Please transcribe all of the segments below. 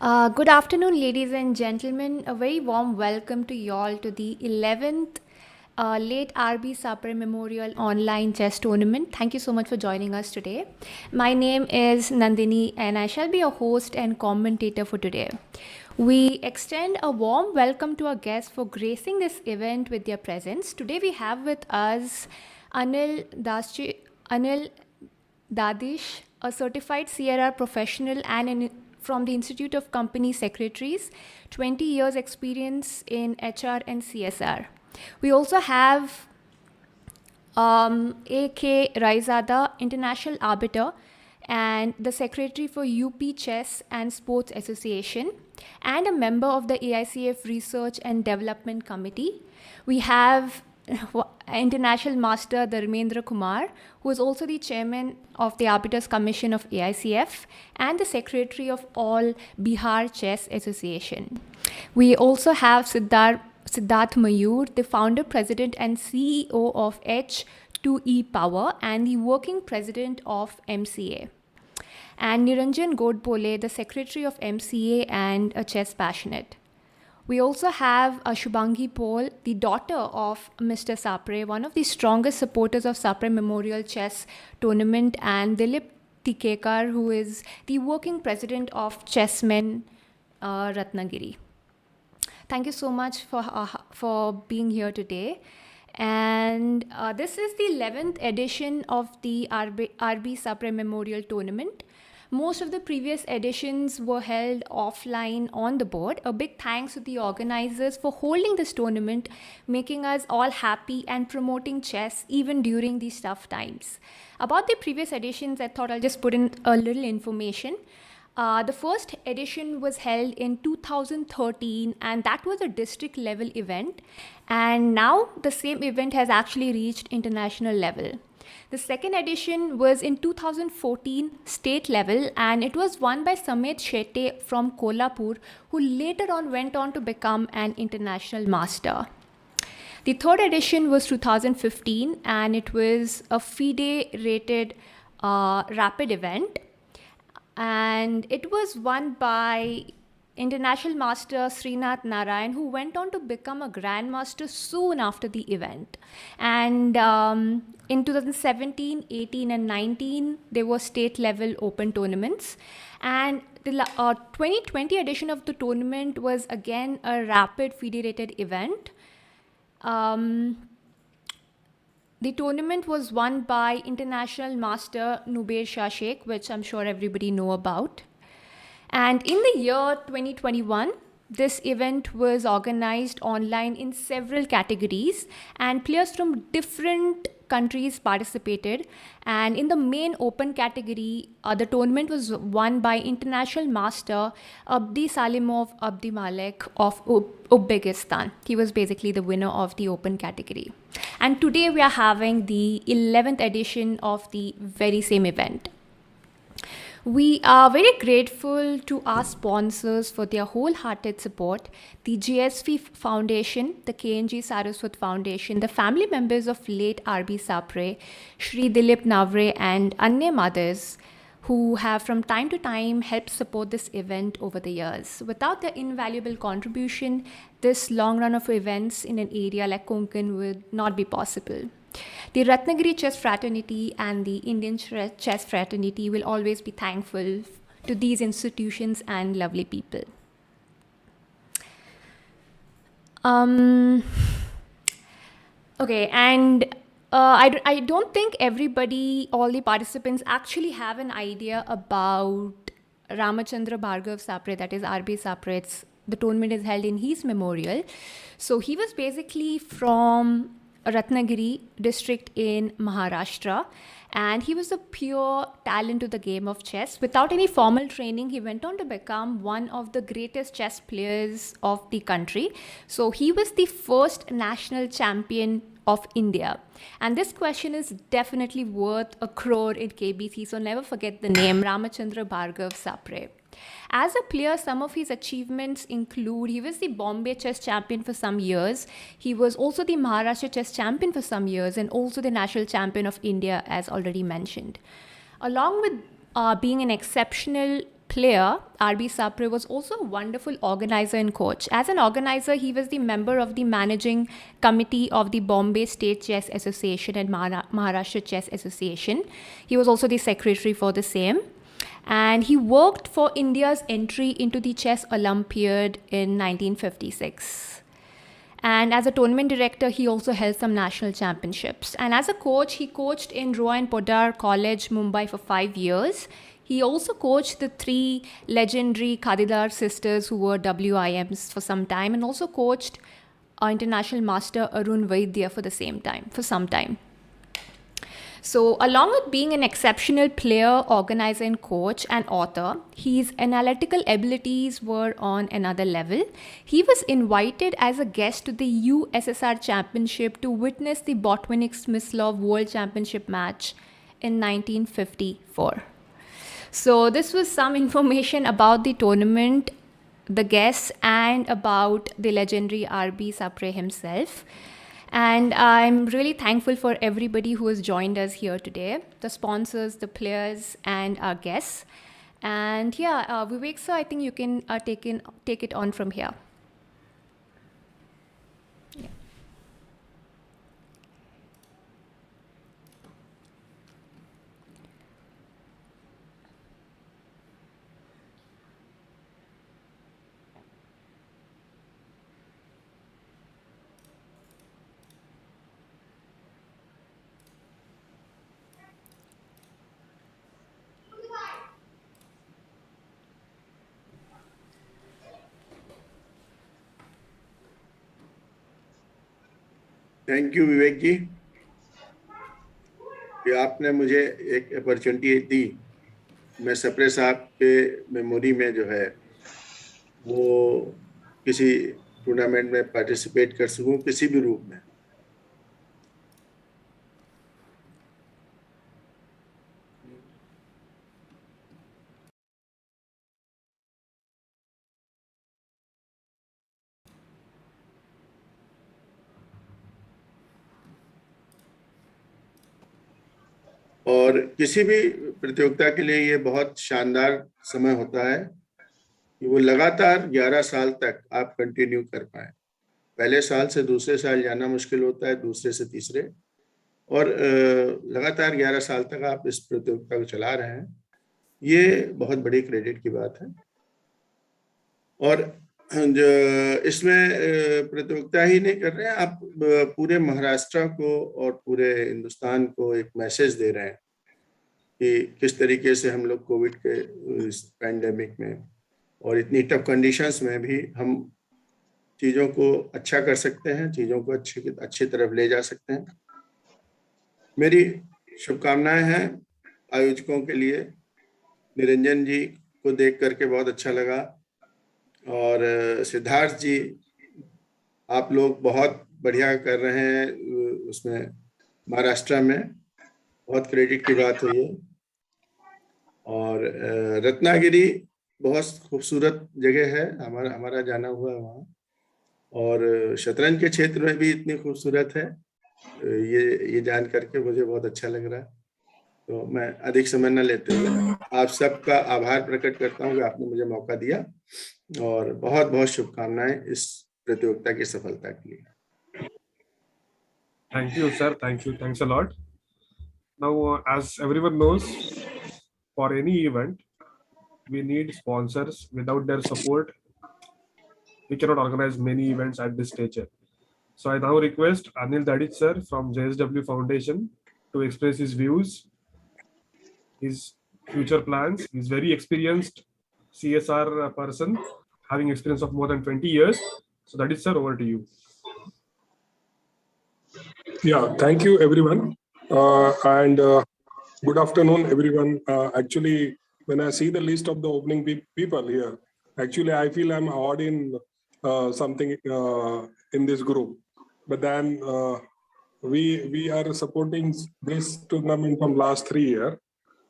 Good afternoon, ladies and gentlemen. A very warm welcome to you all to the 11th late R.B. Sapre Memorial Online Chess Tournament. Thank you so much for joining us today. My name is Nandhini and I shall be your host and commentator for today. We extend a warm welcome to our guests for gracing this event with their presence. Today we have with us Anil Dadish, a certified CRR professional and from the Institute of Company Secretaries, 20 years experience in HR and CSR. We also have A.K. Raizada, International Arbiter and the Secretary for UP Chess and Sports Association and a member of the AICF Research and Development Committee. We have International Master Dharmendra Kumar, who is also the chairman of the Arbiters Commission of AICF and the secretary of all Bihar Chess Association. We also have Siddharth Mayur, the founder, president and CEO of H2E Power and the working president of MCA. And Niranjan Godbole, the secretary of MCA and a chess passionate. We also have Shubhangi Paul, the daughter of Mr. Sapre, one of the strongest supporters of Sapre Memorial Chess Tournament, and Dilip Tikekar, who is the working president of Chessmen Ratnagiri. Thank you so much for being here today. And this is the 11th edition of the R.B. Sapre Memorial Tournament. Most of the previous editions were held offline on the board. A big thanks to the organizers for holding this tournament, making us all happy and promoting chess even during these tough times. About the previous editions, I thought I'll just put in a little information. The first edition was held in 2013 and that was a district level event. And now the same event has actually reached international level. The second edition was in 2014 state level and it was won by Samet Shetty from Kolhapur, who later on went on to become an international master. The third edition was 2015 and it was a FIDE rated rapid event and it was won by International Master Srinath Narayan, who went on to become a grandmaster soon after the event. And in 2017, 18 and 19, there were state level open tournaments. And the 2020 edition of the tournament was again a rapid federated event. The tournament was won by International Master Nubair Shah Sheikh, which I'm sure everybody know about. And in the year 2021, this event was organized online in several categories and players from different countries participated. And in the main open category, the tournament was won by International Master Abdi Salimov Abdi Malek of Uzbekistan. He was basically the winner of the open category. And today we are having the 11th edition of the very same event. We are very grateful to our sponsors for their wholehearted support, the GSV Foundation, the KNG Saraswat Foundation, the family members of late R.B. Sapre, Shri Dilip Navre and Anya mothers who have from time to time helped support this event over the years. Without their invaluable contribution, this long run of events in an area like Konkan would not be possible. The Ratnagiri Chess Fraternity and the Indian Chess Fraternity will always be thankful to these institutions and lovely people. Okay, and I don't think everybody, all the participants actually have an idea about Ramchandra Bhargav Sapre, that is R.B. Sapre. The tournament is held in his memorial. So he was basically from Ratnagiri district in Maharashtra, and he was a pure talent to the game of chess. Without any formal training, he went on to become one of the greatest chess players of the country. So he was the first national champion of India. And this question is definitely worth a crore in KBC, so never forget the name Ramchandra Bhargav Sapre. As a player, some of his achievements include he was the Bombay chess champion for some years. He was also the Maharashtra chess champion for some years and also the national champion of India, as already mentioned. Along with being an exceptional player, R.B. Sapre was also a wonderful organizer and coach. As an organizer, he was the member of the managing committee of the Bombay State Chess Association and Maharashtra Chess Association. He was also the secretary for the same. And he worked for India's entry into the Chess Olympiad in 1956. And as a tournament director, he also held some national championships. And as a coach, he coached in Roy and Podar College, Mumbai for 5 years. He also coached the 3 legendary Kadidar sisters who were WIMs for some time, and also coached our international master Arun Vaidya for some time. So, along with being an exceptional player, organizer, and coach and author, his analytical abilities were on another level. He was invited as a guest to the USSR Championship to witness the Botvinnik-Smyslov World Championship match in 1954. So, this was some information about the tournament, the guests, and about the legendary R.B. Sapre himself. And I'm really thankful for everybody who has joined us here today, the sponsors, the players, and our guests. And yeah, Vivek sir, I think you can take it on from here. Yeah. Thank you Vivek ji कि आपने मुझे एक opportunity दी। मैं सप्रे साहब के memory में जो है वो किसी टूर्नामेंट में पार्टिसिपेट कर सकूं किसी भी रूप में। और किसी भी प्रतियोगिता के लिए ये बहुत शानदार समय होता है कि वो लगातार 11 साल तक आप कंटिन्यू कर पाए। पहले साल से दूसरे साल जाना मुश्किल होता है, दूसरे से तीसरे, और लगातार 11 साल तक आप इस प्रतियोगिता को चला रहे हैं, ये बहुत बड़ी क्रेडिट की बात है। और जो इसमें प्रतियोगिता ही नहीं कर रहे हैं, आप पूरे महाराष्ट्र को और पूरे हिंदुस्तान को एक मैसेज दे रहे हैं कि किस तरीके से हम लोग कोविड के इस पैंडेमिक में और इतनी टफ कंडीशंस में भी हम चीज़ों को अच्छा कर सकते हैं, चीज़ों को अच्छी तरफ ले जा सकते हैं। मेरी शुभकामनाएं हैं आयोजकों के लिए। निरंजन जी को देख करके बहुत अच्छा लगा, और सिद्धार्थ जी आप लोग बहुत बढ़िया कर रहे हैं उसमें महाराष्ट्र में, बहुत क्रेडिट की बात है ये। और रत्नागिरी बहुत खूबसूरत जगह है, हमारा जाना हुआ है वहाँ, और शतरंज के क्षेत्र में भी इतनी खूबसूरत है, ये जान करके मुझे बहुत अच्छा लग रहा है। तो मैं अधिक समय न लेते हुए आप सबका आभार प्रकट करता हूँ कि आपने मुझे मौका दिया, और बहुत बहुत शुभकामनाएं इस प्रतियोगिता की सफलता के लिए। Thank you, sir. Thanks a lot. Now, as everyone knows, for any event, we need sponsors. Without their support, we cannot organize many events at this stature. So I now request Anil Dadit sir from JSW Foundation to express his views, his future plans. He's very experienced CSR person, having experience of more than 20 years. So Dadit sir, over to you. Yeah, thank you everyone, and good afternoon everyone. Actually, when I see the list of the opening people here, actually I feel I'm odd in something in this group. But then we are supporting this tournament from last 3 years,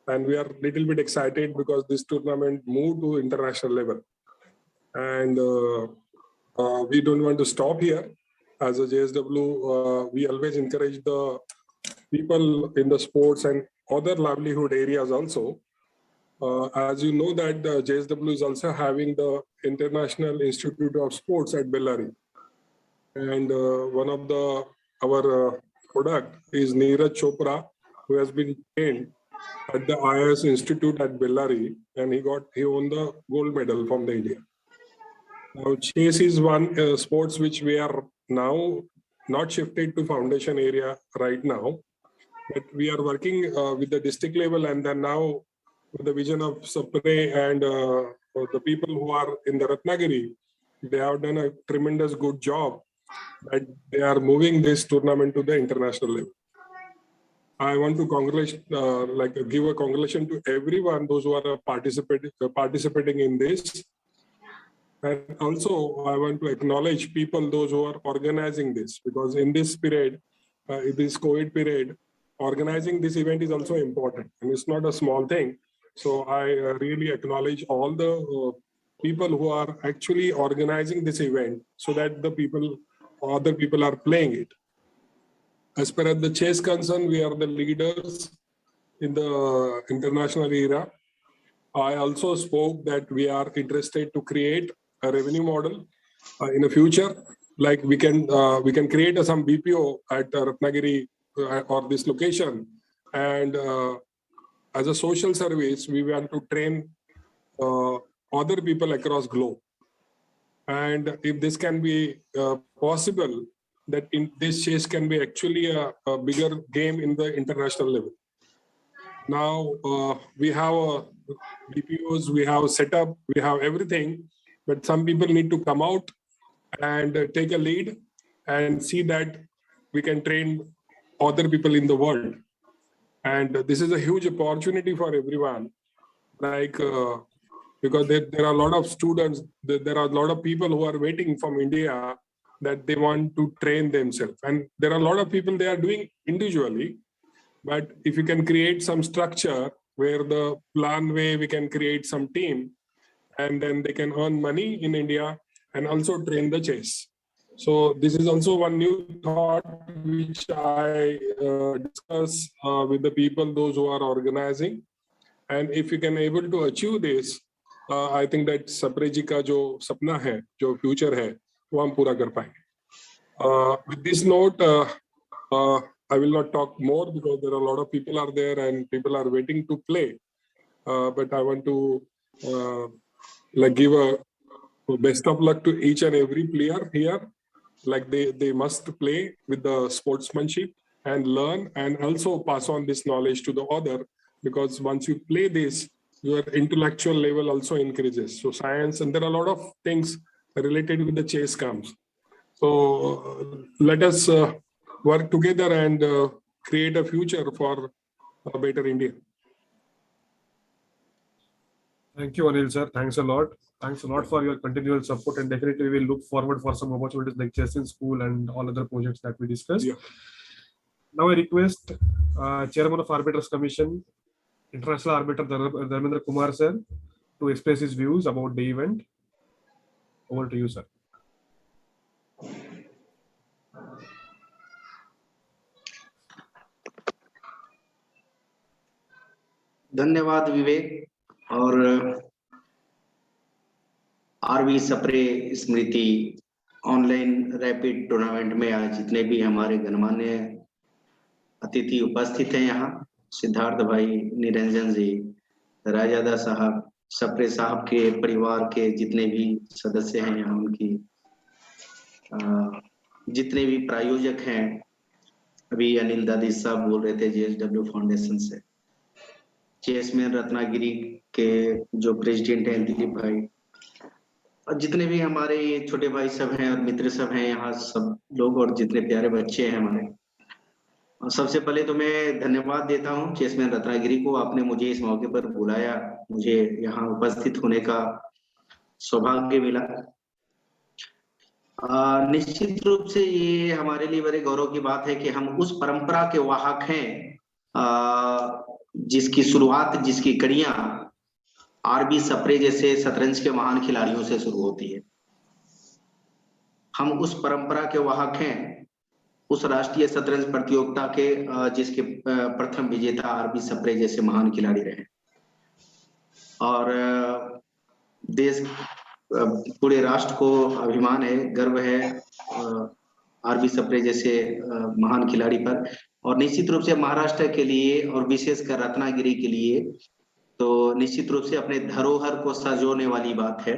and we are a little bit excited because this tournament moved to international level, and we don't want to stop here. As a JSW, we always encourage the people in the sports and other livelihood areas also As you know that the JSW is also having the International Institute of Sports at Bellary. And one of our product is Neeraj Chopra, who has been trained at the IIS Institute at Bellary, and he won the gold medal from the India. Now, chess is one sports which we are now not shifted to foundation area right now, but we are working with the district level, and then now with the vision of Sapre and the people who are in the Ratnagiri, they have done a tremendous good job that they are moving this tournament to the international level. I want to give a congratulation to everyone, those who are participating in this. And also, I want to acknowledge people, those who are organizing this, because in this period, in this COVID period, organizing this event is also important, and it's not a small thing. So I really acknowledge all the people who are actually organizing this event, so that other people are playing it. As per the chess concern, we are the leaders in the international era. I also spoke that we are interested to create a revenue model in the future. Like we can create some BPO at Ratnagiri or this location, and as a social service, we want to train other people across globe. And if this can be possible, that in this chess can be actually a bigger game in the international level. Now we have BPOs, we have setup, we have everything, but some people need to come out and take a lead and see that we can train other people in the world. And this is a huge opportunity for everyone, because there are a lot of students, there are a lot of people who are waiting from India that they want to train themselves. And there are a lot of people they are doing individually, but if you can create some structure where the plan way we can create some team, and then they can earn money in India and also train the chess. So this is also one new thought which I discuss with the people, those who are organizing. And if you can able to achieve this, I think that Sapre ji ka jo sapna hai, jo future hai, wo hum pura kar payenge. With this note, I will not talk more because there are a lot of people are there and people are waiting to play. But I want to give a best of luck to each and every player here. Like they must play with the sportsmanship and learn, and also pass on this knowledge to the other, because once you play this, your intellectual level also increases. So science, and there are a lot of things related with the chess comes. So let us work together and create a future for a better India. Thank you, Anil sir. Thanks a lot. Thanks a lot for your continual support, and definitely we will look forward for some opportunities like chess in school and all other projects that we discussed. Yeah. Now I request Chairman of Arbiters Commission, International Arbiter Dharmendra Kumar sir, to express his views about the event. Over to you, sir. धन्यवाद विवेक। और RV Sapre स्मृति online rapid tournament में आज जितने भी हमारे गणमान्य अतिथि उपस्थित हैं, यहाँ सिद्धार्थ भाई, निरंजन जी, राजादा साहब, सप्रे साहब के परिवार के जितने भी सदस्य हैं यहाँ, उनकी जितने भी प्रायोजक हैं, अभी अनिल दादी साहब बोल रहे थे JSW फाउंडेशन से, चेसमैन रत्नागिरी के जो प्रेसिडेंट हैं दिलीप भाई, और जितने भी हमारे ये छोटे भाई सब हैं और मित्र सब हैं यहाँ सब लोग, और जितने प्यारे बच्चे हैं हमारे, और सबसे पहले तो मैं धन्यवाद देता हूँ चेसमैन रत्नागिरी को। आपने मुझे इस मौके पर बुलाया, मुझे यहाँ उपस्थित होने का सौभाग्य मिला। निश्चित रूप से ये हमारे लिए बड़े गौरव की बात है कि हम उस परंपरा के वाहक हैं जिसकी शुरुआत, जिसकी कड़ियां आरबी सप्रे जैसे शतरंज के महान खिलाड़ियों से शुरू होती है। हम उस परंपरा के वाहक हैं, उस राष्ट्रीय शतरंज प्रतियोगिता के जिसके प्रथम विजेता आरबी सप्रे जैसे महान खिलाड़ी रहे। और देश पूरे राष्ट्र को अभिमान है, गर्व है आरबी सप्रे जैसे महान खिलाड़ी पर। और निश्चित रूप से महाराष्ट्र के लिए और विशेषकर रत्नागिरी के लिए तो निश्चित रूप से अपने धरोहर को सजोने वाली बात है।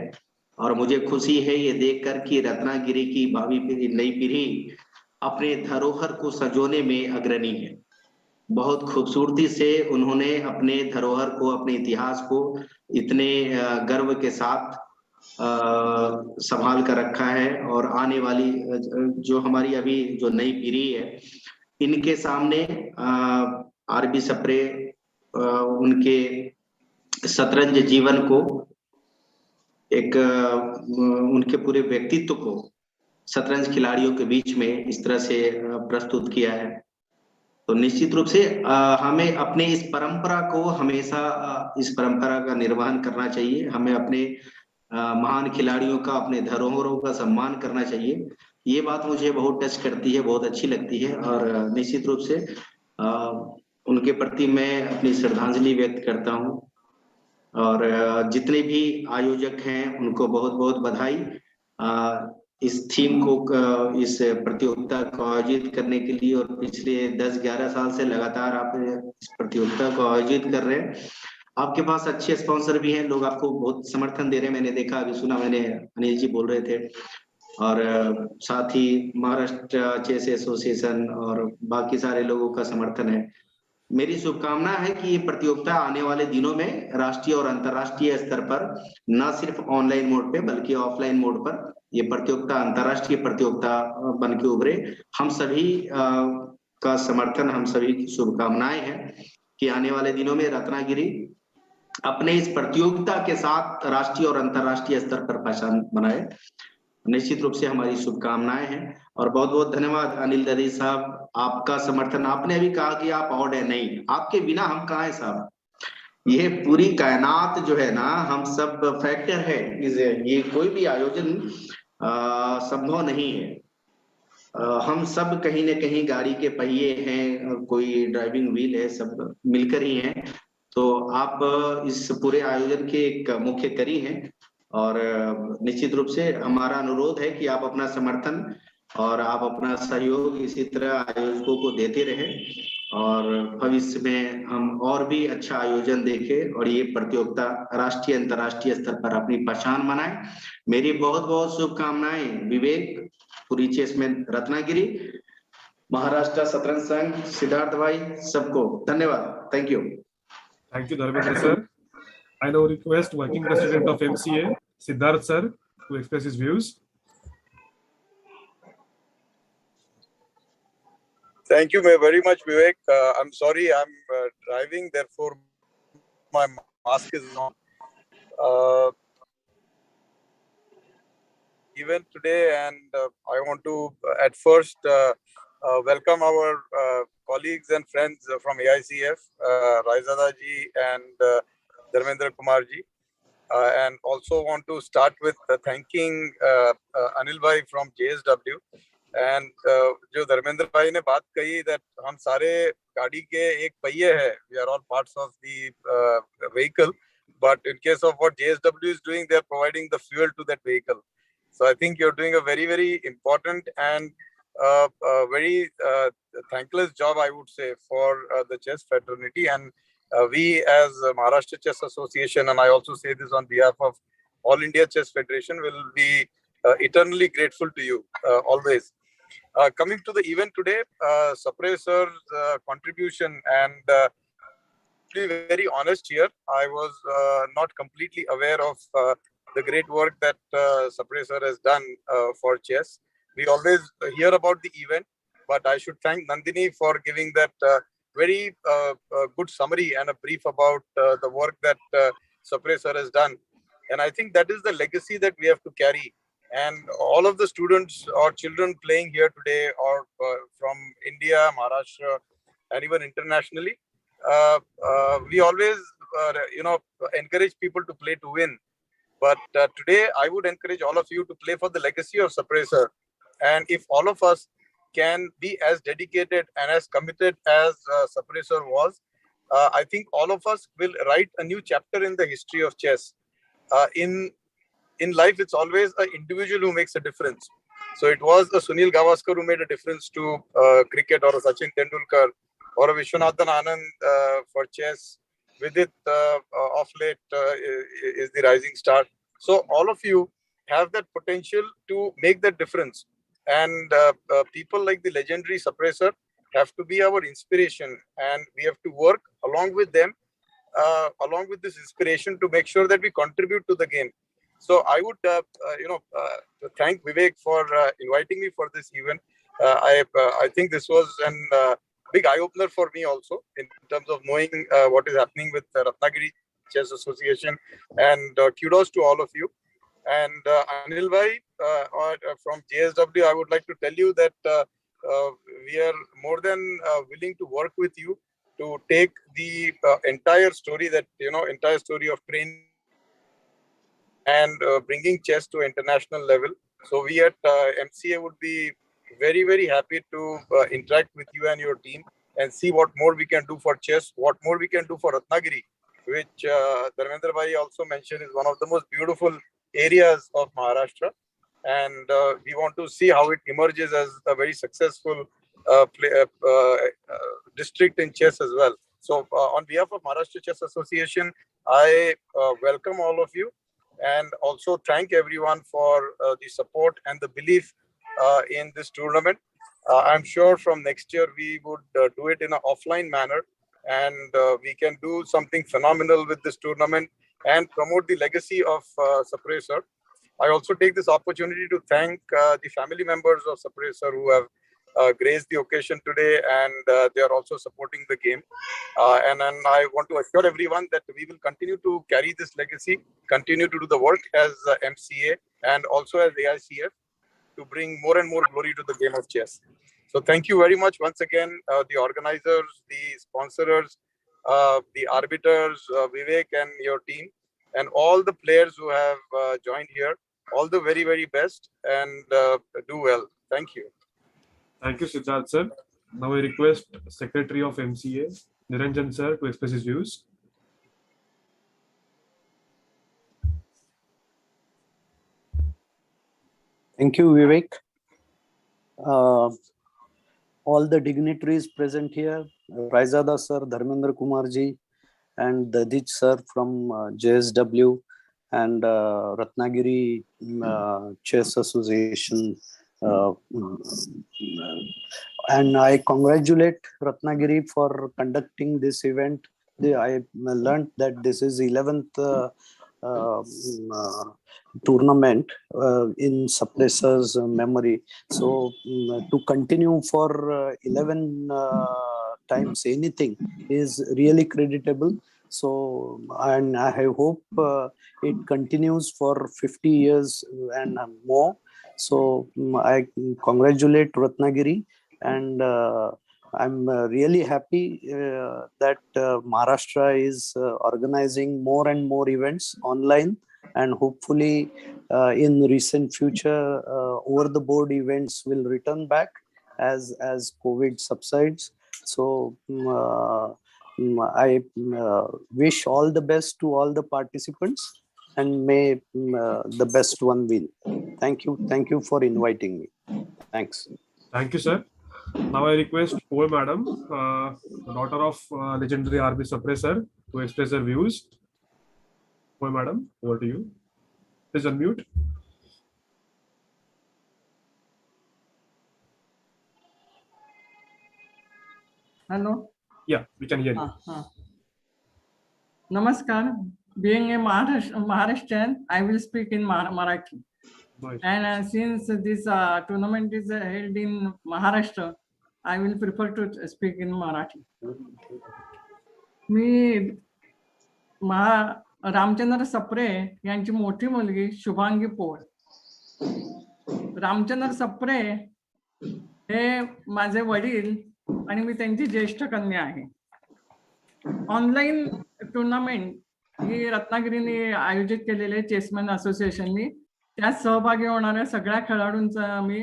और मुझे खुशी है ये देखकर कि रत्नागिरी की भावी पीढ़ी, नई पीढ़ी अपने धरोहर को सजोने में अग्रणी है। बहुत खूबसूरती से उन्होंने अपने धरोहर को, अपने इतिहास को इतने गर्व के साथ संभाल कर रखा है। और आने वाली जो हमारी अभी जो नई पीढ़ी है, इनके सामने आरबी सप्रे उनके शतरंज जीवन को, एक उनके पूरे व्यक्तित्व को शतरंज खिलाड़ियों के बीच में इस तरह से प्रस्तुत किया है। तो निश्चित रूप से हमें अपने इस परंपरा को हमेशा इस परंपरा का निर्वहन करना चाहिए। हमें अपने महान खिलाड़ियों का, अपने धरोहरों का सम्मान करना चाहिए। ये बात मुझे बहुत टच करती है, बहुत अच्छी लगती है। और निश्चित रूप से उनके प्रति मैं अपनी श्रद्धांजलि व्यक्त करता हूँ। और जितने भी आयोजक हैं उनको बहुत बहुत बधाई इस थीम को, इस प्रतियोगिता को आयोजित करने के लिए। और पिछले 10-11 साल से लगातार आप इस प्रतियोगिता को आयोजित कर रहे हैं। आपके पास अच्छे स्पॉन्सर भी हैं, लोग आपको बहुत समर्थन दे रहे हैं। मैंने देखा, अभी सुना मैंने, अनिल जी बोल रहे थे। और साथ ही महाराष्ट्र चेस एसोसिएशन और बाकी सारे लोगों का समर्थन है। मेरी शुभकामना है कि ये प्रतियोगिता आने वाले दिनों में राष्ट्रीय और अंतर्राष्ट्रीय स्तर पर, न सिर्फ ऑनलाइन मोड पे बल्कि ऑफलाइन मोड पर ये प्रतियोगिता अंतर्राष्ट्रीय प्रतियोगिता बन के उभरे। हम सभी का समर्थन, हम सभी की शुभकामनाएं हैं कि आने वाले दिनों में रत्नागिरी अपने इस प्रतियोगिता के साथ राष्ट्रीय और अंतर्राष्ट्रीय स्तर पर पहचान बनाए। निश्चित रूप से हमारी शुभकामनाएं हैं। और बहुत बहुत धन्यवाद अनिल दरी साहब, आपका समर्थन। आपने अभी कहा कि आप ऑड है, नहीं, आपके बिना हम कहाँ है साहब। ये पूरी कायनात जो है ना, हम सब फैक्टर है। ये कोई भी आयोजन संभव नहीं है। हम सब कहीं न कहीं गाड़ी के पहिए हैं, कोई ड्राइविंग व्हील है, सब मिलकर ही हैं। तो आप इस पूरे आयोजन के एक मुख्य कड़ी हैं। और निश्चित रूप से हमारा अनुरोध है कि आप अपना समर्थन और आप अपना सहयोग इसी तरह आयोजकों को देते रहें। और भविष्य में हम और भी अच्छा आयोजन देखें और ये प्रतियोगिता राष्ट्रीय अंतर्राष्ट्रीय स्तर पर अपनी पहचान बनाए। मेरी बहुत बहुत शुभकामनाएं विवेक, पूरी चेस में रत्नागिरी, महाराष्ट्र शतरंज संघ, सिद्धार्थ भाई, सबको धन्यवाद। Thank you. Thank you, Dharmendra sir. I now request Working President of MCA, Siddharth sir, to express his views. Thank you very much, Vivek. I'm sorry, I'm driving, therefore my mask is on. Event today, and I want to at first welcome our colleagues and friends from AICF, Raizada ji and Dharmendra Kumar ji. And also want to start with thanking Anil bhai from JSW. And जो धर्मेंद्र भाई ने बात कही that हम सारे गाड़ी के एक पहिए है, we are all parts of the vehicle, but in case of what JSW is doing, they are providing the fuel to that vehicle. So I think you're doing a very, very important and very thankless job, I would say, for the chess fraternity. And we as Maharashtra Chess Association, and I also say this on behalf of All India Chess Federation, will be eternally grateful to you always. Coming to the event today, Sapre sir's contribution, and to be very honest here, I was not completely aware of the great work that Sapre sir has done for chess. We always hear about the event, but I should thank Nandhini for giving that very good summary and a brief about the work that Sapre sir has done. And I think that is the legacy that we have to carry. And all of the students or children playing here today, or from India, Maharashtra, and even internationally, we always, encourage people to play to win. But today, I would encourage all of you to play for the legacy of Sapre sir. And if all of us can be as dedicated and as committed as Sapre sir was, I think all of us will write a new chapter in the history of chess. In life, it's always an individual who makes a difference. So it was a Sunil Gavaskar who made a difference to cricket, or a Sachin Tendulkar, or a Vishwanathan Anand for chess. Vidit of late is the rising star. So all of you have that potential to make that difference. And people like the legendary Sapre sir have to be our inspiration, and we have to work along with them, along with this inspiration, to make sure that we contribute to the game. So I would, thank Vivek for inviting me for this event. I think this was an big eye-opener for me also, in terms of knowing what is happening with Ratnagiri Chess Association. And kudos to all of you. And Anil Bhai from JSW, I would like to tell you that we are more than willing to work with you to take the entire story of training and bringing chess to international level. So we at MCA would be very, very happy to interact with you and your team and see what more we can do for chess, what more we can do for Ratnagiri, which Dharmendra Bhai also mentioned is one of the most beautiful areas of Maharashtra. And we want to see how it emerges as a very successful district in chess as well. So on behalf of Maharashtra Chess Association, I welcome all of you, and also thank everyone for the support and the belief in this tournament. I'm sure from next year we would do it in an offline manner, and we can do something phenomenal with this tournament and promote the legacy of Sapre sir. I also take this opportunity to thank the family members of Sapre sir who have graced the occasion today, and they are also supporting the game. And I want to assure everyone that we will continue to carry this legacy, continue to do the work as MCA and also as AICF to bring more and more glory to the game of chess. So thank you very much once again, the organizers, the sponsors, the arbiters, Vivek and your team, and all the players who have joined here. All the very, very best, and do well. Thank you. Thank you, Siddharth sir. Now I request Secretary of MCA, Niranjan sir, to express his views. Thank you, Vivek. All the dignitaries present here, Raizada sir, Dharmendra Kumar ji, and Dadich sir from JSW and Ratnagiri Chess Association. And I congratulate Ratnagiri for conducting this event. I learned that this is 11th tournament in Sapre sir's memory. So to continue for 11 times anything is really creditable. So, and I hope it continues for 50 years and more. So I congratulate Ratnagiri, and I'm really happy that Maharashtra is organizing more and more events online, and hopefully in recent future over the board events will return back as COVID subsides. So I wish all the best to all the participants, and may the best one win. Thank you for inviting me. Thanks. Thank you, sir. Now I request Poe Madam, daughter of legendary RB Sapre sir, to express her views. Poe Madam, over to you. Please unmute. Hello. Yeah, we can hear you. Namaskar. Being a Maharashtrian, I will speak in Marathi. Nice. And since this tournament is held in Maharashtra, I will prefer to speak in Marathi. मी रामचंद्र सप्रे यांची मोठी मुलगी शुभांगी पोळ. रामचंद्र सप्रे हे माझे वडील आणि मी त्यांची ज्येष्ठ कन्या आहे. ऑनलाईन टुर्नामेंट ही रत्नागिरीने आयोजित केलेले चेसमॅन असोसिएशननी त्यात सहभागी होणाऱ्या सगळ्या खेळाडूंचं मी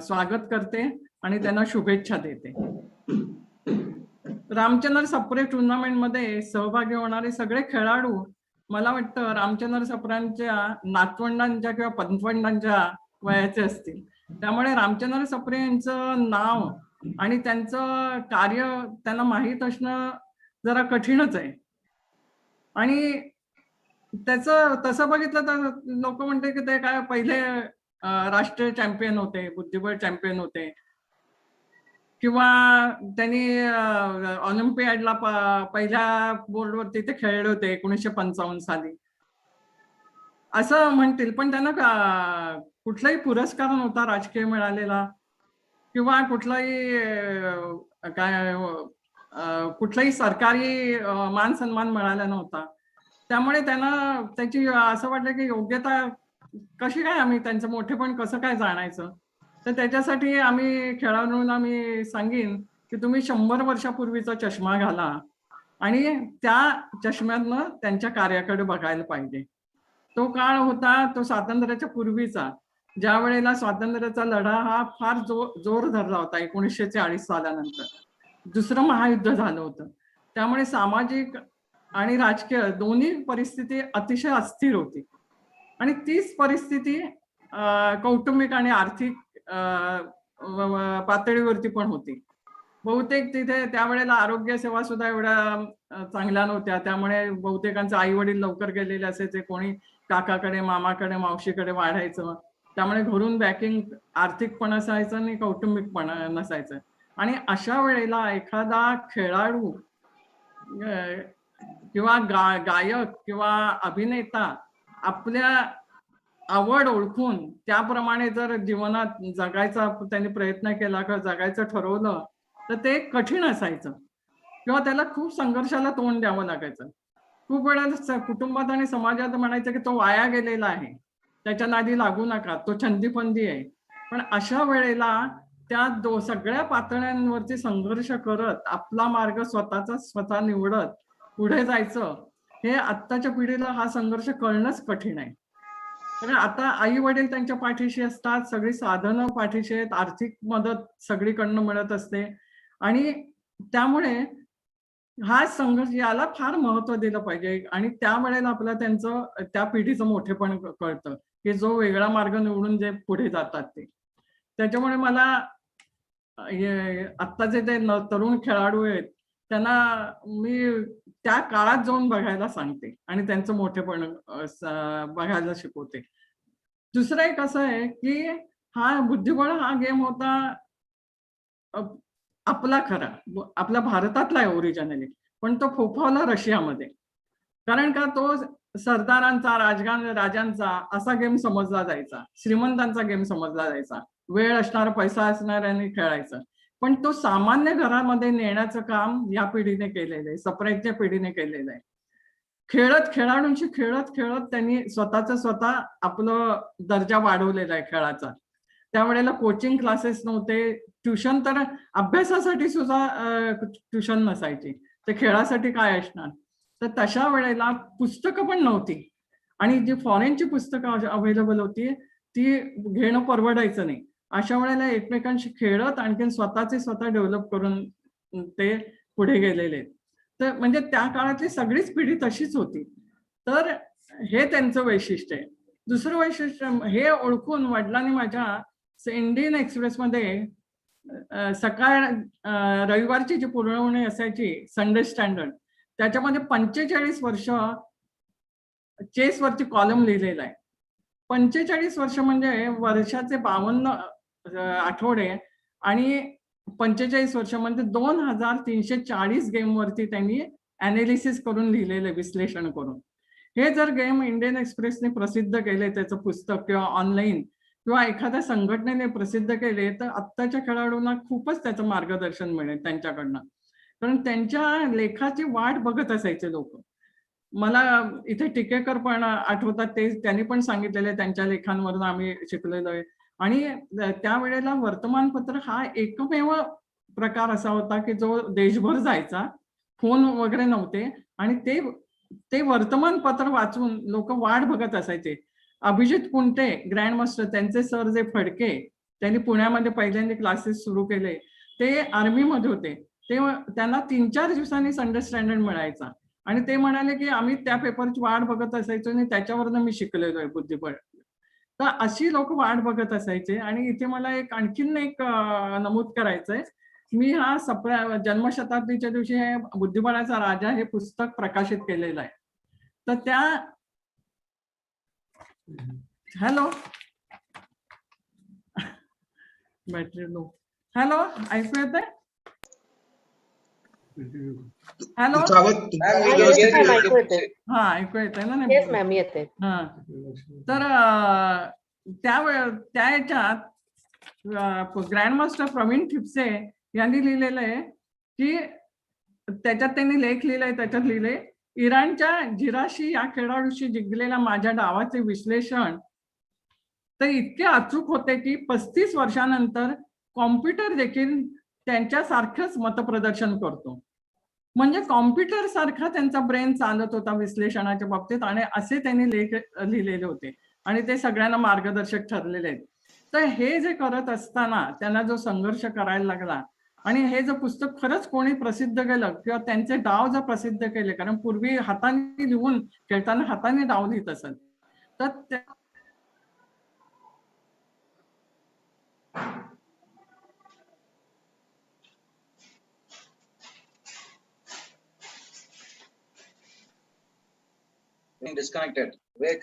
स्वागत करते आणि त्यांना शुभेच्छा देते. रामचंद्र सप्रे टुर्नामेंटमध्ये सहभागी होणारे सगळे खेळाडू मला वाटतं रामचंद्र सप्रांच्या नातवंडांच्या किंवा पतवंडांच्या वयाचे असतील. त्यामुळे रामचंद्र सप्रे यांचं नाव आणि त्यांचं कार्य त्यांना माहीत असणं जरा कठीणच आहे. आणि त्याचं तसं बघितलं तर लोक म्हणते की ते काय पहिले राष्ट्रीय चॅम्पियन होते, बुद्धिबळ चॅम्पियन होते, किंवा त्यांनी ऑलिम्पियाडला पहिल्या बोर्डवरती ते खेळले होते 1955 साली असं म्हणतील. पण त्यांना कुठलाही पुरस्कार नव्हता राजकीय मिळालेला किंवा कुठलाही सरकारी मान सन्मान मिळाला नव्हता. त्यामुळे त्यांना त्याची असं वाटलं की योग्यता कशी काय, आम्ही त्यांचं मोठेपण कसं काय जाणायचं. तर त्याच्यासाठी आम्ही खेळाडूंना मी सांगेन की तुम्ही 100 वर्षापूर्वीचा चष्मा घाला आणि त्या चष्म्यातनं त्यांच्या कार्याकडे बघायला पाहिजे. तो काळ होता तो स्वातंत्र्याच्या पूर्वीचा, ज्या वेळेला स्वातंत्र्याचा लढा हा फार जोर धरला होता 1940 सालानंतर. दुसरं महायुद्ध झालं होतं. त्यामुळे सामाजिक आणि राजकीय दोन्ही परिस्थिती अतिशय अस्थिर होती आणि तीच परिस्थिती कौटुंबिक आणि आर्थिक पातळीवरती पण होती. बहुतेक तिथे त्यावेळेला आरोग्य सेवा सुद्धा एवढ्या चांगल्या नव्हत्या. त्यामुळे बहुतेकांचे आई वडील लवकर गेलेले असायचे, कोणी काकाकडे, मामाकडे, मावशीकडे वाढायचं. त्यामुळे घरून बॅकिंग आर्थिक पण असायचं आणि कौटुंबिक पण नसायचं. आणि अशा वेळेला एखादा खेळाडू किंवा गायक किंवा अभिनेता आपल्या आवड ओळखून त्याप्रमाणे जर जीवनात जगायचा त्यांनी प्रयत्न केला किंवा जगायचं ठरवलं तर ते कठीण असायचं किंवा त्याला खूप संघर्षाला तोंड द्यावं लागायचं. खूप वेळा कुटुंबात आणि समाजात म्हणायचं की तो वाया गेलेला आहे, त्याच्या नादी लागू नका, तो छंदीफंदी आहे. पण अशा वेळेला त्या सगळ्या पातळ्यांवरती संघर्ष करत आपला मार्ग स्वतः निवडत पुढे जायचं, हे आत्ताच्या पिढीला हा संघर्ष कळणंच कठीण आहे. कारण आता आई वडील त्यांच्या पाठीशी असतात, सगळी साधनं पाठीशी आहेत, आर्थिक मदत सगळीकडनं मिळत असते आणि त्यामुळे हा संघर्ष याला फार महत्व दिलं पाहिजे. आणि त्यावेळेला आपल्याला त्यांचं त्या पिढीचं मोठेपण कळतं की जो वेगळा मार्ग निवडून जे पुढे जातात ते. त्याच्यामुळे मला आत्ताचे ते तरुण खेळाडू आहेत त्यांना मी त्या काळात जाऊन बघायला सांगते आणि त्यांचं मोठेपण बघायला शिकवते. दुसरं एक असं आहे की हा बुद्धिबळ हा गेम होता आपला खरा, आपल्या भारतातला आहे ओरिजिनली, पण तो फोफावला रशियामध्ये. कारण का तो सरदारांचा, राजांचा असा गेम समजला जायचा, श्रीमंतांचा गेम समजला जायचा, वेळ असणार, पैसा असणाऱ्यांनी खेळायचं. पण तो सामान्य घरामध्ये नेण्याचं काम या पिढीने केलेलं आहे, सप्रेच्या पिढीने केलेलं आहे. खेळाडूंशी खेळत त्यांनी स्वतः आपलं दर्जा वाढवलेला आहे खेळाचा. त्यावेळेला कोचिंग क्लासेस नव्हते, ट्युशन तर अभ्यासासाठी सुद्धा ट्युशन नसायची, तर खेळासाठी काय असणार. तर तशा वेळेला पुस्तकं पण नव्हती आणि जी फॉरेनची पुस्तकं अवेलेबल होती ती घेणं परवडायचं नाही. अशा वेळेला एकमेकांशी खेळत आणखी स्वतः डेव्हलप करून ते पुढे गेलेले. तर म्हणजे त्या काळातली सगळीच पिढी तशीच होती. तर हे त्यांचं वैशिष्ट्य आहे. दुसरं वैशिष्ट्य हे ओळखून वडिलांनी माझ्या इंडियन एक्सप्रेसमध्ये रविवारची जी पुरवणी असायची संडे स्टँडर्ड, त्याच्यामध्ये 45 वर्ष चेसवरती कॉलम लिहिलेला आहे. 45 वर्ष म्हणजे वर्षाचे 52 आठवडे आणि 45 वर्ष म्हणजे 2340 गेमवरती त्यांनी अनालिसिस करून लिहिलेले, विश्लेषण करून. हे जर गेम इंडियन एक्सप्रेसने प्रसिद्ध केले, त्याचं पुस्तक किंवा ऑनलाईन किंवा एखाद्या संघटनेने प्रसिद्ध केले, तर आत्ताच्या खेळाडूंना खूपच त्याचं मार्गदर्शन मिळेल त्यांच्याकडनं. कारण त्यांच्या लेखाची वाट बघत असायचे लोक. मला इथे टिकेकर पण आठवतात, ते त्यांनी पण सांगितलेले त्यांच्या लेखांवरून आम्ही शिकलेलो आहे. आणि त्यावेळेला वर्तमानपत्र हा एकमेव प्रकार असा होता की जो देशभर जायचा, फोन वगैरे नव्हते आणि ते वर्तमानपत्र वाचून लोक वाट बघत असायचे. अभिजित कुंटे ग्रँडमास्टर, त्यांचे सर जे फडके, त्यांनी पुण्यामध्ये पहिल्यांदा क्लासेस सुरू केले, ते आर्मीमध्ये होते. ते त्यांना 3-4 दिवसांनी संडे स्टँडर्ड मिळायचा आणि ते म्हणाले की आम्ही त्या पेपरची वाट बघत असायचो आणि त्याच्यावरनं मी शिकलेलो आहे बुद्धिबळ. तर अशी लोक वाट बघत असायचे. आणि इथे मला आणखीन एक नमूद करायचंय. मी हा जन्मशताब्दीच्या दिवशी हे बुद्धिबळाचा राजा हे पुस्तक प्रकाशित केलेलं आहे. तर त्या हॅलो बॅटरी लो. हॅलो, ऐकू येते? हॅलो, हा ऐकू येते ना? हा, तर त्या ह्याच्यात ग्रँडमास्टर प्रवीण ठिपसे यांनी लिहिलेलं आहे की त्याच्यात त्यांनी लेख लिहिलाय. त्याच्यात लिहिलंय, इराणच्या जिराशी या खेळाडूशी जिंकलेल्या माझ्या डावाचे विश्लेषण तर इतके अचूक होते की 35 वर्षानंतर कॉम्प्युटर देखील त्यांच्यासारखंच मतप्रदर्शन करतो. म्हणजे कॉम्प्युटर सारखा त्यांचा ब्रेन चालत होता विश्लेषणाच्या बाबतीत. आणि असे त्यांनी लेख लिहिलेले होते आणि ते सगळ्यांना मार्गदर्शक ठरलेले आहेत. तर हे जे करत असताना त्यांना जो संघर्ष करायला लागला आणि हे जर पुस्तक खरंच कोणी प्रसिद्ध केलं किंवा त्यांचे डाव जर प्रसिद्ध केले, कारण पूर्वी हाताने लिहून खेळताना हाताने डाव लिहित असत, तर disconnected. Wait.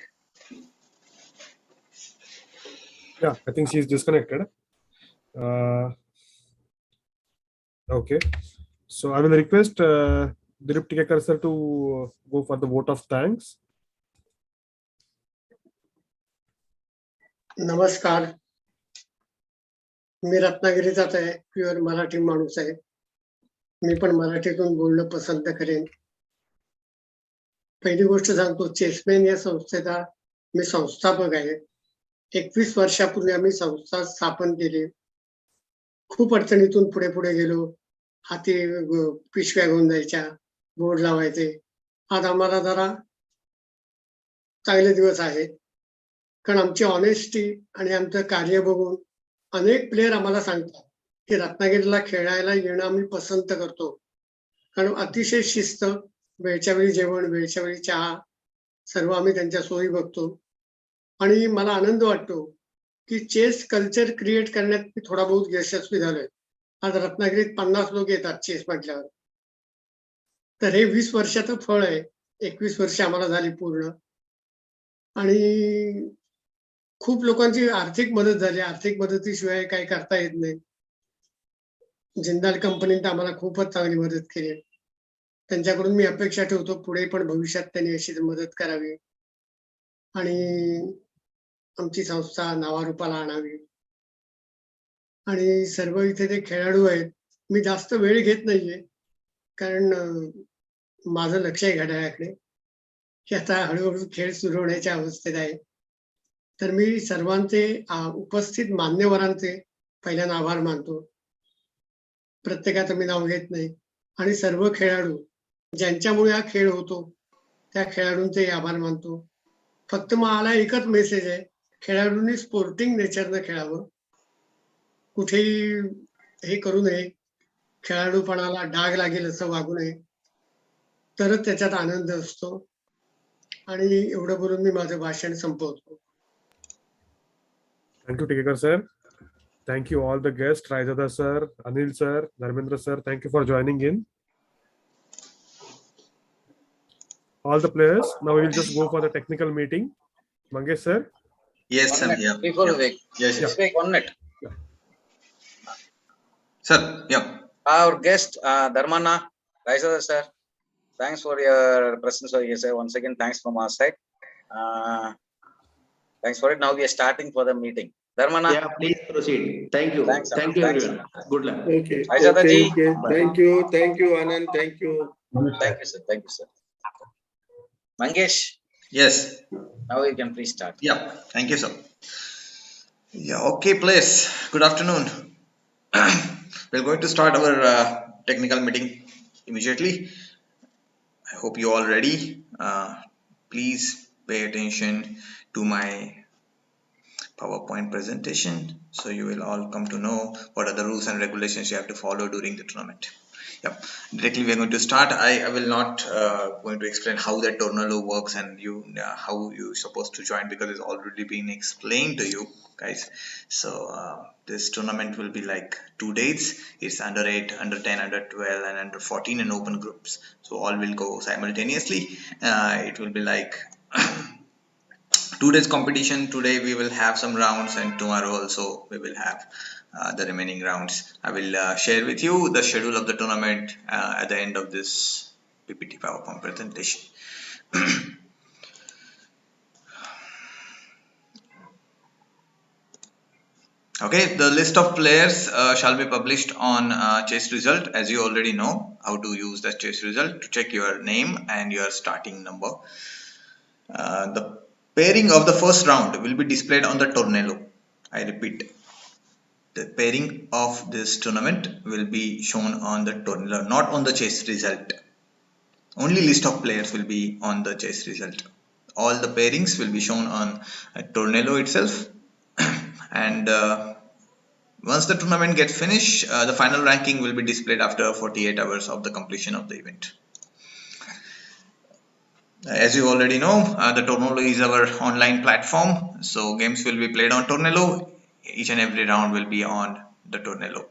Yeah, I think she's disconnected. Okay, so I will request Dilip Tikekar sir to go for the vote of thanks. नमस्कार, मी रत्नागिरीचाच आहे, प्युअर मराठी माणूस आहे. मी पण मराठीतून बोलणं पसंत करेन. पहिली गोष्ट सांगतो, चेसमॅन या संस्थेचा मी संस्थापक आहे. 21 वर्षापूर्वी आम्ही संस्था स्थापन केली. खूप अडचणीतून पुढे पुढे गेलो. हाती पिशव्या घेऊन जायच्या, बोर्ड लावायचे. आज आम्हाला जरा चांगले दिवस आहेत, कारण आमची ऑनेस्टी आणि आमचं कार्य बघून अनेक प्लेयर आम्हाला सांगतात की रत्नागिरीला खेळायला येणं आम्ही पसंत करतो, कारण अतिशय शिस्त, वेळच्या वेळी जेवण, वेळच्या वेळी चहा, सर्व आम्ही त्यांच्या सोयी बघतो. आणि मला आनंद वाटतो की चेस कल्चर क्रिएट करण्यात मी थोडा बहुत यशस्वी झालोय. आज रत्नागिरीत 50 लोक येतात चेस म्हटल्यावर. तर हे 20 वर्षाचं फळ आहे. 21 वर्ष आम्हाला झाली पूर्ण. आणि खूप लोकांची आर्थिक मदत झाली. आर्थिक मदतीशिवाय काही करता येत नाही. जिंदाल कंपनीने आम्हाला खूपच चांगली मदत केली. त्यांच्याकडून मी अपेक्षा ठेवतो पुढे पण भविष्यात त्यांनी अशी मदत करावी आणि आमची संस्था नावारूपाला आणावी. आणि सर्व इथे ते खेळाडू आहेत. मी जास्त वेळ घेत नाहीये, कारण माझं लक्ष आहे घड्याळाकडे की आता हळूहळू खेळ सुरू होण्याच्या अवस्थेत आहे. तर मी सर्वांचे उपस्थित मान्यवरांचे पहिल्यांदा आभार मानतो. प्रत्येकाचं मी नाव घेत नाही. आणि सर्व खेळाडू ज्यांच्यामुळे हा खेळ होतो त्या खेळाडूंचे आभार मानतो. फक्त मला एकच मेसेज आहे, खेळाडूंनी स्पोर्टिंग नेचरनं खेळावं. कुठेही हे करू नये, खेळाडूपणाला डाग लागेल असं वागू नये, तरच त्याच्यात आनंद असतो. आणि एवढं बोलून मी माझं भाषण संपवतो. Thank you, Tikekar sir. Thank you all the guests, Raizada sir, Anil sir, Dharmendra sir. Thank you for joining in. All the players. Now we will just go for the technical meeting. Mangesh sir. Yes, sir. Yeah. Before Vivek. Yes. Vivek, 1 minute. Yeah. Sir. Yeah. Our guest, Dharmana, Raizada sir. Thanks for your presence over here, sir. Once again, thanks from our side. Thanks for it. Now we are starting for the meeting. Dharmana. Yeah, please proceed. Thank you. Thanks, Thank you, everyone. Good luck. Okay. Raizada ji. Thank you, Anand. Thank you. Thank you, sir. Thank you, sir. Mangesh. Yes. Now we can please start. Yeah. Thank you, sir. Yeah. Okay, please. Good afternoon. We're going to start our technical meeting immediately. I hope you all ready. Please pay attention to my PowerPoint presentation, so you will all come to know what are the rules and regulations you have to follow during the tournament. Yep. Directly we are going to start. I will not going to explain how that Tornado works and how you supposed to join, because it's already been explained to you guys. So this tournament will be like 2 days. It's under 8, under 10, under 12 and under 14 in open groups. So all will go simultaneously. It will be like 2 days competition. Today we will have some rounds and tomorrow also we will have the remaining rounds. I will share with you the schedule of the tournament at the end of this PPT PowerPoint presentation. Okay, the list of players shall be published on chess result. As you already know how to use the chess result to check your name and your starting number. The pairing of the first round will be displayed on the Tornado. I repeat, the pairing of this tournament will be shown on the Tornado, not on the chess result. Only list of players will be on the chess result. All the pairings will be shown on Tornado itself. And once the tournament gets finished, the final ranking will be displayed after 48 hours of the completion of the event. As you already know, the Tornado is our online platform, so games will be played on Tornado. Each and every round will be on the Tornado.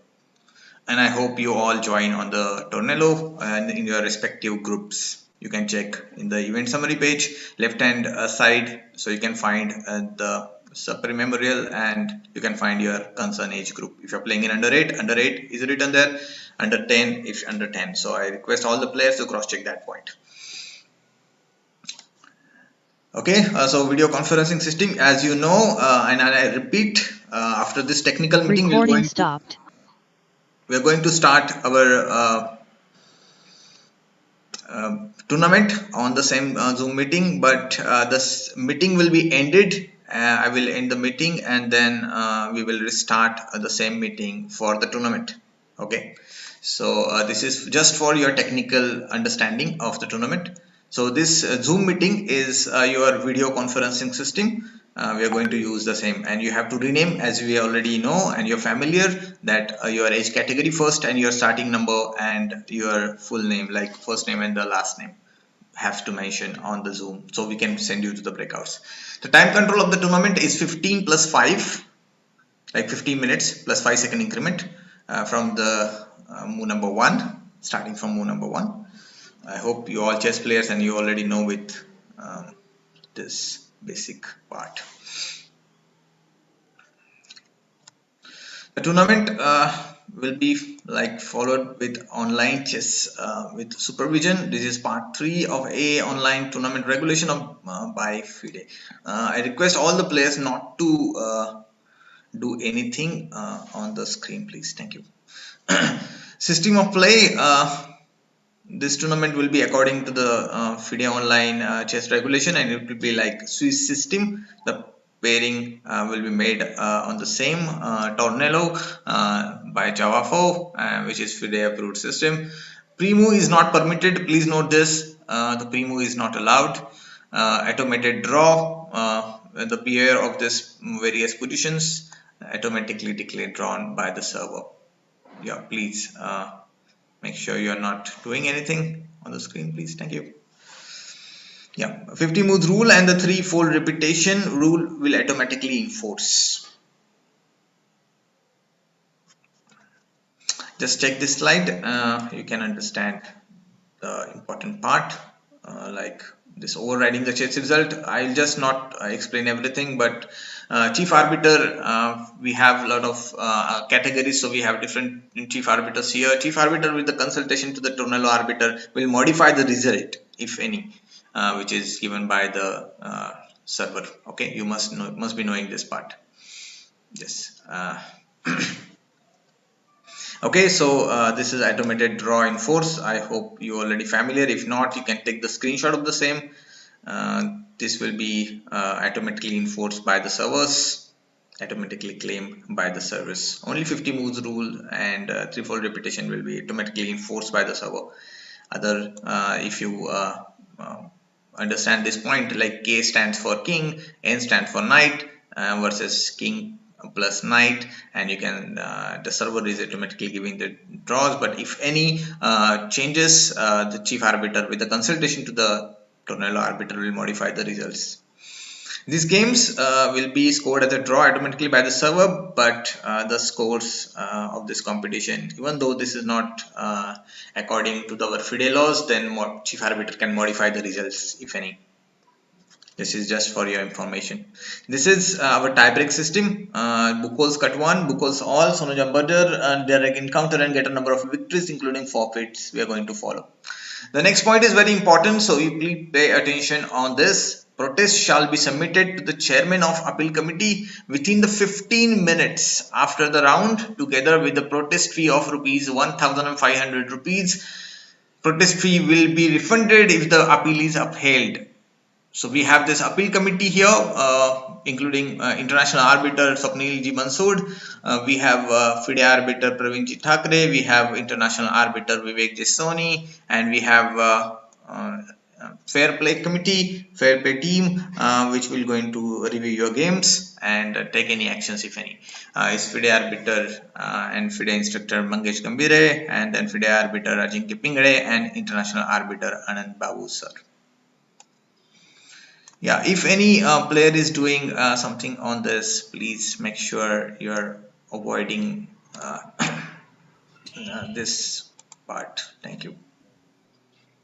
And I hope you all join on the Tornado and in your respective groups. You can check in the event summary page, left hand side, so you can find the Sapre Memorial and you can find your concern age group. If you're playing in under 8 is written there, under 10 if under 10. So I request all the players to cross check that point. Okay, so video conferencing system, as you know, and I repeat, after this technical meeting, we're going to start our tournament on the same Zoom meeting, but this meeting will be ended. I will end the meeting and then we will restart the same meeting for the tournament. Okay, so this is just for your technical understanding of the tournament. So this Zoom meeting is your video conferencing system. We are going to use the same, and you have to rename, as we already know and you're familiar, that your age category first and your starting number and your full name, like first name and the last name, have to mention on the Zoom, so we can send you to the breakouts. The time control of the tournament is 15 plus 5, like 15 minutes plus 5 second increment from the move number 1, starting from move number 1. I hope you all chess players and you already know with this basic part. The tournament will be like followed with online chess with supervision. This is part 3 of A online tournament regulation of by FIDE. I request all the players not to do anything on the screen, please. Thank you. System of play. This tournament will be according to the FIDE online chess regulation, and it will be like Swiss system. The pairing will be made on the same Tornado by Java 4, which is FIDE approved system. Pre-move is not permitted. Please note this. The pre-move is not allowed. Automated draw. The pair of this various positions automatically declared drawn by the server. Yeah, please. Make sure you are not doing anything on the screen, please. Thank you. Yeah, 50 moves rule and the 3-fold repetition rule will automatically enforce. Just check this slide. You can understand the important part, like this overriding the chess result. I'll just not explain everything, but chief arbiter, we have a lot of categories, so we have different chief arbiters here. Chief arbiter with the consultation to the Tornado arbiter will modify the result, if any, which is given by the server. Okay, you must be knowing this part. Yes. Okay, so this is automated draw in force. I hope you already familiar. If not, you can take the screenshot of the same. This will be automatically enforced by the servers, automatically claimed by the service. Only 50 moves rule and 3-fold repetition will be automatically enforced by the server. Other, if you understand this point, like K stands for king, N stands for knight, versus king plus knight, and you can the server is automatically giving the draws. But if any changes, the chief arbiter with the consultation to the tornado arbiter will modify the results. These games will be scored as a draw automatically by the server, but the scores of this competition, even though this is not according to our FIDE laws, then chief arbiter can modify the results if any. This is just for your information. This is our tiebreak system. Buchholz cut 1, Buchholz all, Sonu Jambarder, they encounter and get a number of victories, including forfeits. We are going to follow. The next point is very important, so you please pay attention on this. Protest shall be submitted to the chairman of appeal committee within the 15 minutes after the round, together with the protest fee of rupees 1,500 rupees. Protest fee will be refunded if the appeal is upheld. So we have this appeal committee here, including international arbiter Swapnil Ji Mansood. We have FIDE arbiter Praveen Ji Thakre. We have international arbiter Vivek Ji Soni, and we have fair play committee, fair play team, which will going to review your games and take any actions if any. Is FIDE arbiter and FIDE instructor Mangesh Gambhire, and then FIDE arbiter Ajinkya Pingade, and international arbiter Anand Babu sir. Yeah, if any player is doing something on this, please make sure you're avoiding this part. Thank you.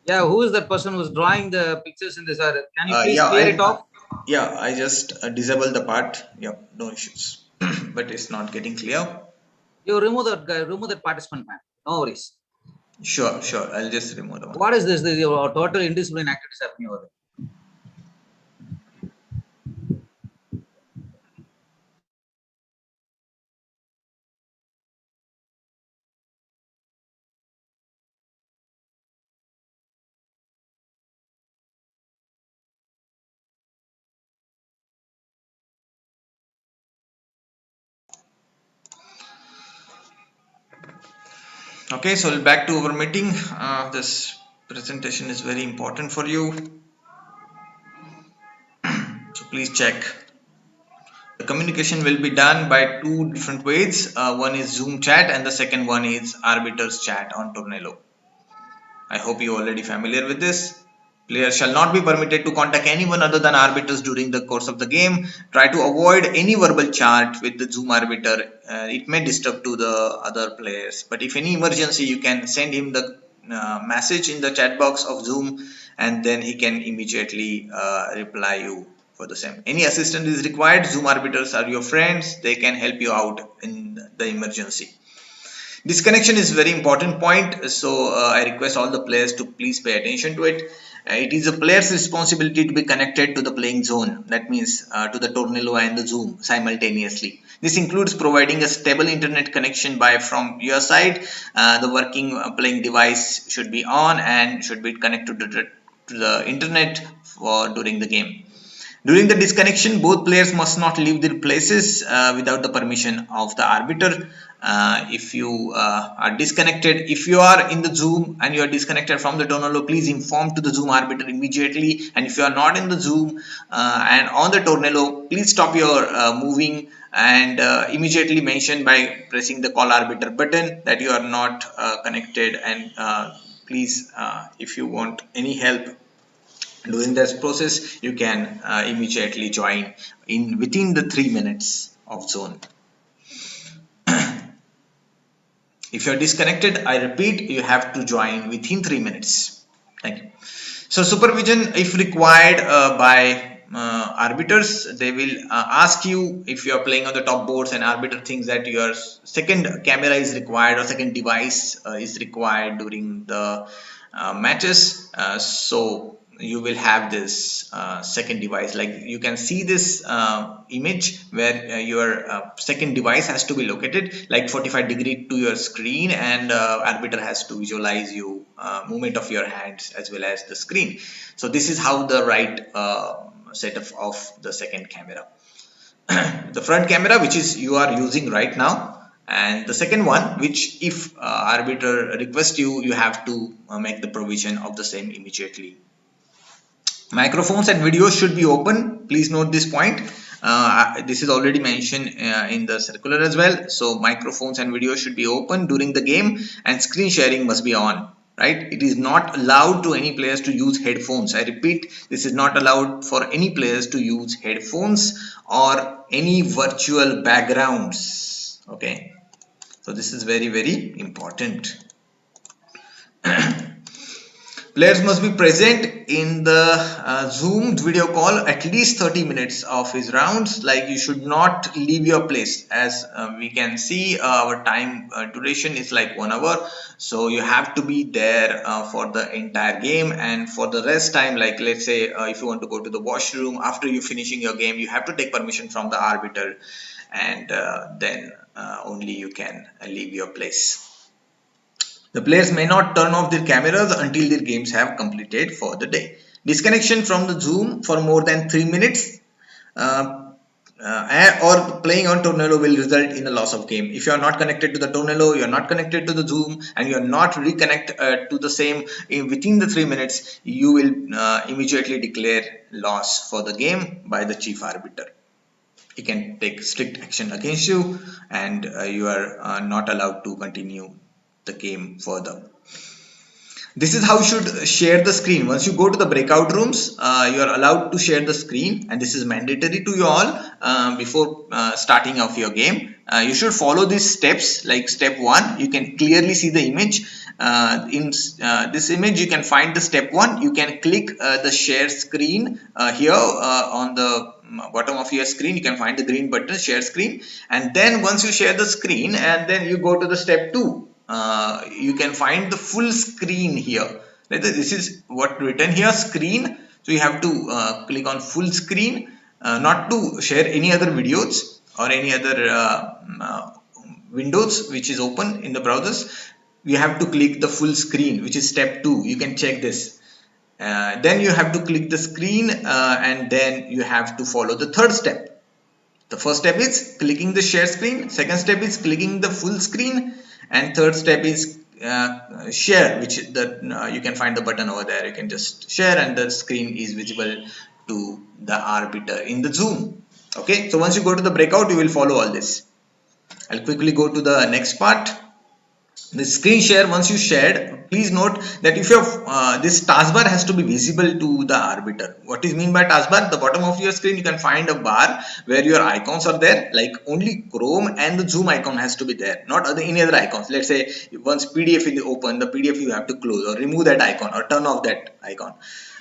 Yeah, who is that person who's drawing the pictures in this? Can you please clear it off? Yeah, I just disabled the part. Yeah, no issues. But it's not getting clear. You remove that participant, man. No worries. Sure. I'll just remove the one. What is this? This is your total indiscipline activities happening over there. Okay, so back to our meeting. This presentation is very important for you. So please check. The communication will be done by two different ways. One is Zoom chat and the second one is arbiters chat on Tornado. I hope you are already familiar with this. Players shall not be permitted to contact anyone other than arbiters during the course of the game. Try to avoid any verbal chat with the Zoom arbiter. It may disturb to the other players. But if any emergency, you can send him the message in the chat box of Zoom, and then he can immediately reply you for the same. Any assistance is required. Zoom arbiters are your friends. They can help you out in the emergency. Disconnection is very important point, so I request all the players to please pay attention to it. It is a player's responsibility to be connected to the playing zone, that means to the Tornado and the Zoom simultaneously. This includes providing a stable internet connection from your side. The working playing device should be on and should be connected to the internet during the game. During the disconnection, both players must not leave their places without the permission of the arbiter. If you are disconnected, if you are in the Zoom and you are disconnected from the Tornado, please inform to the Zoom arbiter immediately. And if you are not in the Zoom and on the Tornado, please stop your moving and immediately mention by pressing the call arbiter button that you are not connected. And please, if you want any help during this process, you can immediately join within the 3 minutes of zone. If you are disconnected, I repeat, you have to join within 3 minutes. Thank you. So supervision, if required by arbiters, they will ask you if you are playing on the top boards and arbiter thinks that your second camera is required or second device is required during the matches. So you will have this second device, like you can see this image where your second device has to be located like 45 degree to your screen, and arbiter has to visualize you movement of your hands as well as the screen. So this is how the right setup of the second camera. The front camera, which is you are using right now, and the second one, which if arbiter requests you, you have to make the provision of the same immediately. Microphones and videos should be open. Please note this point. This is already mentioned in the circular as well. So microphones and videos should be open during the game, and screen sharing must be on. Right? It is not allowed to any players to use headphones. I repeat, this is not allowed for any players to use headphones or any virtual backgrounds. Okay, so this is very, very important. Players must be present in the Zoom video call at least 30 minutes of his rounds. Like, you should not leave your place. As we can see, our time duration is like 1 hour. So you have to be there for the entire game, and for the rest time, like let's say if you want to go to the washroom after you finishing your game, you have to take permission from the arbiter, and then only you can leave your place. The players may not turn off their cameras until their games have completed for the day. Disconnection from the Zoom for more than 3 minutes or playing on Tornado will result in a loss of game. If you are not connected to the Tornado, you are not connected to the Zoom, and you are not reconnect to the same within the 3 minutes, you will immediately declare loss for the game by the chief arbiter. He can take strict action against you, and you are not allowed to continue the game further. This is how you should share the screen. Once you go to the breakout rooms, you are allowed to share the screen, and this is mandatory to you all before starting off your game. You should follow these steps. Like step 1, you can clearly see the image. In this image, you can find the step 1. You can click the share screen here on the bottom of your screen. You can find the green button, share screen, and then once you share the screen, and then you go to the step 2. You can find the full screen here. This is what written here, screen. So you have to click on full screen, not to share any other videos or any other windows which is open in the browsers. You have to click the full screen, which is step 2. You can check this. Then you have to click the screen, and then you have to follow the third step. The first step is clicking the share screen. Second step is clicking the full screen. And third step is share, which you can find the button over there. You can just share, and the screen is visible to the arbiter in the Zoom. Okay, so once you go to the breakout, you will follow all this. I'll quickly go to the next part. The screen share, once you shared, please note that if your this taskbar has to be visible to the arbiter. What is mean by taskbar? The bottom of your screen, you can find a bar where your icons are there. Like only Chrome and the Zoom icon has to be there, not any other icons. Let's say once PDF is open, the PDF you have to close or remove that icon or turn off that icon.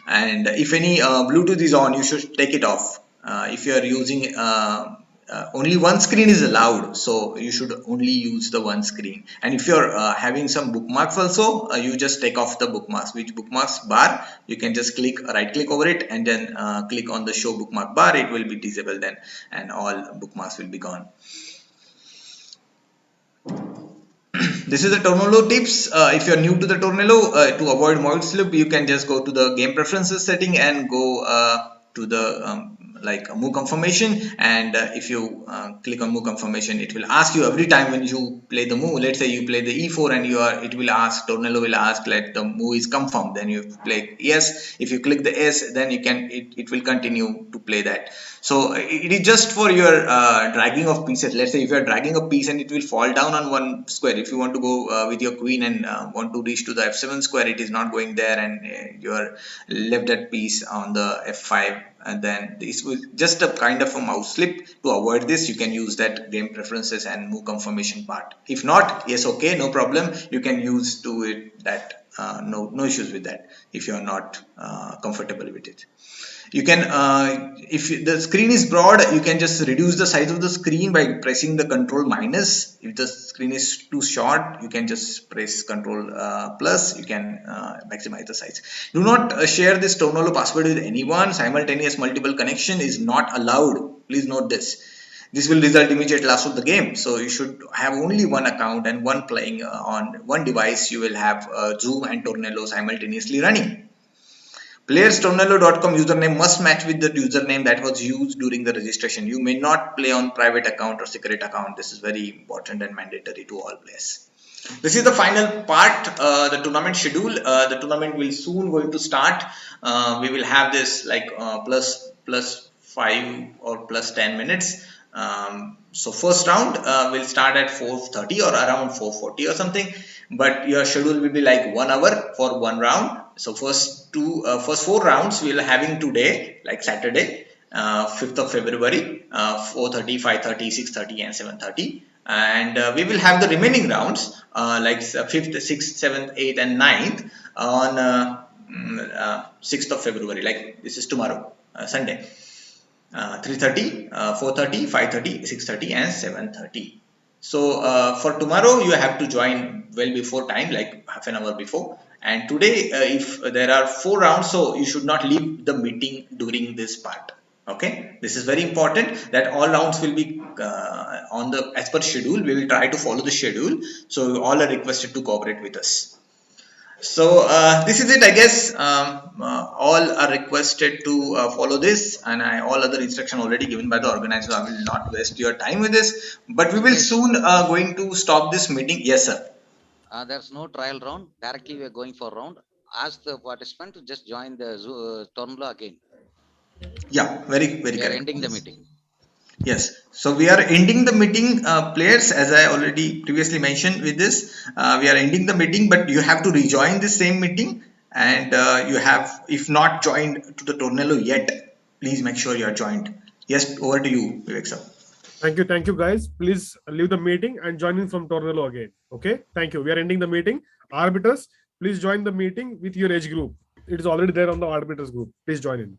And if any Bluetooth is on, you should take it off. If you are using only one screen is allowed, so you should only use the one screen. And if you're having some bookmarks also, you just take off the bookmarks. Which bookmarks bar, you can just right click over it, and then click on the show bookmark bar. It will be disabled then, and all bookmarks will be gone. This is the Tornado tips. If you're new to the Tornado, to avoid mouse slip, you can just go to the game preferences setting and go to the like move confirmation, and if you click on move confirmation, it will ask you every time when you play the move. Let's say you play the e4 and it will ask, Tornado will ask, let the move is confirmed, then you play yes. If you click the S, then you can it will continue to play that. So it is just for your dragging of pieces. Let's say if you are dragging a piece and it will fall down on one square, if you want to go with your queen and want to reach to the f7 square, it is not going there, and you are left that piece on the f5, and then this will just a kind of a mouse slip. To avoid this, you can use that game preferences and move confirmation part. If not, yes, okay, no problem, you can use to it that no issues with that if you are not comfortable with it. You can if the screen is broad, you can just reduce the size of the screen by pressing the control minus. If the screen is too short, you can just press control plus. You can maximize the size. Do not share this Tornado password with anyone. Simultaneous multiple connection is not allowed. Please note this. This will result immediate loss of the game. So you should have only one account and one playing on one device. You will have Zoom and Tornado simultaneously running. Players Tornado.com username must match with the username that was used during the registration. You may not play on private account or secret account. This is very important and mandatory to all players. This is the final part, the tournament schedule. The tournament will soon going to start. We will have this like plus 5 or plus 10 minutes. So first round will start at 4:30 or around 4:40 or something, but your schedule will be like 1 hour for one round. So first four rounds we'll having today, like Saturday, 5th of February, 4:30, 5:30, 6:30 and 7:30. And we will have the remaining rounds like 5th, 6th, 7th, 8th and 9th on 6th of February, like this is tomorrow, Sunday. 3:30, 4:30, 5:30, 6:30 and 7:30. So for tomorrow you have to join well before time, like half an hour before. And today if there are 4 rounds, so you should not leave the meeting during this part. Okay, this is very important that all rounds will be on the as per schedule. We will try to follow the schedule. So all are requested to cooperate with us. So this is it, I guess. All are requested to follow this, and all other instruction already given by the organizer. I will not waste your time with this, but we will soon going to stop this meeting. Yes, sir. There's no trial round. Directly we are going for round. Ask the participant to just join the Tornlo again. Yeah, very We are correct. ending the meeting. Yes, so we are ending the meeting, players, as I already previously mentioned with this. We are ending the meeting, but you have to rejoin the same meeting, and you have, if not joined to the Tornello yet, please make sure you are joined. Yes, over to you, Vivek sir. Thank you, guys. Please leave the meeting and join in from Tornello again. Okay, thank you. We are ending the meeting. Arbiters, please join the meeting with your age group. It is already there on the arbiters group. Please join in.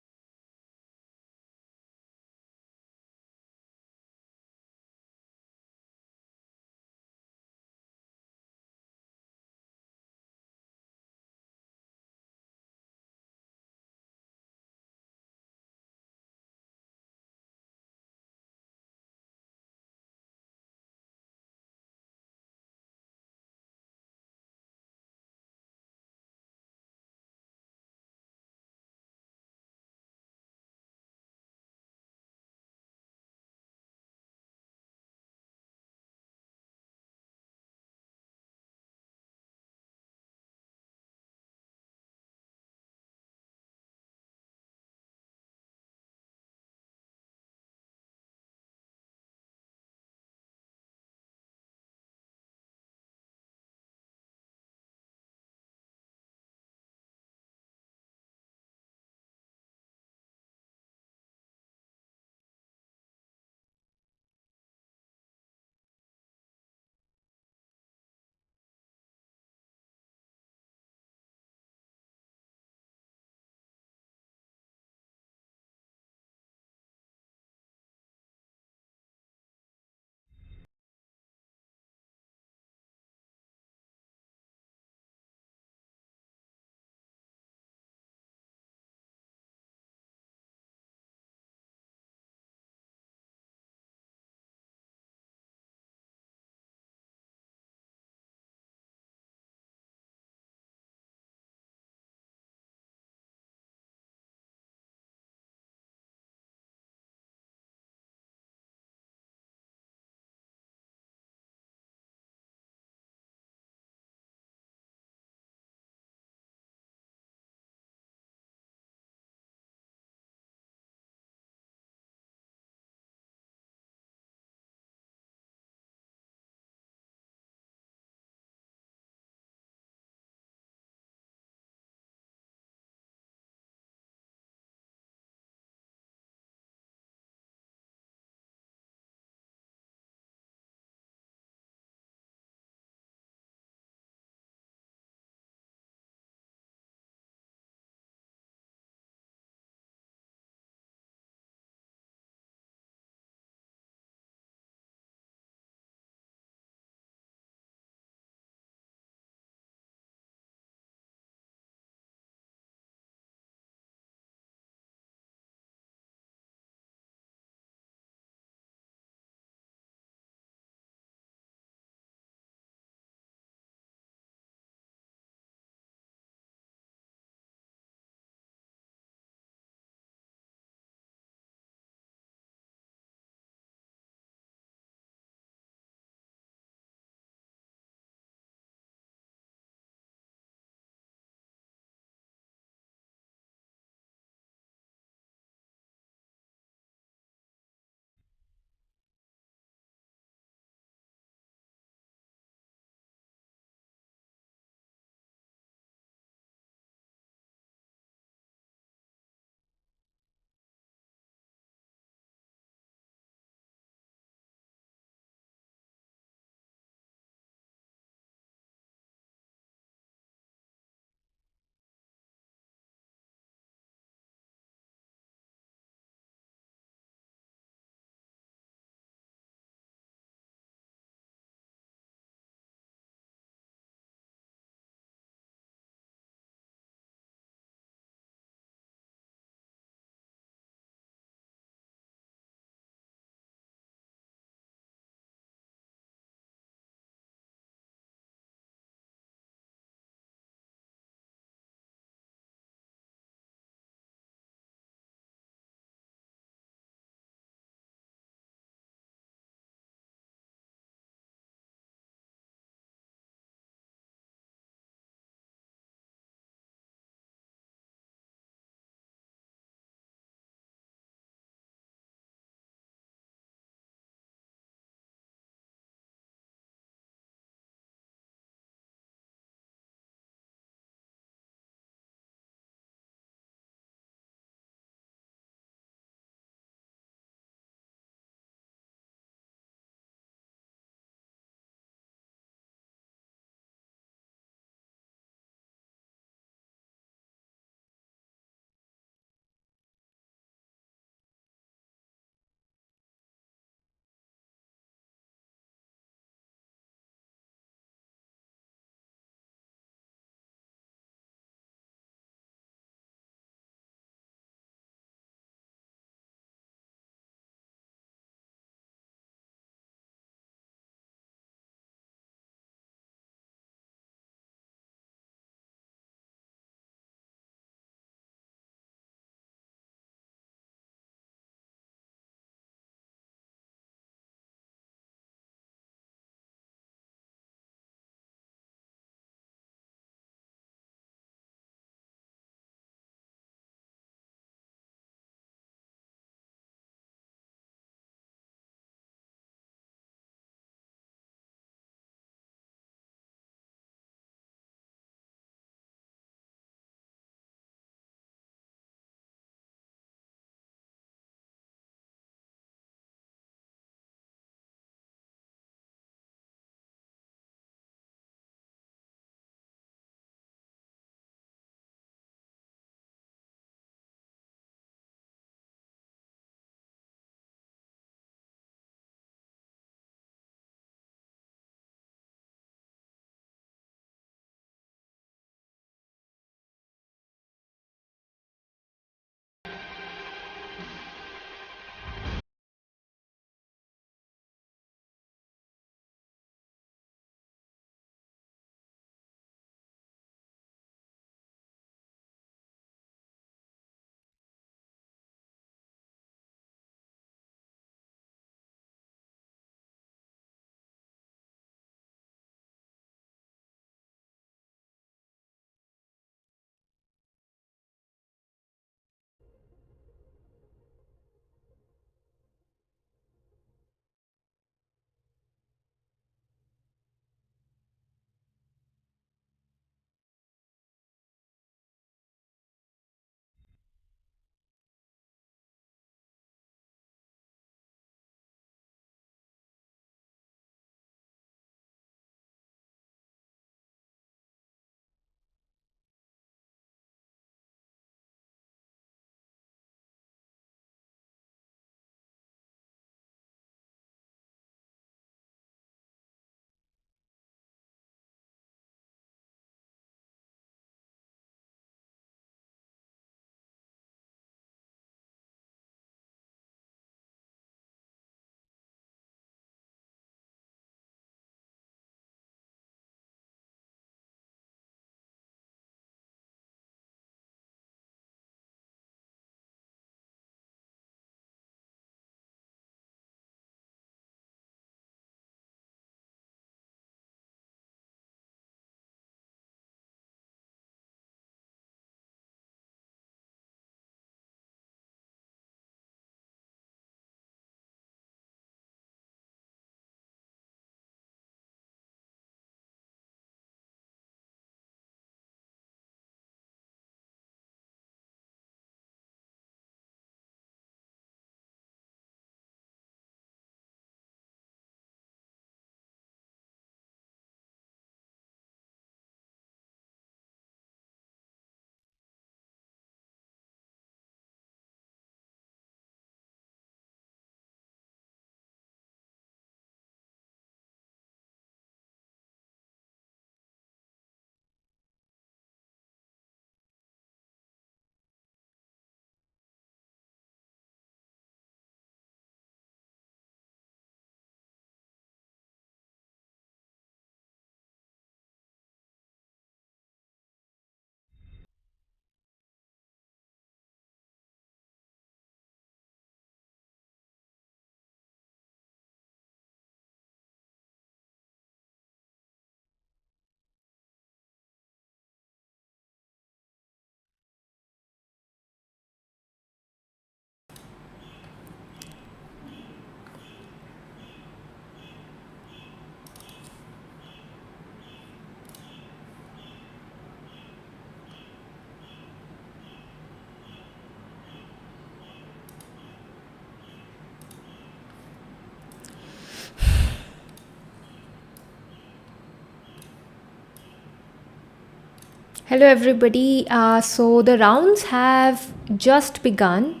Hello, everybody. So the rounds have just begun.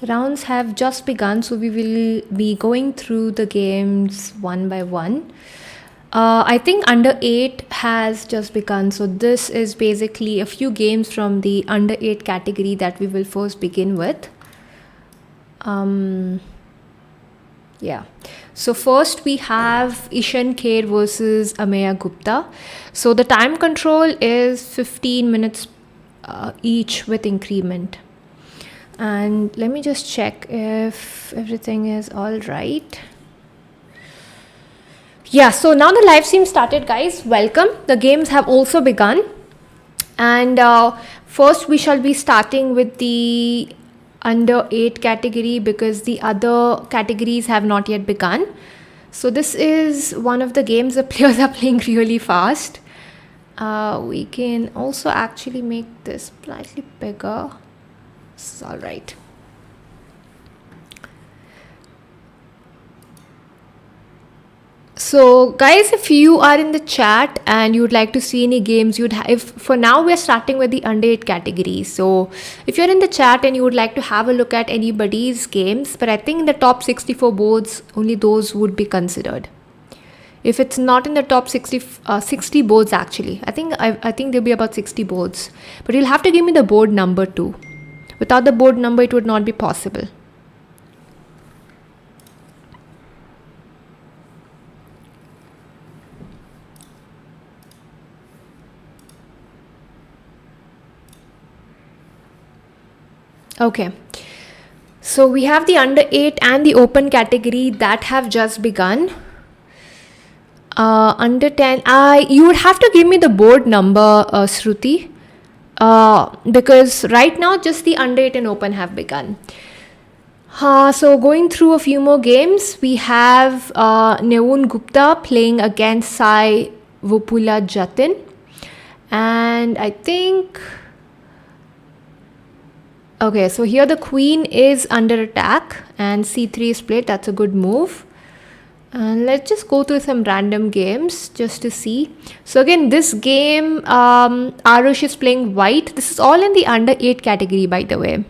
So we will be going through the games one by one. I think under 8 has just begun. So this is basically a few games from the under 8 category that we will first begin with. Yeah. So first we have Ishan Kher versus Ameya Gupta. So the time control is 15 minutes each with increment. And let me just check if everything is all right. Yeah, so now the live stream started, guys. Welcome. The games have also begun. And first we shall be starting with the under 8 category because the other categories have not yet begun. So this is one of the games the players are playing really fast. We can also actually make this slightly bigger. This is all right. So guys, if you are in the chat and you would like to see any games if for now we are starting with the under 8 category. So if you're in the chat and you would like to have a look at anybody's games, but I think in the top 64 boards only those would be considered. If it's not in the top 60 boards actually, I think there'll be about 60 boards, but you'll have to give me the board number too. Without the board number it would not be possible. Okay, so we have the under 8 and the open category that have just begun. Under 10, you would have to give me the board number, Shruti, because right now just the under 8 and open have begun. So going through a few more games, we have Neun Gupta playing against Sai Vupula Jatin, and I think... Okay, so here the queen is under attack and c3 is played. That's a good move. And let's just go through some random games just to see. So again, this game, Arush is playing white. This is all in the under 8 category, by the way.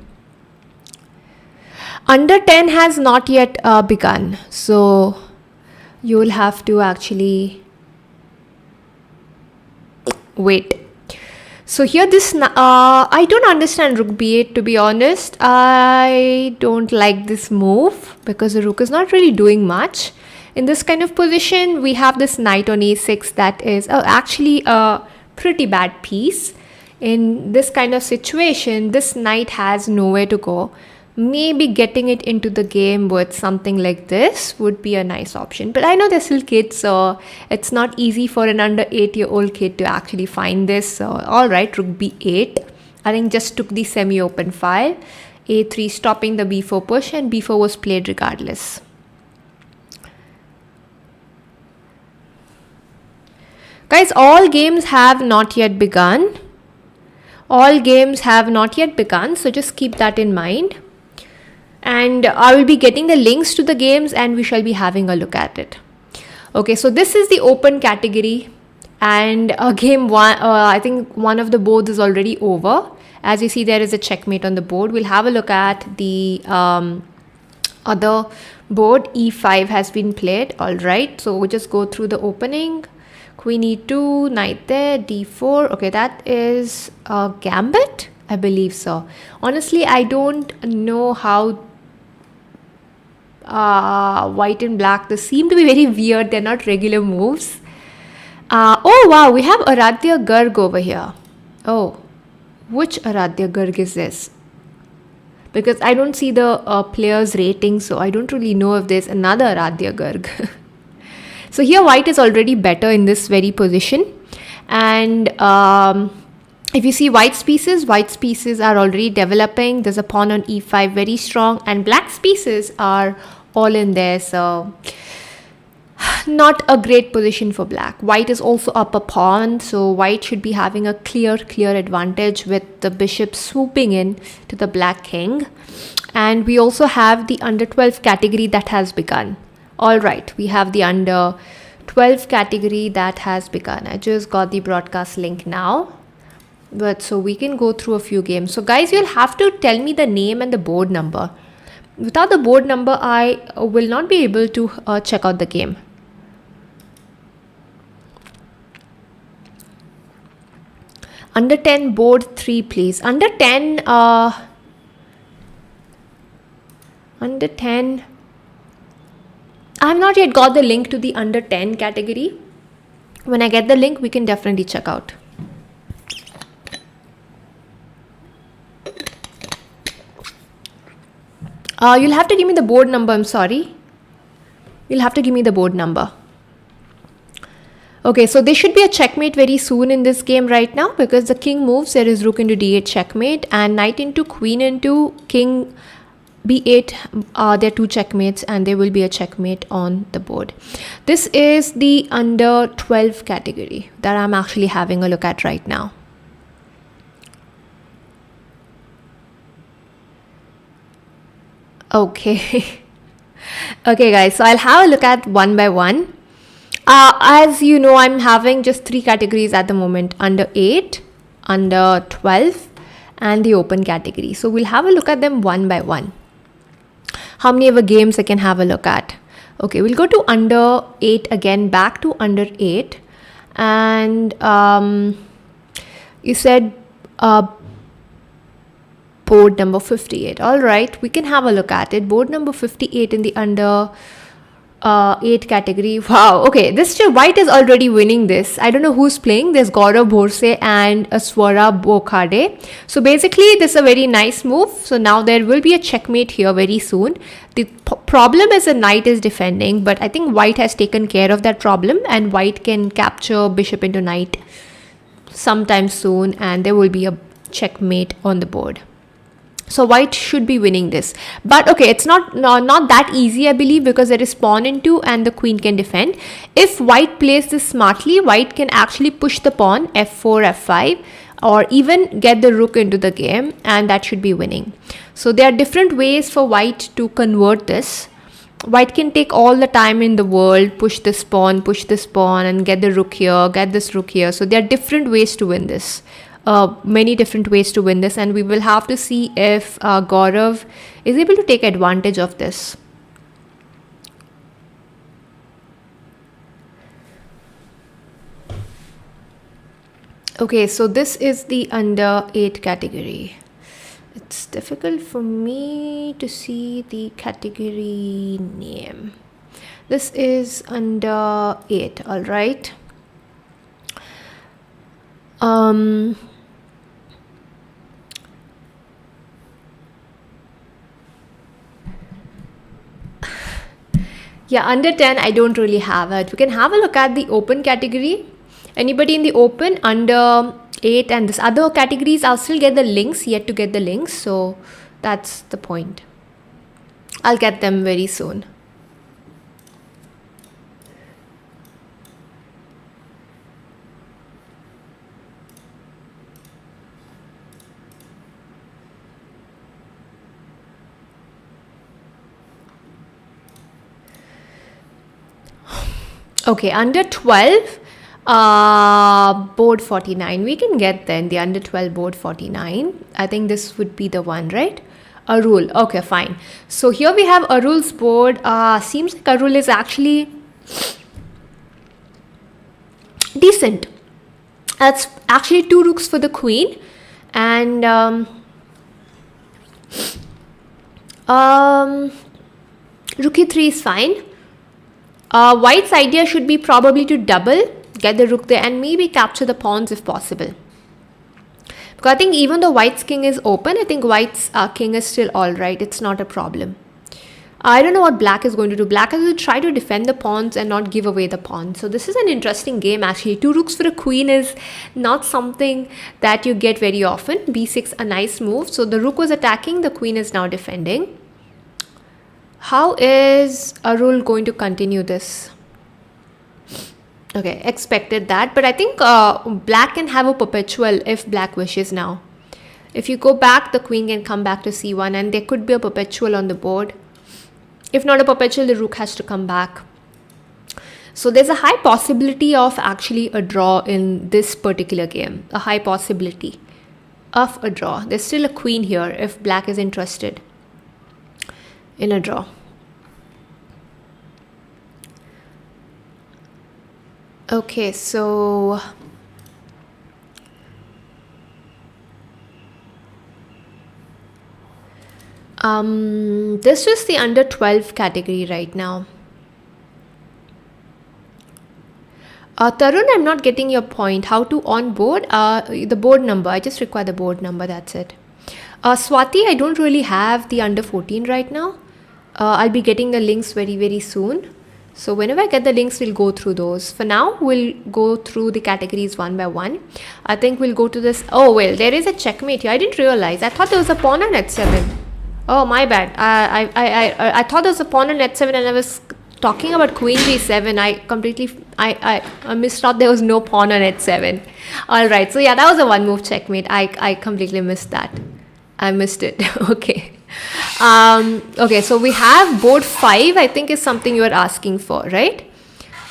Under 10 has not yet begun. So you will have to actually wait. So here this, I don't understand rook b8 to be honest. I don't like this move because the rook is not really doing much. In this kind of position, we have this knight on a6 that is actually a pretty bad piece. In this kind of situation, this knight has nowhere to go. Maybe getting it into the game with something like this would be a nice option. But I know they're still kids, so it's not easy for an under 8-year-old kid to actually find this. So, all right, rook b8. I think just took the semi-open file. a3 stopping the b4 push, and b4 was played regardless. Guys, all games have not yet begun. So just keep that in mind. And I will be getting the links to the games and we shall be having a look at it. Okay, so this is the open category, and game 1, I think one of the boards is already over. As you see, there is a checkmate on the board. We'll have a look at the other board. e5 has been played. All right, so we'll just go through the opening. Queen e2, knight there, d4. Okay, that is a gambit, I believe so. Honestly, I don't know how white and black, they seem to be very weird. They're not regular moves. Oh wow, we have Aradhya Garg over here. Oh, which Aradhya Garg is this? Because I don't see the players rating, so I don't really know if there's another Aradhya Garg. So here white is already better in this very position, and if you see white's pieces are already developing. There's a pawn on e5, very strong, and black's pieces are all in there, so not a great position for black. White is also up a pawn, so white should be having a clear advantage with the bishop swooping in to the black king. And we also have the under 12 category that has begun. All right, we have the under 12 category that has begun. I just got the broadcast link now. But so we can go through a few games. So guys, you'll have to tell me the name and the board number. Without the board number, I will not be able to check out the game. Under 10 board 3, please. Under 10, under 10. I have not yet got the link to the under 10 category. When I get the link, we can definitely check out. You'll have to give me the board number. I'm sorry. You'll have to give me the board number. Okay, so there should be a checkmate very soon in this game right now because the king moves. There is rook into d8 checkmate and knight into queen into king b8. There are 2 checkmates and there will be a checkmate on the board. This is the under 12 category that I'm actually having a look at right now. Okay. Okay guys, so I'll have a look at one by one. As you know, I'm having just 3 categories at the moment: under 8, under 12 and the open category. So we'll have a look at them one by one. How many ever games I can have a look at? Okay, we'll go to under 8 again, back to under 8. And you said board number 58. All right, we can have a look at it. Board number 58 in the under 8 category. Wow. Okay, this white is already winning this. I don't know who's playing. There's Gaurav Bhorse and Swara Bokhade. So basically, this is a very nice move. So now there will be a checkmate here very soon. The problem is the knight is defending, but I think white has taken care of that problem and white can capture bishop into knight sometime soon and there will be a checkmate on the board. So white should be winning this, but okay, it's not that easy, I believe, because there is pawn in 2 and the queen can defend. If white plays this smartly, white can actually push the pawn f4, f5, or even get the rook into the game, and that should be winning. So there are different ways for white to convert this. White can take all the time in the world, push this pawn, and get the rook here, get this rook here. So there are different ways to win this. Many different ways to win this, and we will have to see if Gaurav is able to take advantage of this. Okay, so this is the under 8 category. It's difficult for me to see the category name. This is under 8, all right. Yeah, under 10, I don't really have it. We can have a look at the open category. Anybody in the open under 8 and this other categories, I'll still get the links, yet to get the links. So that's the point. I'll get them very soon. Okay, under 12, board 49. We can get then the under 12 board 49. I think this would be the one, right? Arul. Okay, fine. So here we have Arul's board. Seems like Arul is actually decent. That's actually 2 rooks for the queen. And rook e3 is fine. White's idea should be probably to double, get the rook there and maybe capture the pawns if possible. Because I think even though white's king is open, I think white's king is still alright. It's not a problem. I don't know what black is going to do. Black will try to defend the pawns and not give away the pawns. So this is an interesting game actually. 2 rooks for a queen is not something that you get very often. b6, a nice move. So the rook was attacking, the queen is now defending. How is Arul going to continue this? Okay, expected that. But I think black can have a perpetual if black wishes now. If you go back, the queen can come back to c1 and there could be a perpetual on the board. If not a perpetual, the rook has to come back. So there's a high possibility of actually a draw in this particular game. A high possibility of a draw. There's still a queen here if black is interested in a draw. Okay, so this is the under 12 category right now. Tarun, I'm not getting your point. How to onboard? The board number. I just require the board number. That's it. Swati, I don't really have the under 14 right now. I'll be getting the links very, very soon. So whenever I get the links, we'll go through those. For now, we'll go through the categories one by one. I think we'll go to this. Oh, well, there is a checkmate here. I didn't realize. I thought there was a pawn on h7. Oh, my bad. I thought there was a pawn on h7 and I was talking about queen g7. I misthought there was no pawn on h7. All right. So yeah, that was a one move checkmate. I completely missed that. I missed it. Okay. Okay, so we have board 5, I think is something you are asking for, right?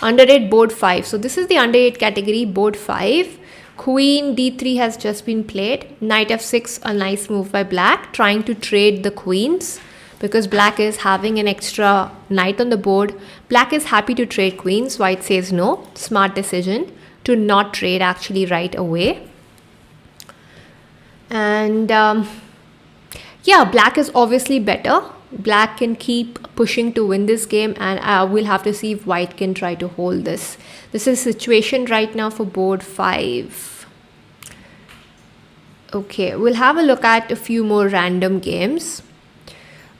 Under 8, board 5. So this is the under 8 category, board 5. Queen d3 has just been played. Knight f6, a nice move by black, trying to trade the queens because black is having an extra knight on the board. Black is happy to trade queens. White says no. Smart decision to not trade actually right away. And yeah, black is obviously better. Black can keep pushing to win this game, and we'll have to see if white can try to hold this. This is the situation right now for board 5. Okay, we'll have a look at a few more random games.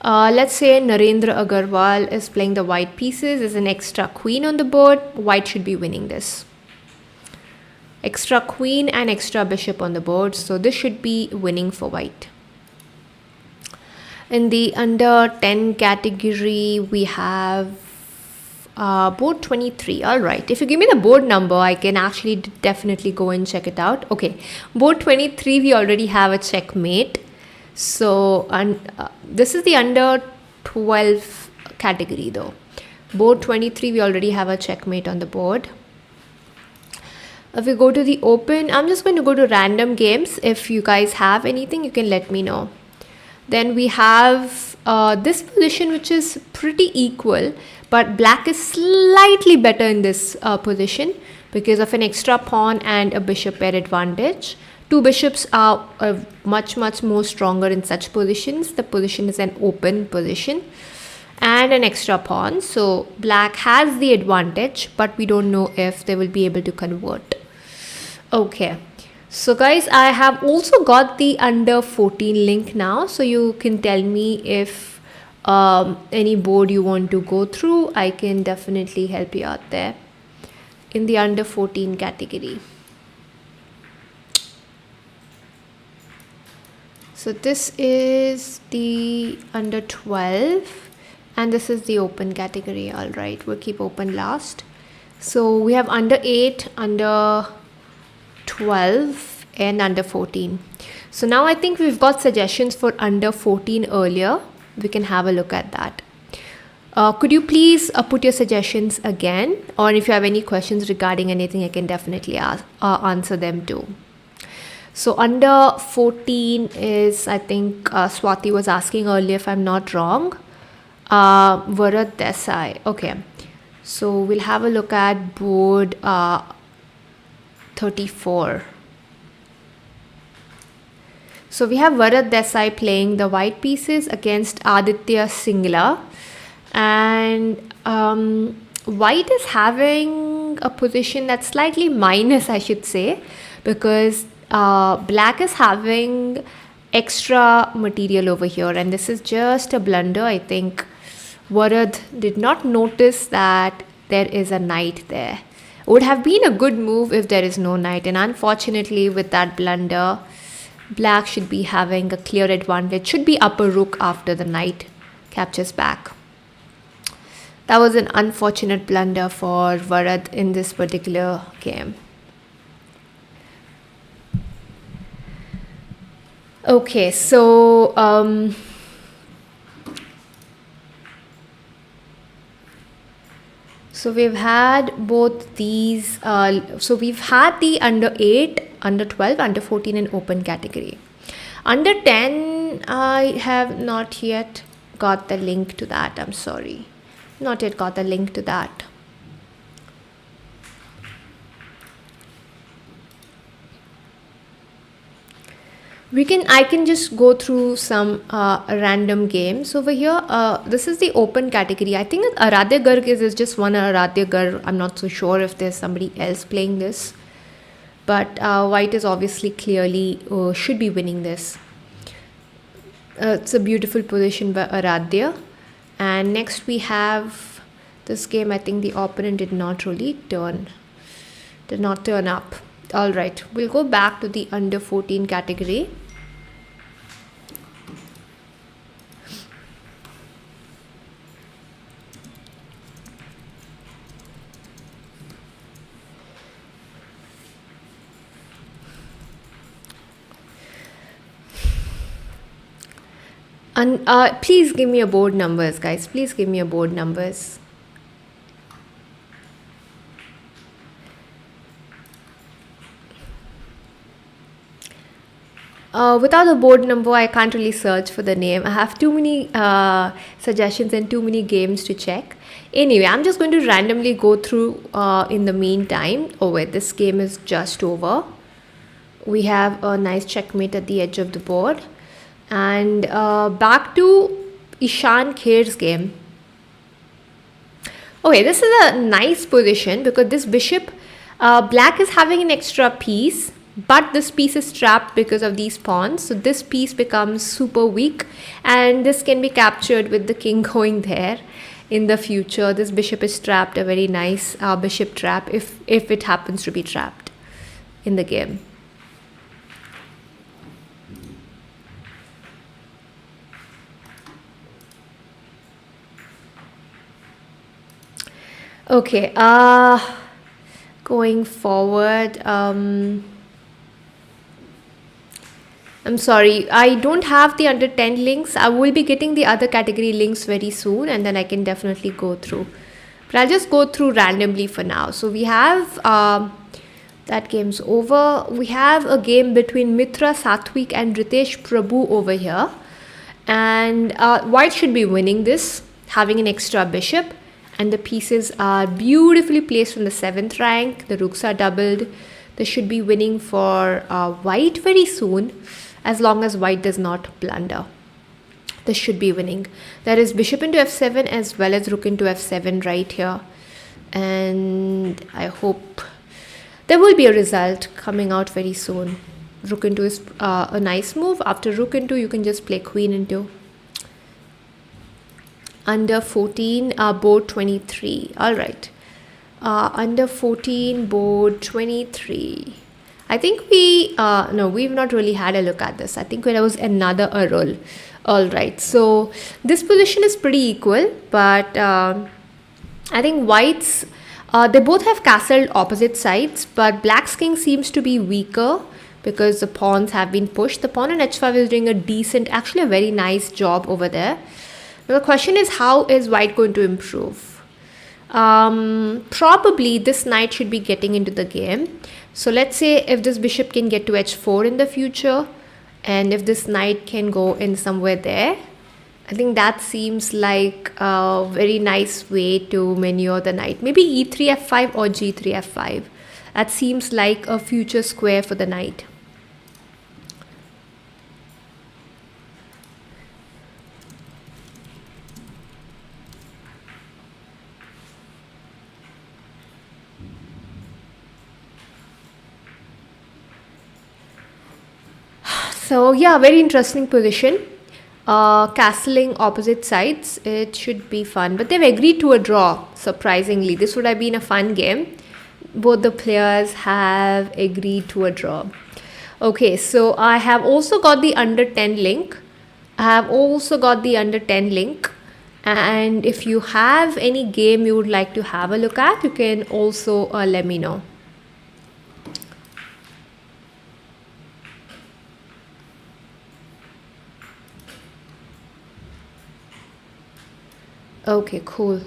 Let's say Narendra Agarwal is playing the white pieces. There's an extra queen on the board. White should be winning this. Extra queen and extra bishop on the board. So this should be winning for white. In the under 10 category, we have board 23. All right. If you give me the board number, I can actually definitely go and check it out. Okay. Board 23, we already have a checkmate. So this is the under 12 category though. Board 23, we already have a checkmate on the board. If we go to the open, I'm just going to go to random games. If you guys have anything, you can let me know. Then we have this position, which is pretty equal, but black is slightly better in this position because of an extra pawn and a bishop pair advantage. Two bishops are much more stronger in such positions. The position is an open position and an extra pawn. So black has the advantage, but we don't know if they will be able to convert. Okay. So guys, I have also got the under 14 link now, so you can tell me if any board you want to go through. I can definitely help you out there in the under 14 category. So this is the under 12 and this is the open category. All right, we'll keep open last. So we have under 8, under 12 and under 14. So now I think we've got suggestions for under 14 earlier. We can have a look at that. Could you please put your suggestions again, or if you have any questions regarding anything, I can definitely answer them too. So under 14 is, I think Swati was asking earlier, if I'm not wrong, Varad Desai. Okay, so we'll have a look at board 34. So we have Varad Desai playing the white pieces against Aditya Singla, and white is having a position that's slightly minus, I should say, because black is having extra material over here, and this is just a blunder. I think Varad did not notice that there is a knight there. Would have been a good move if there is no knight, and unfortunately with that blunder, black should be having a clear advantage. Should be upper rook after the knight captures back. That was an unfortunate blunder for Varad in this particular game. Okay, so So we've had both these. So we've had the under 8, under 12, under 14 in open category. Under 10, I have not yet got the link to that. I'm sorry. Not yet got the link to that. I can just go through some random games over here. This is the open category. I think Aradhya Garg is just one Aradhya Garg. I'm not so sure if there's somebody else playing this. But white is obviously clearly should be winning this. It's a beautiful position by Aradhya. And next we have this game. I think the opponent did not turn up. All right, we'll go back to the under 14 category. And please give me a board numbers, guys. Please give me a board numbers. Without a board number, I can't really search for the name. I have too many suggestions and too many games to check. Anyway, I'm just going to randomly go through in the meantime. Oh wait, this game is just over. We have a nice checkmate at the edge of the board. And back to Ishan Kher's game. Okay, this is a nice position because this bishop, black is having an extra piece, but this piece is trapped because of these pawns. So this piece becomes super weak, and this can be captured with the king going there in the future. This bishop is trapped, a very nice bishop trap if it happens to be trapped in the game. Okay, going forward, I'm sorry, I don't have the under 10 links. I will be getting the other category links very soon, and then I can definitely go through. But I'll just go through randomly for now. So we have, that game's over. We have a game between Mitra Sathwik and Ritesh Prabhu over here. And white should be winning this, having an extra bishop. And the pieces are beautifully placed from the 7th rank. The rooks are doubled. This should be winning for white very soon, as long as white does not blunder. This should be winning. There is bishop into f7 as well as rook into f7 right here. And I hope there will be a result coming out very soon. Rook into is a nice move. After rook into, you can just play queen into. Under 14, board 23. All right. Under 14, board 23. I think no, we've not really had a look at this. I think there was another roll. All right. So this position is pretty equal, but I think whites, they both have castled opposite sides, but black's king seems to be weaker because the pawns have been pushed. The pawn on h5 is doing a decent, actually a very nice job over there. The question is, how is white going to improve? Probably this knight should be getting into the game. So let's say if this bishop can get to h4 in the future, and if this knight can go in somewhere there, I think that seems like a very nice way to maneuver the knight. Maybe e3 f5 or g3 f5. That seems like a future square for the knight. So yeah, very interesting position. Castling opposite sides. It should be fun. But they've agreed to a draw, surprisingly. This would have been a fun game. Both the players have agreed to a draw. Okay, so I have also got the under 10 link. And if you have any game you would like to have a look at, you can also let me know. Okay, cool.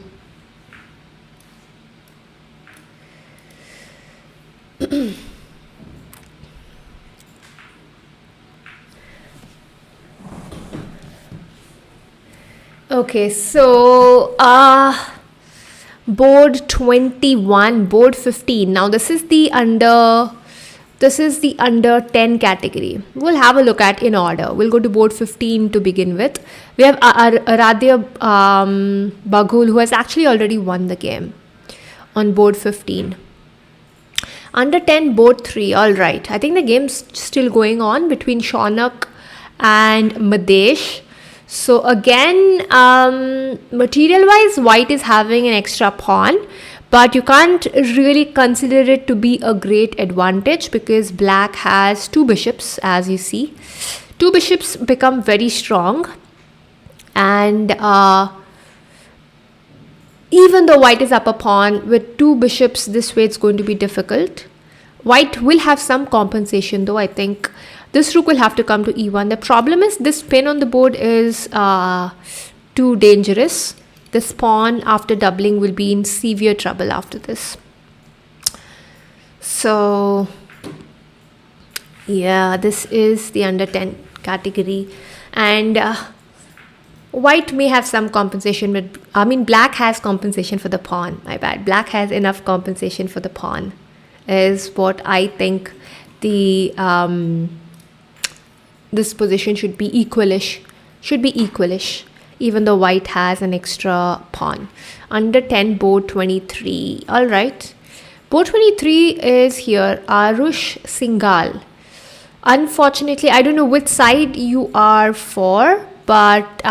Okay, so board 21, board 15. Now this is the under 10 category. We'll have a look at in order. We'll go to board 15 to begin with. We have Aradhya Baghul, who has actually already won the game on board 15. Under 10, board 3. All right. I think the game's still going on between Shaunak and Madesh. So again, material wise, white is having an extra pawn, but you can't really consider it to be a great advantage because black has 2 bishops, as you see. 2 bishops become very strong, and even though white is up a pawn, with 2 bishops this way it's going to be difficult. White will have some compensation though. I think this rook will have to come to e1. The problem is this pin on the board is too dangerous. This pawn after doubling will be in severe trouble after this. So yeah, this is the under 10 category, and white may have some compensation, but black has compensation for the pawn. My bad. Black has enough compensation for the pawn, is what I think. The this position should be equalish, even though white has an extra pawn. Under 10, board 23. All right, board 23 is here, Arush Singhal. Unfortunately, I don't know which side you are for, but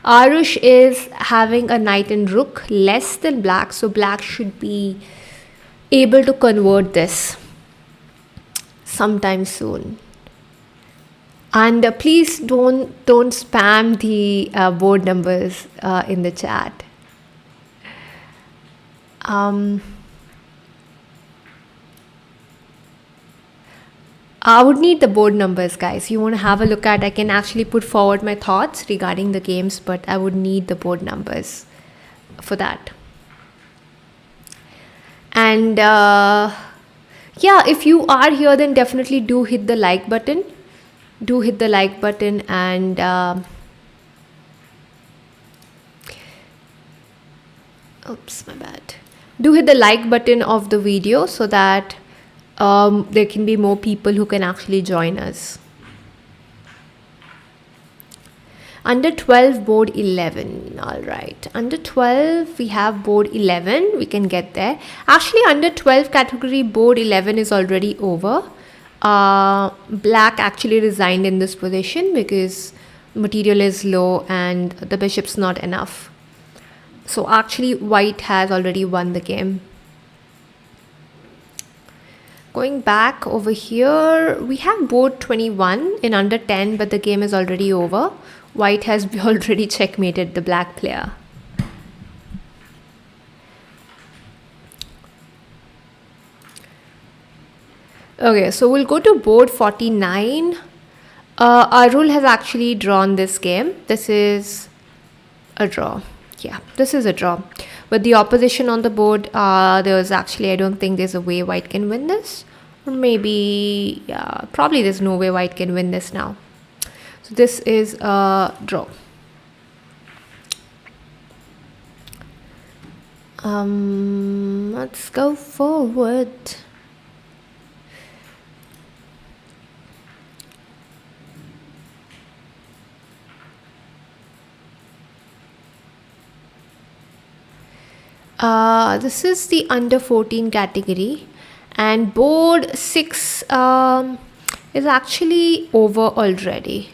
Arush is having a knight and rook less than black, so black should be able to convert this sometime soon. And please don't spam the board numbers in the chat. I would need the board numbers, guys. You want to have a look at, I can actually put forward my thoughts regarding the games, but I would need the board numbers for that. And yeah, if you are here, then definitely do hit the like button. And oops, my bad. Do hit the like button of the video so that there can be more people who can actually join us. Under 12, board 11. All right, under 12 we have board 11. We can get there. Actually, under 12 category, board 11 is already over. Black actually resigned in this position because material is low and the bishop's not enough. So actually white has already won the game. Going back over here, we have board 21 in under 10, but the game is already over. White has already checkmated the black player. Okay, so we'll go to board 49. Arul has actually drawn this game. This is a draw. Yeah, this is a draw. With the opposition on the board, there's actually, I don't think there's a way white can win this. Or maybe, yeah, probably there's no way white can win this now. So this is a draw. Let's go forward. This is the under 14 category, and board 6 is actually over already.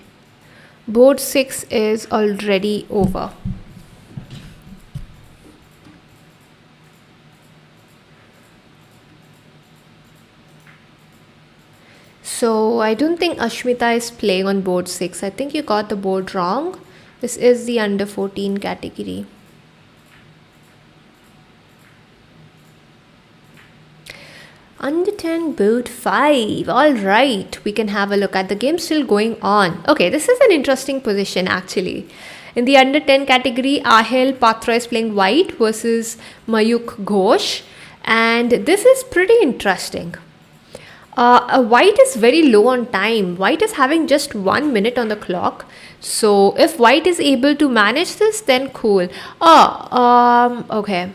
Board 6 is already over. So I don't think Ashmita is playing on board 6. I think you got the board wrong. This is the under 14 category. Under 10, board 5. All right, we can have a look at the game still going on. Okay, this is an interesting position actually. In the under 10 category, Ahil Patra is playing white versus Mayuk Ghosh, and this is pretty interesting. White is very low on time. White is having just 1 minute on the clock. So if white is able to manage this, then cool. Okay.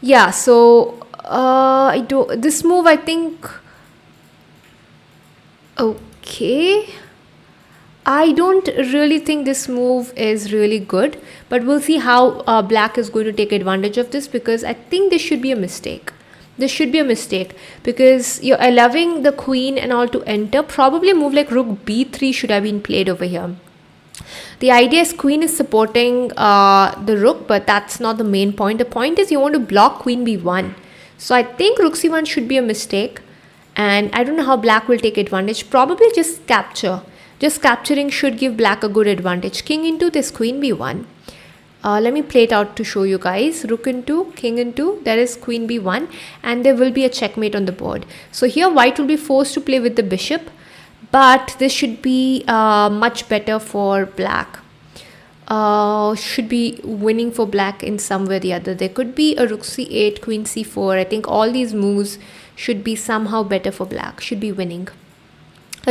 Yeah, so this move, I think. Okay. I don't really think this move is really good, but we'll see how black is going to take advantage of this, because I think this should be a mistake. This should be a mistake because you're allowing the queen and all to enter. Probably a move like rook b3 should have been played over here. The idea is queen is supporting the rook, but that's not the main point. The point is you want to block queen b1. So I think rook c1 should be a mistake, and I don't know how black will take advantage. Probably just capture. Just capturing should give black a good advantage. King into this queen b1. Let me play it out to show you guys. Rook into, king into, there is queen b1, and there will be a checkmate on the board. So here white will be forced to play with the bishop, but this should be much better for black. Should be winning for black in some way or the other. There could be a rook c8, queen c4. I think all these moves should be somehow better for black, should be winning.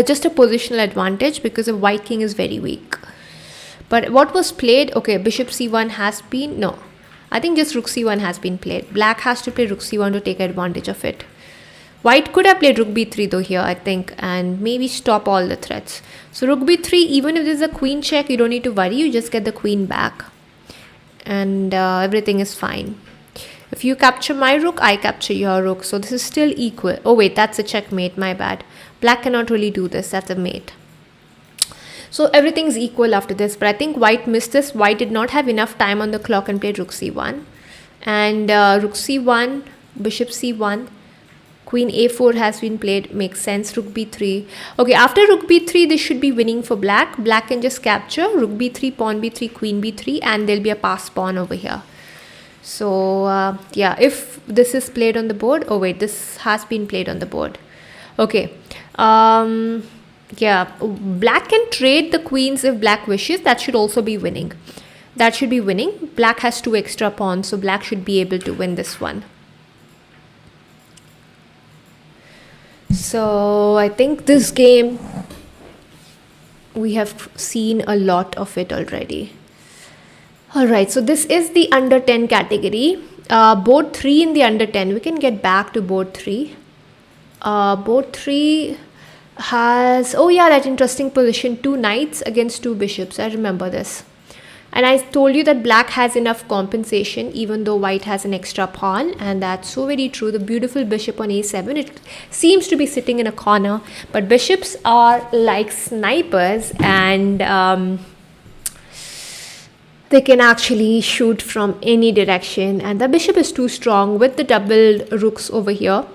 Just a positional advantage because the white king is very weak. But what was played? Okay, bishop c1 has been, no, I think just rook c1 has been played. Black has to play rook c1 to take advantage of it. White could have played rook b3 though here, I think, and maybe stop all the threats. So rook b3, even if there's a queen check, you don't need to worry, you just get the queen back and everything is fine. If you capture my rook, I capture your rook, so this is still equal. Oh wait, that's a checkmate, my bad. Black cannot really do this, that's a mate. So everything's equal after this, but I think white missed this. White did not have enough time on the clock and played rook c1. And rook c1, bishop c1, queen a4 has been played, makes sense, rook b3. Okay, after rook b3, this should be winning for black. Black can just capture, rook b3, pawn b3, queen b3, and there'll be a pass pawn over here. So yeah, if this is played on the board, oh wait, this has been played on the board. Okay. Yeah, black can trade the queens if black wishes. That should also be winning. That should be winning. Black has 2 extra pawns, so black should be able to win this one. So I think this game, we have seen a lot of it already. Alright, so this is the under 10 category. Board 3 in the under 10. We can get back to board 3. Board 3 has, oh yeah, that interesting position, 2 knights against 2 bishops. I remember this. And I told you that black has enough compensation even though white has an extra pawn, and that's so very true. The beautiful bishop on a7, it seems to be sitting in a corner, but bishops are like snipers, and they can actually shoot from any direction, and the bishop is too strong with the doubled rooks over here.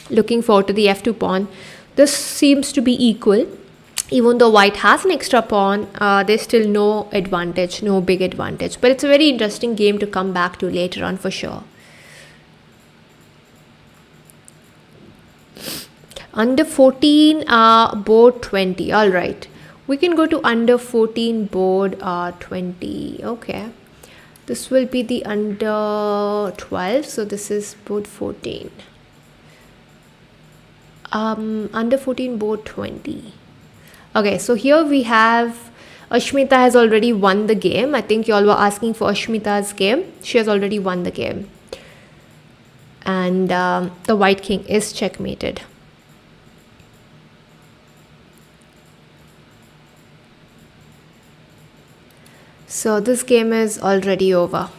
Looking forward to the f2 pawn. This seems to be equal. Even though white has an extra pawn, there's still no advantage, no big advantage. But it's a very interesting game to come back to later on for sure. Under 14, board 20. All right. We can go to under 14, board 20. Okay. This will be the under 12. So this is board 14. Under 14, board 20. Okay, so here we have Ashmita has already won the game. I think you all were asking for Ashmita's game. She has already won the game. And the white king is checkmated. So this game is already over.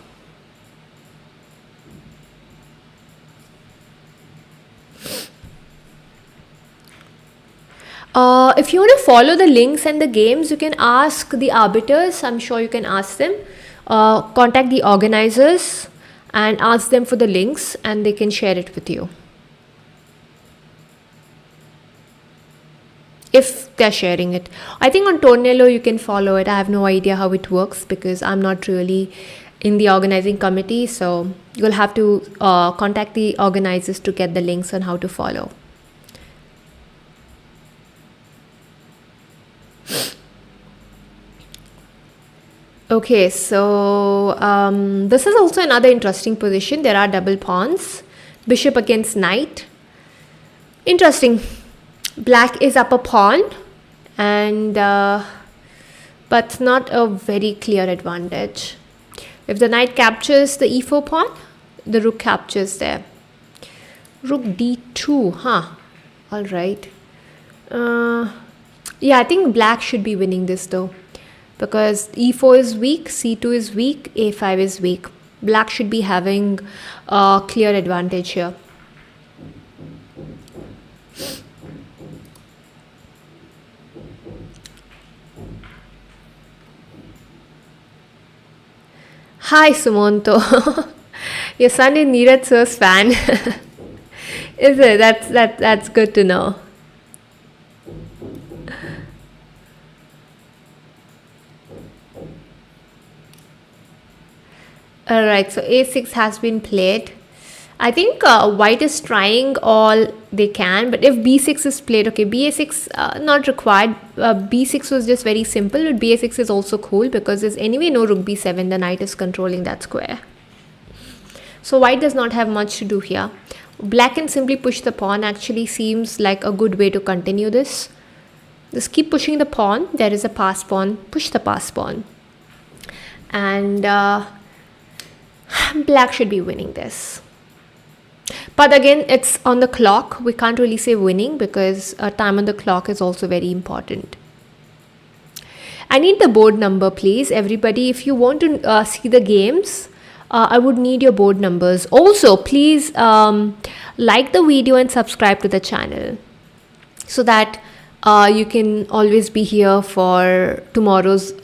If you want to follow the links and the games, you can ask the arbiters. I'm sure you can ask them. Contact the organizers and ask them for the links, and they can share it with you. If they're sharing it. I think on Tornillo you can follow it. I have no idea how it works because I'm not really in the organizing committee. So you'll have to contact the organizers to get the links on how to follow. Okay, so this is also another interesting position. There are double pawns, bishop against knight. Interesting. Black is up a pawn, and but not a very clear advantage. If the knight captures the e4 pawn, the rook captures there. Rook d2, huh? All right. Yeah, I think black should be winning this though, because e4 is weak, c2 is weak, a5 is weak. Black should be having a clear advantage here. Hi Sumonto. Your son is Neeraj sir's fan. Is it? That's good to know. Alright, so a6 has been played. I think white is trying all they can, but if b6 is played, okay, ba6 not required. B6 was just very simple, but ba6 is also cool because there's anyway no rook b7, the knight is controlling that square. So white does not have much to do here. Black can simply push the pawn, actually seems like a good way to continue this. Just keep pushing the pawn, there is a pass pawn, push the pass pawn. And black should be winning this. But again, it's on the clock. We can't really say winning because time on the clock is also very important. I need the board number, please. Everybody, if you want to see the games, I would need your board numbers. Also, please like the video and subscribe to the channel so that you can always be here for tomorrow's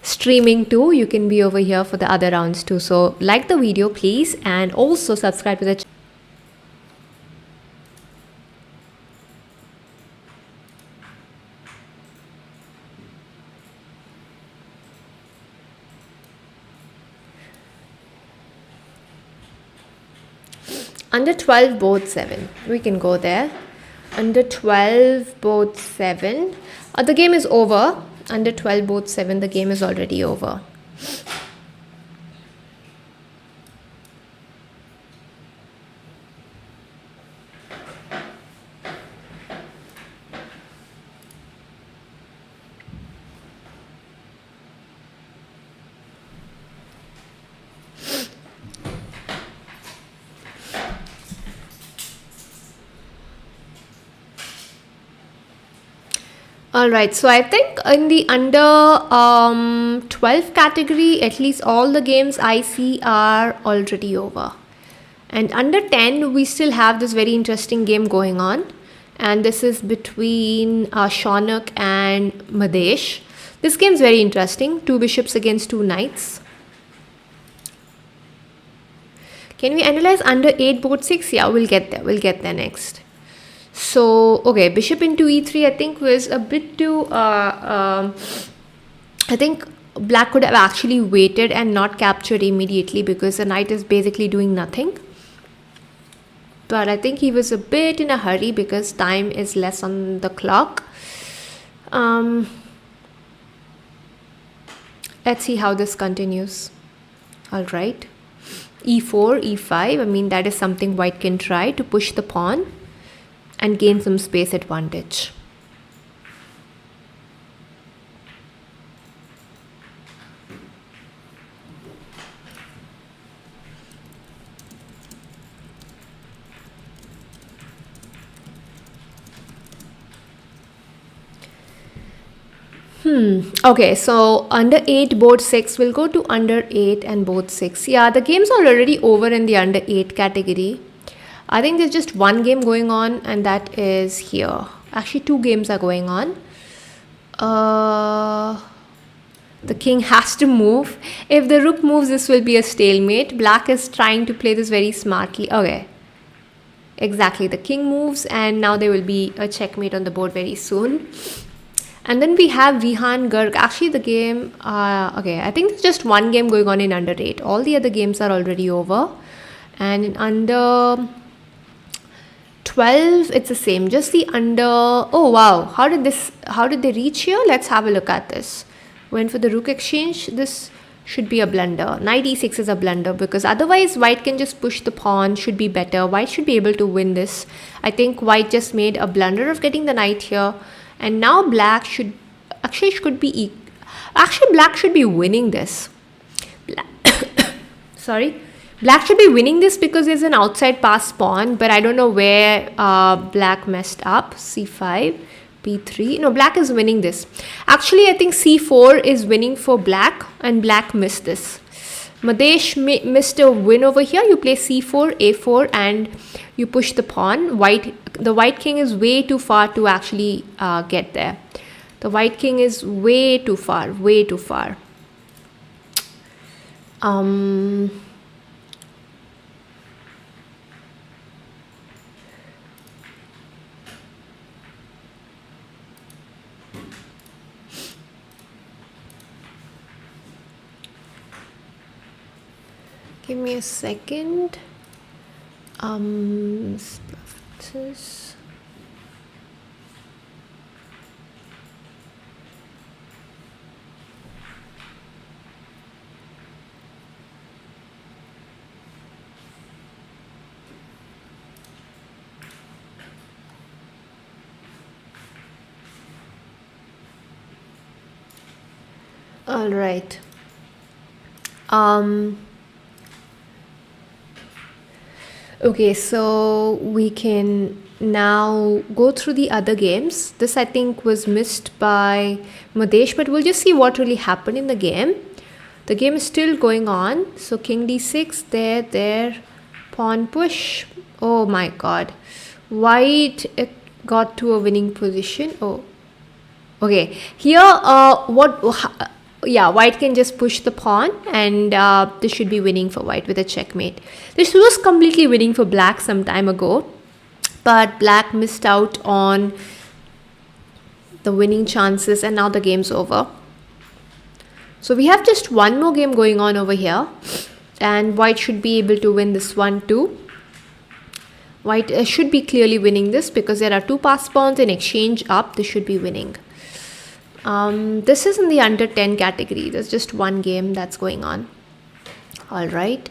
streaming too. You can be over here for the other rounds too. So like the video please, and also subscribe to the channel. Under 12 board 7, we can go there. Under 12 board 7, the game is over. Under 12 board 7, the game is already over. Alright, so I think in the under 12 category, at least all the games I see are already over. And under 10, we still have this very interesting game going on. And this is between Shaunak and Madesh. This game is very interesting. 2 bishops against 2 knights. Can we analyze under 8 board 6? Yeah, we'll get there. We'll get there next. So, okay, bishop into e3 I think was a bit too, I think black could have actually waited and not captured immediately because the knight is basically doing nothing. But I think he was a bit in a hurry because time is less on the clock. Let's see how this continues. All right, e4, e5, I mean that is something white can try to push the pawn and gain some space advantage. Okay, so under 8 board 6, we'll go to under 8 and board 6. Yeah, the games are already over in the under 8 category. I think there's just one game going on, and that is here. Actually, 2 games are going on. The king has to move. If the rook moves, this will be a stalemate. Black is trying to play this very smartly. Okay. Exactly. The king moves, and now there will be a checkmate on the board very soon. And then we have Vihan Garg. Actually, the game, okay, I think there's just one game going on in under 8. All the other games are already over. And in under 12, it's the same. Just the under, oh wow, how did they reach here? Let's have a look at this. Went for the rook exchange. This should be a blunder. Knight e6 is a blunder because otherwise white can just push the pawn, should be better. White should be able to win this. I think white just made a blunder of getting the knight here, and now black should be black should be winning this. Sorry, black should be winning this because there's an outside pass pawn, but I don't know where black messed up. c5, b3. No, black is winning this. Actually, I think c4 is winning for black, and black missed this. Madesh missed a win over here. You play c4, a4, and you push the pawn. The white king is way too far to actually get there. The white king is way too far, way too far. Give me a second. This. All right. Okay, so we can now go through the other games. This I think was missed by Madesh, but we'll just see what really happened in the game. The game is still going on. So king d6, there, pawn push. Oh my god. White got to a winning position. Oh, okay. Here, white can just push the pawn, and this should be winning for white with a checkmate. This was completely winning for black some time ago, but black missed out on the winning chances, and now the game's over. So we have just one more game going on over here, and white should be able to win this one too. White should be clearly winning this because there are two pass pawns in exchange up. This should be winning. This is in the under 10 category. There's just one game that's going on. All right.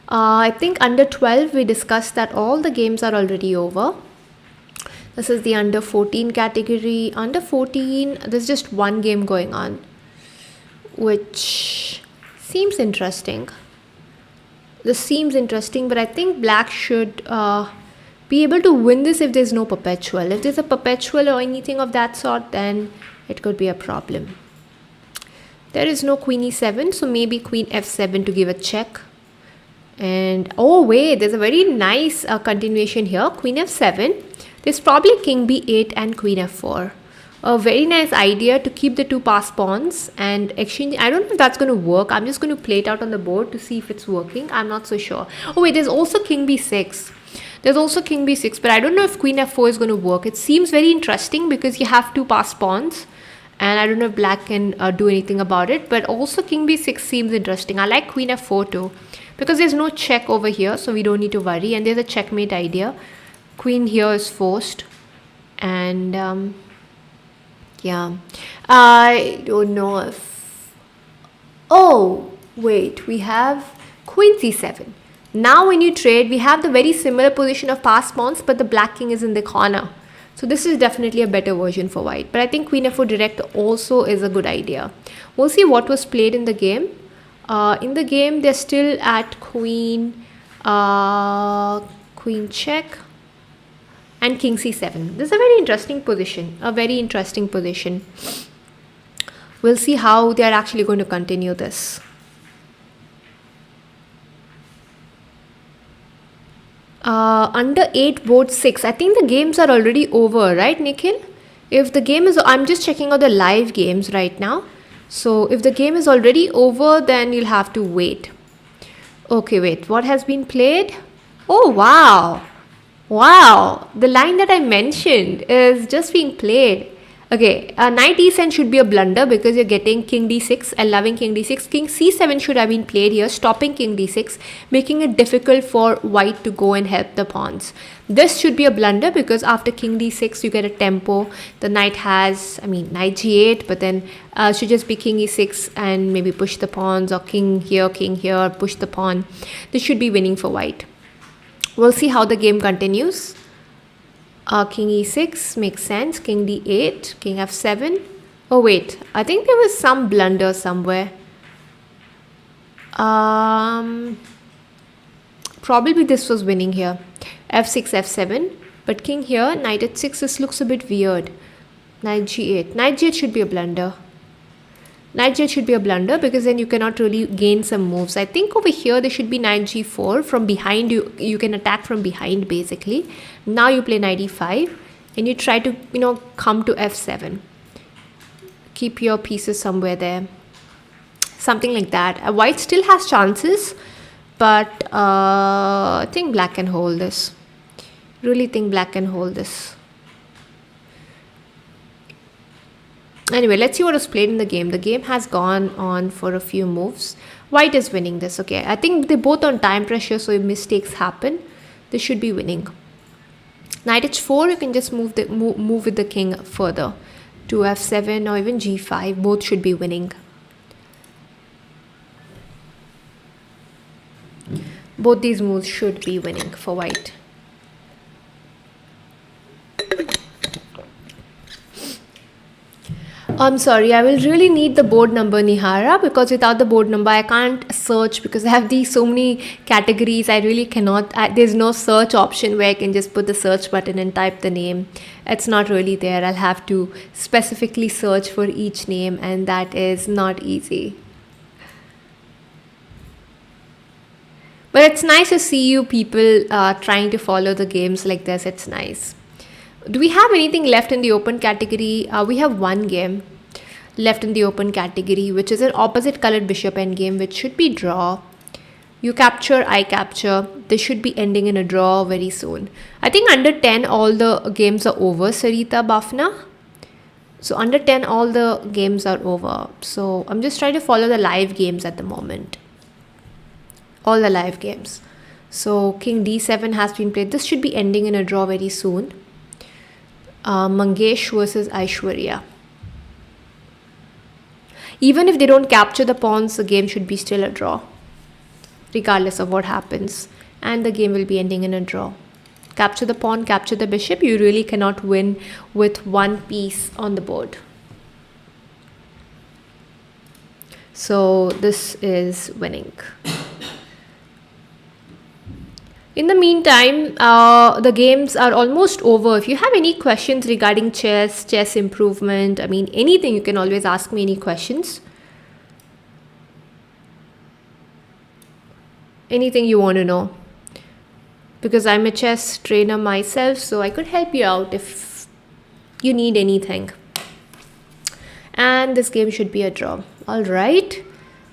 I think under 12, we discussed that all the games are already over. This is the under 14 category. Under 14, there's just one game going on, which seems interesting. This seems interesting, but I think black should be able to win this if there's no perpetual. If there's a perpetual or anything of that sort, then it could be a problem. There is no queen e7, so maybe queen f7 to give a check. And oh wait, there's a very nice continuation here. Queen f7. There's probably king b8 and queen f4. A very nice idea to keep the two pass pawns and exchange. I don't know if that's going to work. I'm just going to play it out on the board to see if it's working. I'm not so sure. Oh wait, there's also king b6. There's also king b6, but I don't know if queen f4 is going to work. It seems very interesting because you have two pass pawns, and I don't know if black can do anything about it, but also king b6 seems interesting. I like queen f4 too because there's no check over here, so we don't need to worry, and there's a checkmate idea. Queen here is forced, and yeah, I don't know if... Oh, wait, we have queen c7. Now when you trade, we have the very similar position of pass pawns, but the black king is in the corner. So this is definitely a better version for white. But I think queen f4 direct also is a good idea. We'll see what was played in the game. In the game, they're still at queen check and king c7. This is a very interesting position. A very interesting position. We'll see how they're actually going to continue this. Under 8, board 6. I think the games are already over, right, Nikhil? If the game is... I'm just checking out the live games right now. So if the game is already over, then you'll have to wait. Okay, wait. What has been played? Oh, wow. Wow. The line that I mentioned is just being played. Okay, knight e7 should be a blunder because you're getting king d6, allowing king d6. King c7 should have been played here, stopping king d6, making it difficult for white to go and help the pawns. This should be a blunder because after king d6 you get a tempo. The knight has, knight g8, but then should just be king e6 and maybe push the pawns, or king here, push the pawn. This should be winning for white. We'll see how the game continues. King e6 makes sense. King d8, king f7. Oh wait, I think there was some blunder somewhere. Probably this was winning here. f6, f7. But king here, knight h6, this looks a bit weird. Knight g8. Knight g8 should be a blunder. Knight g8 should be a blunder because then you cannot really gain some moves. I think over here there should be knight g4. From behind you can attack from behind basically. Now you play knight e5 and you try to come to f7. Keep your pieces somewhere there. Something like that. White still has chances, but I think black can hold this. Really think black can hold this. Anyway, let's see what was played in the game. The game has gone on for a few moves. White is winning this. Okay, I think they're both on time pressure, so if mistakes happen, they should be winning. Knight h4, you can just move with the king further to f7 or even g5. Both should be winning. Both these moves should be winning for white. I'm sorry, I will really need the board number, Nihara, because without the board number I can't search because I have these so many categories. I really cannot, there's no search option where I can just put the search button and type the name. It's not really there. I'll have to specifically search for each name, and that is not easy. But it's nice to see you people trying to follow the games like this. It's nice. Do we have anything left in the open category? We have one game left in the open category, which is an opposite colored bishop endgame, which should be draw. You capture, I capture. This should be ending in a draw very soon. I think under 10 all the games are over, Sarita Bafna. So under 10 all the games are over. So I'm just trying to follow the live games at the moment. All the live games. So king d7 has been played. This should be ending in a draw very soon. Mangesh versus Aishwarya. Even if they don't capture the pawns, the game should be still a draw, regardless of what happens, and the game will be ending in a draw. Capture the pawn, capture the bishop, you really cannot win with one piece on the board. So this is winning. In the meantime, the games are almost over. If you have any questions regarding chess improvement, anything, you can always ask me any questions. Anything you want to know. Because I'm a chess trainer myself, so I could help you out if you need anything. And this game should be a draw. All right.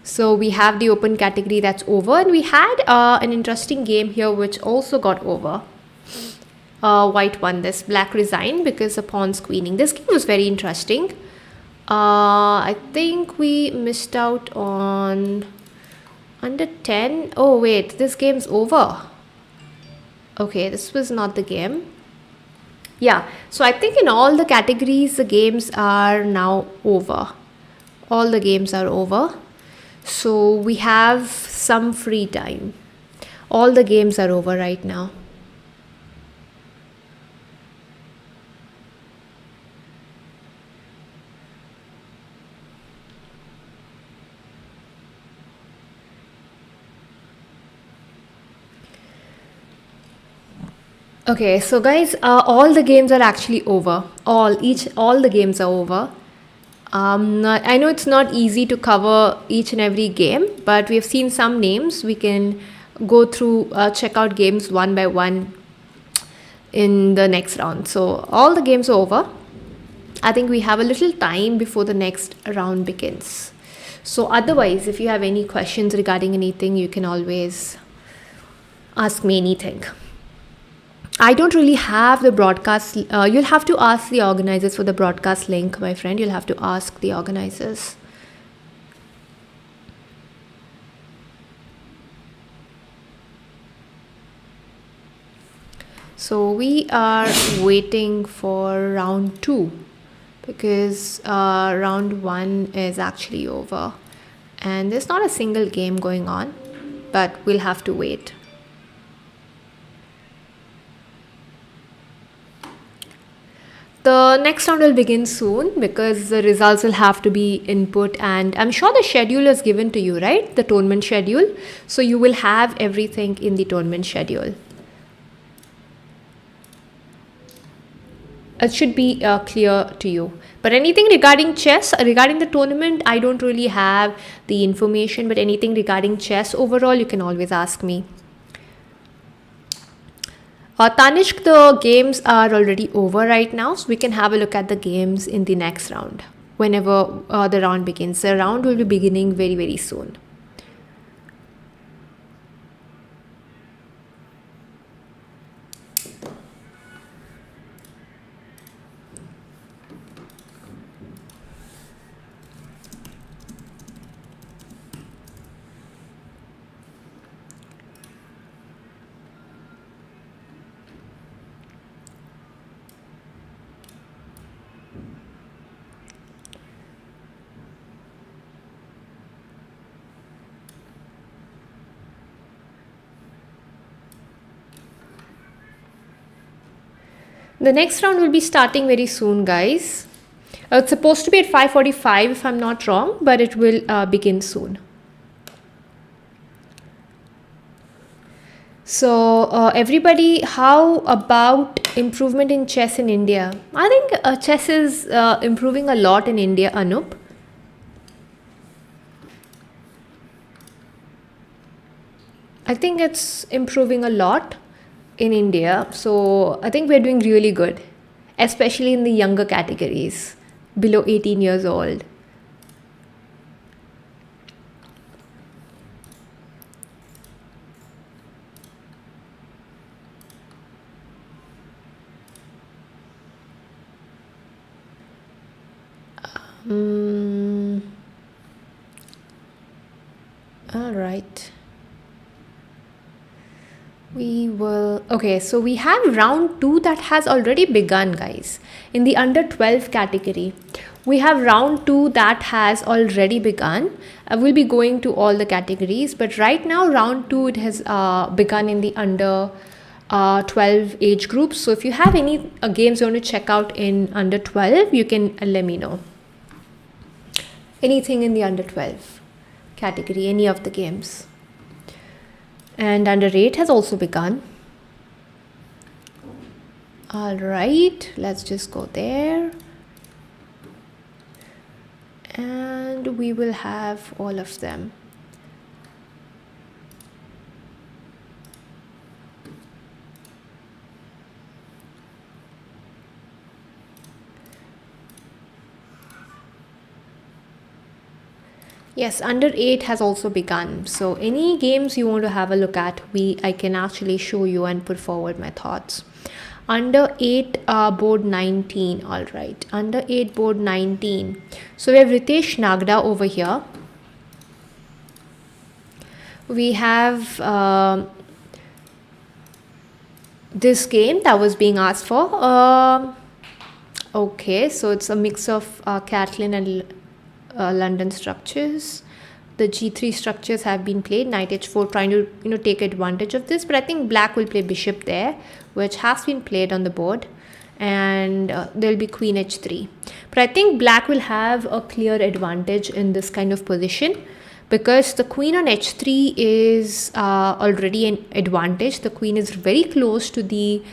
So we have the open category that's over, and we had an interesting game here which also got over. White won this. Black resigned because of pawn queening. This game was very interesting. I think we missed out on under 10. Oh wait, this game's over. Okay, this was not the game. Yeah, so I think in all the categories the games are now over. All the games are over. So we have some free time. All the games are over right now. Okay, so guys, all the games are actually over. All the games are over. I know it's not easy to cover each and every game, but we have seen some names. We can go through, check out games one by one in the next round. So all the games are over. I think we have a little time before the next round begins. So otherwise, if you have any questions regarding anything, you can always ask me anything. I don't really have the broadcast. You'll have to ask the organizers for the broadcast link, my friend. You'll have to ask the organizers. So we are waiting for round 2 because round 1 is actually over and there's not a single game going on, but we'll have to wait. The next round will begin soon because the results will have to be input, and I'm sure the schedule is given to you, right? The tournament schedule. So you will have everything in the tournament schedule. It should be clear to you. But anything regarding chess, regarding the tournament, I don't really have the information, but anything regarding chess overall, you can always ask me. Tanishk, the games are already over right now, so we can have a look at the games in the next round, whenever the round begins. The round will be beginning very, very soon. The next round will be starting very soon, guys. It's supposed to be at 5:45 if I'm not wrong, but it will begin soon. So everybody, how about improvement in chess in India? I think chess is improving a lot in India, Anup. I think it's improving a lot in India. So I think we're doing really good, especially in the younger categories, below 18 years old. All right. Okay, so we have round 2 that has already begun, guys. In the under 12 category, we have round 2 that has already begun. We'll be going to all the categories, but right now round 2, it has begun in the under 12 age groups. So if you have any games you want to check out in under 12, you can let me know. Anything in the under 12 category, any of the games. And under 8 has also begun. All right, let's just go there. And we will have all of them. Yes, under 8 has also begun. So any games you want to have a look at, I can actually show you and put forward my thoughts. Under 8 board 19. All right, under 8 board 19. So we have Ritesh Nagda over here. We have this game that was being asked for. Okay, so it's a mix of Catlin and London structures. The G3 structures have been played. Knight H4, trying to take advantage of this, but I think black will play bishop there, which has been played on the board, and there'll be Queen H3. But I think black will have a clear advantage in this kind of position because the queen on H3 is already an advantage. The queen is very close to the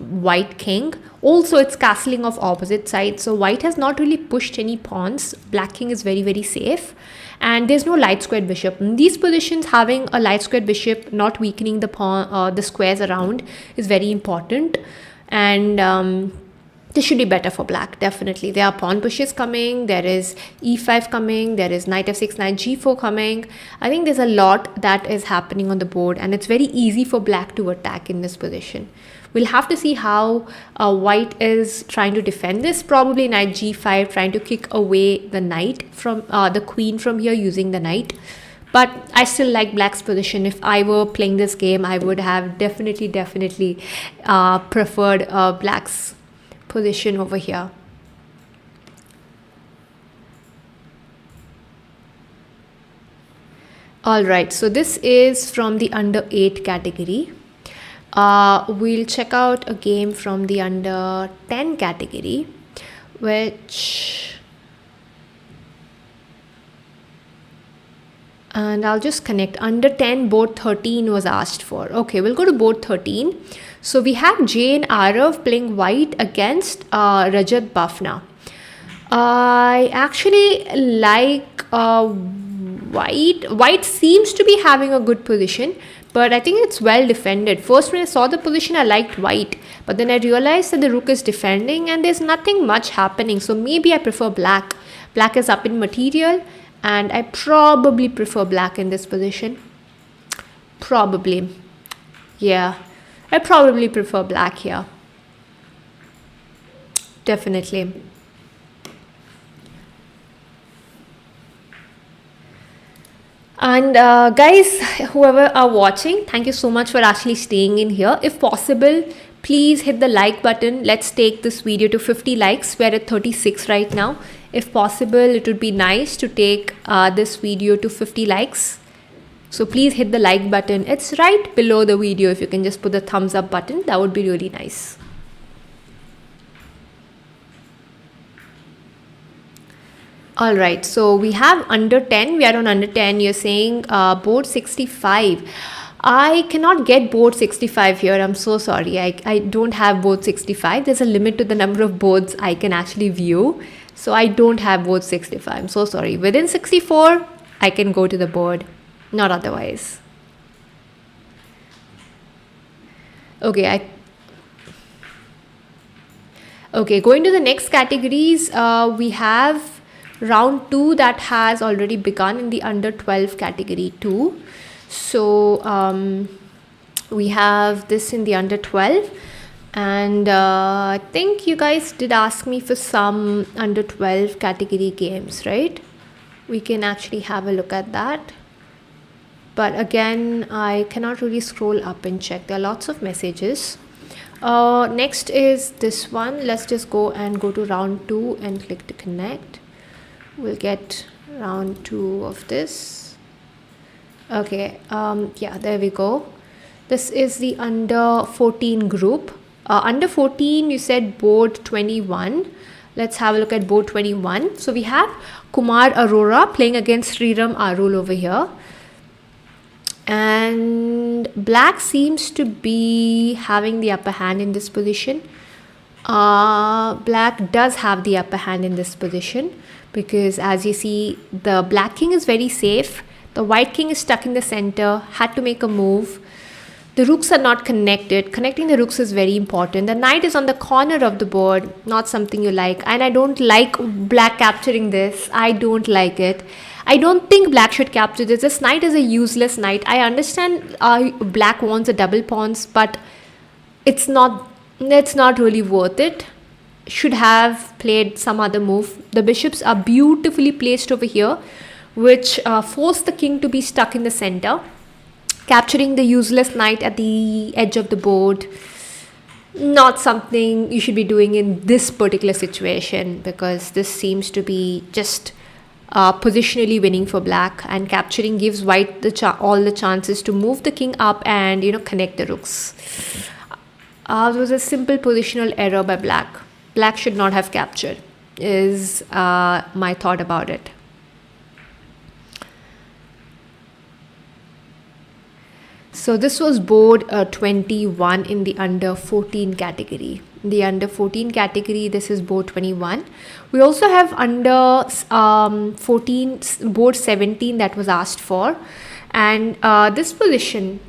white king. Also, it's castling of opposite sides, so white has not really pushed any pawns. Black king is very, very safe, and there's no light squared bishop. In these positions, having a light squared bishop, not weakening the pawn, the squares around, is very important. And this should be better for black, definitely. There are pawn pushes coming, there is e5 coming, there is knight f6, knight g4 coming. I think there's a lot that is happening on the board, and it's very easy for black to attack in this position. We'll have to see how white is trying to defend this. Probably knight g5, trying to kick away the knight from the queen from here using the knight. But I still like black's position. If I were playing this game, I would have definitely preferred black's position over here. All right, so this is from the under 8 category. We'll check out a game from the under 10 category, and I'll just connect. Under 10, board 13 was asked for. Okay, we'll go to board 13. So we have Jay and Arav playing white against Rajat Bafna. I actually like white. White seems to be having a good position, but I think it's well defended. First, when I saw the position, I liked white, but then I realized that the rook is defending and there's nothing much happening. So maybe I prefer black. Black is up in material, and I probably prefer black in this position. Probably. Yeah, I probably prefer black here. Definitely. And guys, whoever are watching, thank you so much for actually staying in here. If possible, please hit the like button. Let's take this video to 50 likes. We're at 36 right now. If possible, it would be nice to take this video to 50 likes. So please hit the like button. It's right below the video. If you can just put the thumbs up button, that would be really nice. All right, so we have under 10. We are on under 10. You're saying board 65. I cannot get board 65 here. I'm so sorry. I don't have board 65. There's a limit to the number of boards I can actually view. So I don't have board 65. I'm so sorry. Within 64, I can go to the board. Not otherwise. Okay, going to the next categories, we have round 2 that has already begun in the under 12 category too. So we have this in the under 12, and I think you guys did ask me for some under 12 category games, right? We can actually have a look at that. But again, I cannot really scroll up and check. There are lots of messages. Next is this one. Let's just go to round 2 and click to connect. We'll get round 2 of this. Okay, yeah, there we go. This is the under 14 group. Under 14, you said board 21. Let's have a look at board 21. So we have Kumar Arora playing against Sriram Arul over here. And black seems to be having the upper hand in this position. Black does have the upper hand in this position, because as you see, the black king is very safe. The white king is stuck in the center, had to make a move. The rooks are not connected. Connecting the rooks is very important. The knight is on the corner of the board, not something you like. And I don't like black capturing this. I don't like it. I don't think black should capture this. This knight is a useless knight. I understand black wants a double pawns, but it's not really worth it. Should have played some other move. The bishops are beautifully placed over here, which force the king to be stuck in the center, capturing the useless knight at the edge of the board. Not something you should be doing in this particular situation, because this seems to be just positionally winning for black, and capturing gives white all the chances to move the king up and connect the rooks. It was a simple positional error by black. Black should not have captured, is my thought about it. So this was board 21 in the under 14 category. In the under 14 category, this is board 21. We also have under 14 board 17 that was asked for, and this position,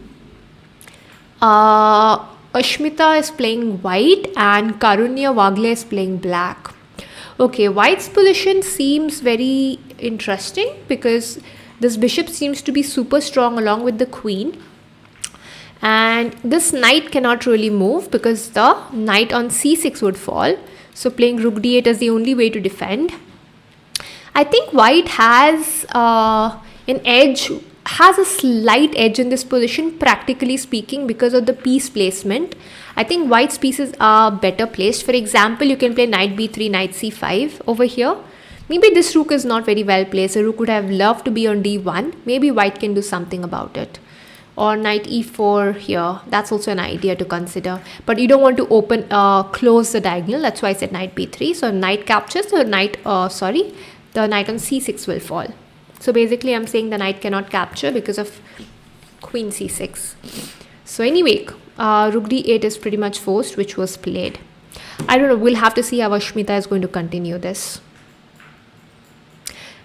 Ashmita is playing white and Karunya Wagle is playing black. Okay, white's position seems very interesting because this bishop seems to be super strong along with the queen. And this knight cannot really move because the knight on c6 would fall. So playing rook d8 is the only way to defend. I think white has an edge, has a slight edge in this position, practically speaking, because of the piece placement. I think white's pieces are better placed. For example, you can play knight b3, knight c5 over here. Maybe this rook is not very well placed. A rook would have loved to be on d1. Maybe white can do something about it. Or knight e4 here. That's also an idea to consider. But you don't want to close the diagonal. That's why I said knight b3. So knight captures, so the knight on c6 will fall. So basically I'm saying the knight cannot capture because of queen c6. So anyway, rook d8 is pretty much forced, which was played. I don't know, we'll have to see how Ashmita is going to continue this.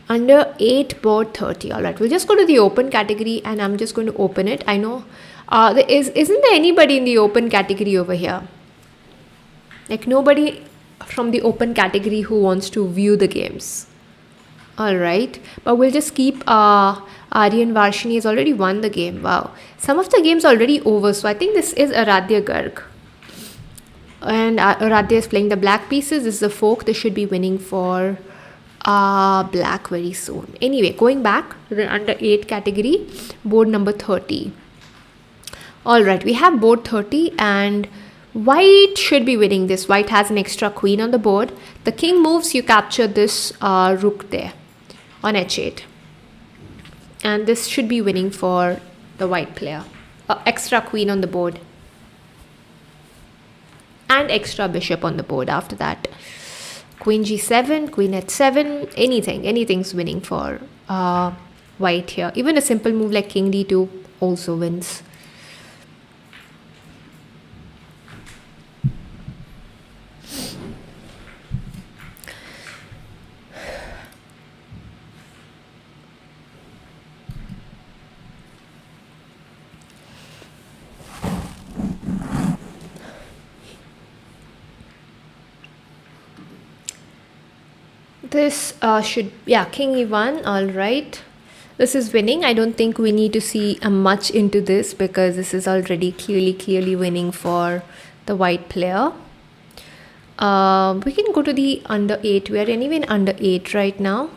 Under 8 board 30. All right, we'll just go to the open category and I'm just going to open it. I know isn't there anybody in the open category over here? Like nobody from the open category who wants to view the games. All right, but we'll just keep Aryan Varshini has already won the game. Wow, some of the games already over. So I think this is Aradhya Garg. And Aradhya is playing the black pieces. This is the fork. They should be winning for black very soon. Anyway, going back, under 8 category, board number 30. All right, we have board 30 and white should be winning this. White has an extra queen on the board. The king moves, you capture this rook there on h8. And this should be winning for the white player. Extra queen on the board. And extra bishop on the board after that. Queen g7, queen h7, anything's winning for white here. Even a simple move like king d2 also wins. This king e1, all right. This is winning. I don't think we need to see much into this because this is already clearly winning for the white player. We can go to the under 8. We are anyway in under 8 right now.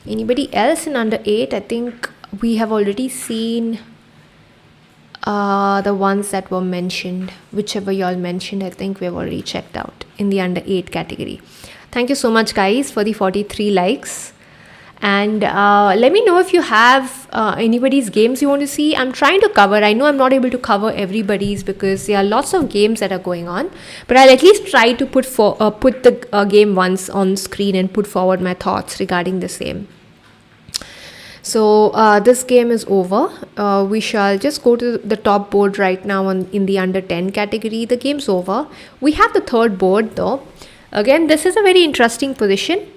Anybody else in under 8? I think we have already seen the ones that were mentioned. Whichever y'all mentioned, I think we have already checked out in the under 8 category. Thank you so much guys for the 43 likes. And let me know if you have anybody's games you want to see. I'm trying to cover. I know I'm not able to cover everybody's because there are lots of games that are going on. But I'll at least try to put the game once on screen and put forward my thoughts regarding the same. So this game is over. We shall just go to the top board right now in the under 10 category. The game's over. We have the third board though. Again, this is a very interesting position.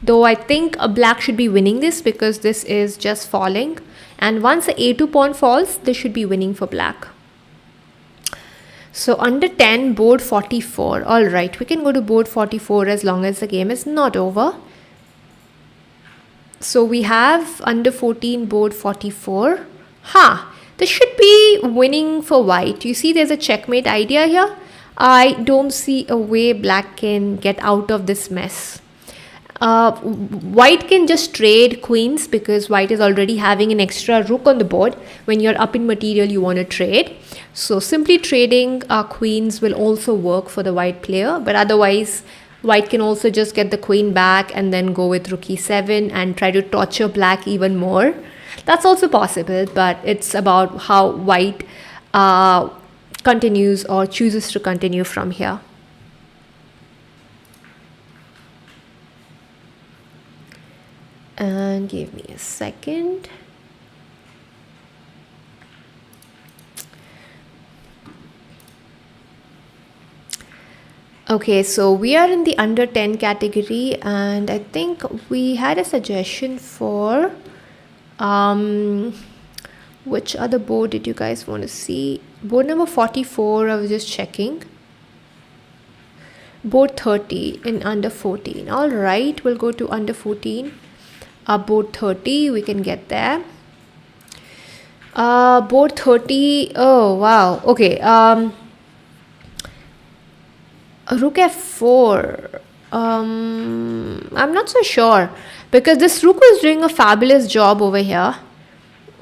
Though I think a black should be winning this because this is just falling. And once the a2 pawn falls, this should be winning for black. So under 10, board 44. All right, we can go to board 44 as long as the game is not over. So we have under 14, board 44. This should be winning for white. You see there's a checkmate idea here. I don't see a way black can get out of this mess. White can just trade queens because white is already having an extra rook on the board. When you're up in material, you want to trade. So simply trading queens will also work for the white player. But otherwise, white can also just get the queen back and then go with rook e7 and try to torture black even more. That's also possible, but it's about how white continues or chooses to continue from here. And give me a second. Okay, so we are in the under 10 category and I think we had a suggestion for Which other board did you guys want to see? Board number 44, I was just checking. Board 30 in under 14. All right, we'll go to under 14. Board 30, we can get there. Board 30, oh wow, okay. Rook f4. I'm not so sure because this rook was doing a fabulous job over here.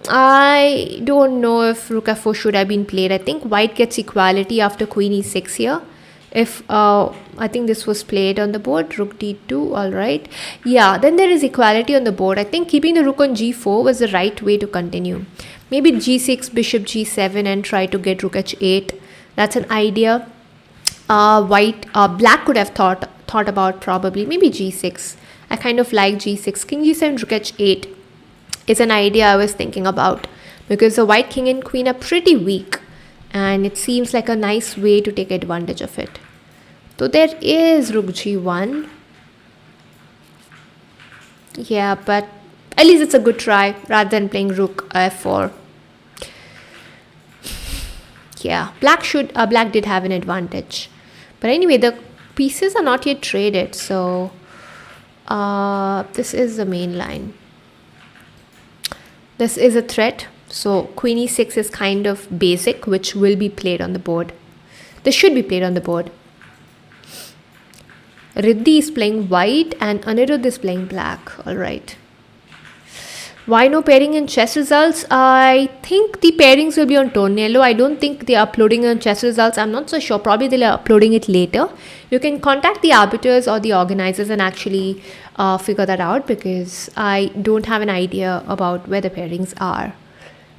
I don't know if rook f4 should have been played. I think white gets equality after queen e6 here. If I think this was played on the board, rook d2, all right. Yeah, then there is equality on the board. I think keeping the rook on g4 was the right way to continue. Maybe g6, bishop g7 and try to get rook h8. That's an idea. Black could have thought about probably maybe g6. I kind of like g6. King g7, rook h8 is an idea I was thinking about because the white king and queen are pretty weak and it seems like a nice way to take advantage of it. So there is rook g1. Yeah, but at least it's a good try rather than playing rook f4. Yeah, black did have an advantage. But anyway, the pieces are not yet traded, so this is the main line. This is a threat, so queen e6 is kind of basic, which will be played on the board. This should be played on the board. Riddhi is playing white and Anirudh is playing black. All right. Why no pairing in chess results? I think the pairings will be on Tornado. I don't think they are uploading on chess results. I'm not so sure. Probably they're uploading it later. You can contact the arbiters or the organizers and actually figure that out because I don't have an idea about where the pairings are.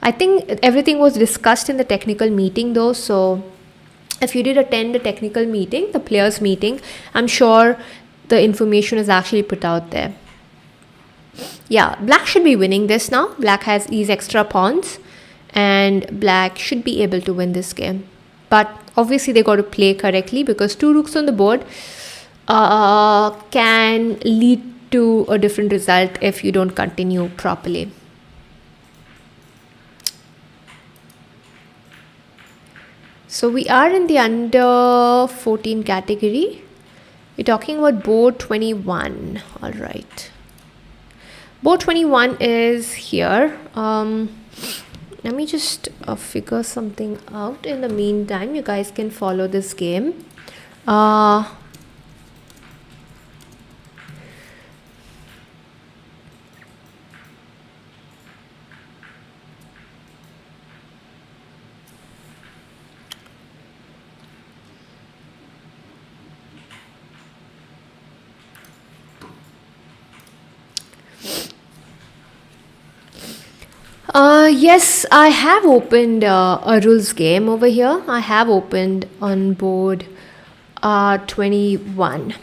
I think everything was discussed in the technical meeting though. So if you did attend the technical meeting, the players meeting, I'm sure the information is actually put out there. Yeah, black should be winning this now. Black has these extra pawns and black should be able to win this game. But obviously they got to play correctly because two rooks on the board can lead to a different result if you don't continue properly. So we are in the under 14 category. We're talking about board 21. All right. Board 21 is here. Let me just figure something out. In the meantime, you guys can follow this game. Yes, I have opened Arul's game over here. I have opened on board 21.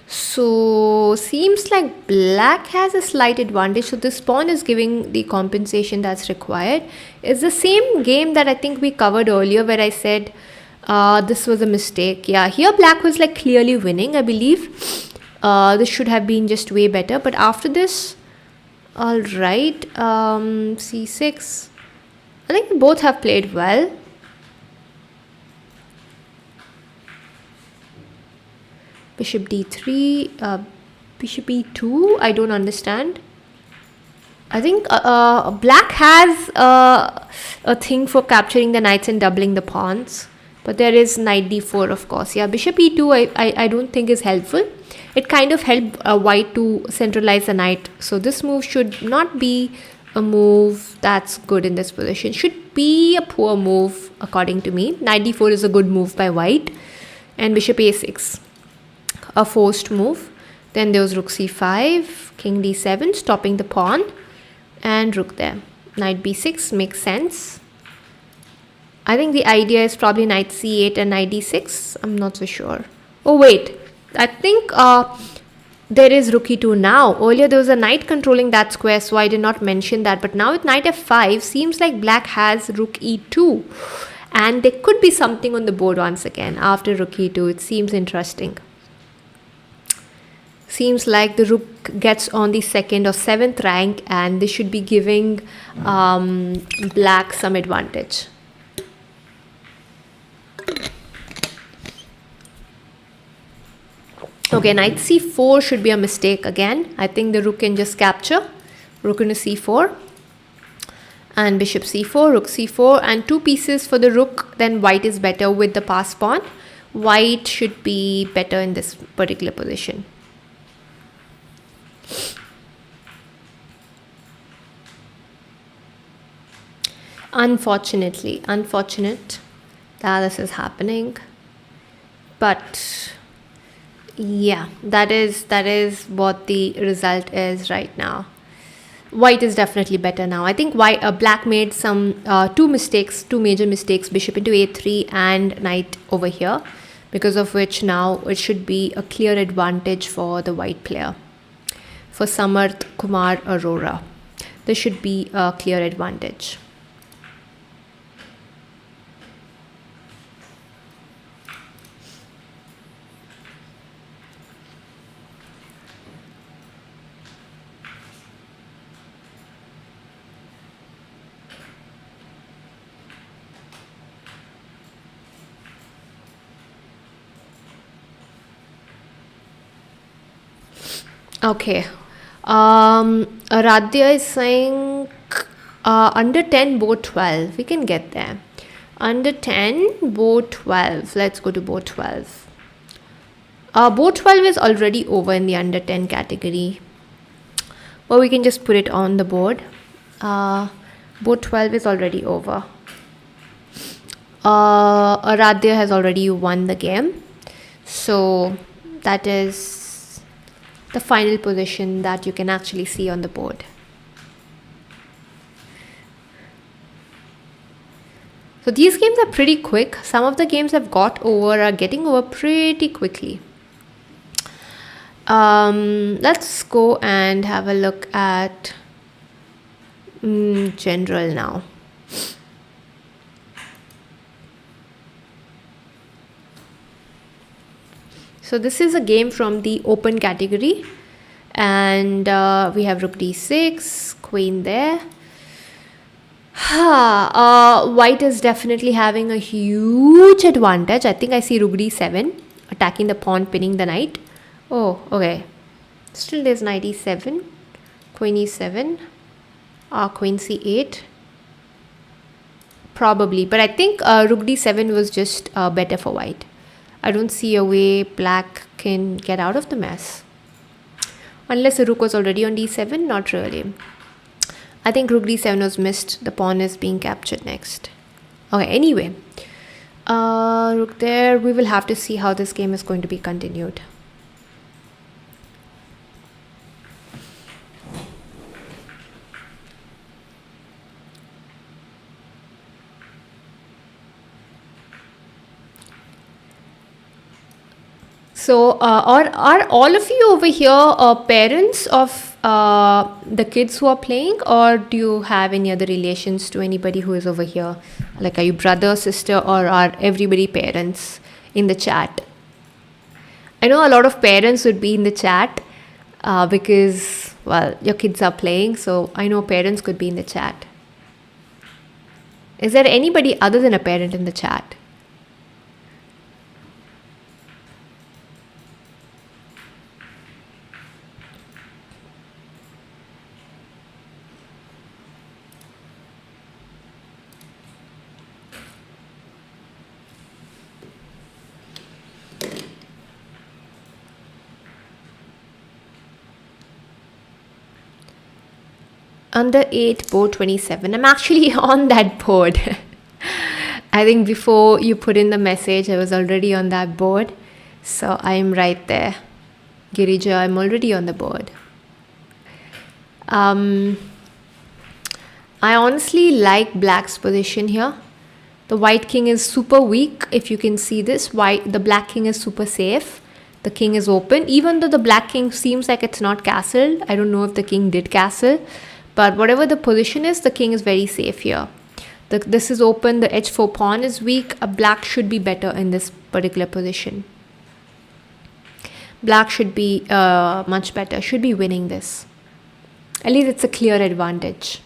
So seems like black has a slight advantage. So this pawn is giving the compensation that's required. It's the same game that I think we covered earlier where I said this was a mistake. Yeah, here black was like clearly winning, I believe. This should have been just way better. But after this, all right, c6. I think both have played well. Bishop d3, bishop e2. I don't understand. I think black has a thing for capturing the knights and doubling the pawns. But there is knight d4, of course. Yeah, bishop e2 I don't think is helpful. It kind of helped white to centralize the knight. So this move should not be a move that's good in this position. Should be a poor move according to me. Knight d4 is a good move by white. And bishop a6, a forced move. Then there was rook c5, king d7, stopping the pawn. And rook there. Knight b6 makes sense. I think the idea is probably knight c8 and knight d6. I'm not so sure. Oh wait. I think there is rook e2 now. Earlier there was a knight controlling that square, so I did not mention that. But now with knight f5, seems like black has rook e2. And there could be something on the board once again after rook e2. It seems interesting. Seems like the rook gets on the 2nd or 7th rank, and this should be giving black some advantage. Okay, knight c4 should be a mistake again. I think the rook can just capture. Rook into c4 and bishop c4, rook c4, and 2 pieces for the rook. Then white is better with the pass pawn. White should be better in this particular position. Unfortunate that this is happening, but yeah, that is what the result is right now. White is definitely better now. I think black made some two major mistakes, bishop into a3 and knight over here, because of which now it should be a clear advantage for the white player. For Samarth Kumar Arora, this should be a clear advantage. Okay, Aradhya is saying under 10 board 12. We can get there. Under 10 board 12. Let's go to board 12. Board 12 is already over in the under 10 category, but we can just put it on the board. Board 12 is already over. Aradhya has already won the game, so that is the final position that you can actually see on the board. So these games are pretty quick. Some of the games are getting over pretty quickly. Let's go and have a look at general now. So this is a game from the open category, and we have rook d6, queen there. White is definitely having a huge advantage. I think I see rook d7, attacking the pawn, pinning the knight. Oh, okay. Still there's knight e7, queen e7, queen c8. Probably, but I think rook d7 was just better for white. I don't see a way black can get out of the mess. Unless the rook was already on d7, not really. I think rook d7 was missed. The pawn is being captured next. Okay, anyway. Rook there. We will have to see how this game is going to be continued. So, are all of you over here parents of the kids who are playing, or do you have any other relations to anybody who is over here? Like, are you brother, sister, or are everybody parents in the chat? I know a lot of parents would be in the chat because, well, your kids are playing, so I know parents could be in the chat. Is there anybody other than a parent in the chat? Under 8 board 27. I'm actually on that board. I think before you put in the message, I was already on that board. So I'm right there. Girija, I'm already on the board. I honestly like black's position here. The white king is super weak. If you can see this, the black king is super safe. The king is open. Even though the black king seems like it's not castled. I don't know if the king did castle. But whatever the position is, the king is very safe here. This is open. The h4 pawn is weak. A black should be better in this particular position. Black should be much better, should be winning this. At least it's a clear advantage.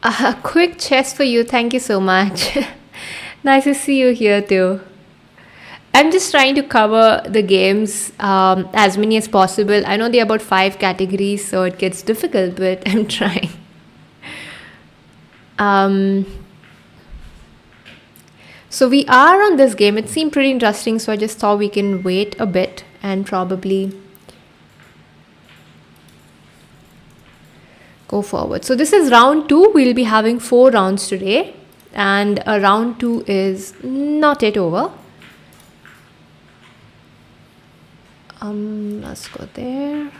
A quick chess for you. Thank you so much. Nice to see you here too. I'm just trying to cover the games as many as possible. I know there are about 5 categories, so it gets difficult, but I'm trying. So we are on this game. It seemed pretty interesting, so I just thought we can wait a bit and probably go forward. So this is round 2. We'll be having 4 rounds today, and round 2 is not yet over. Let's go there.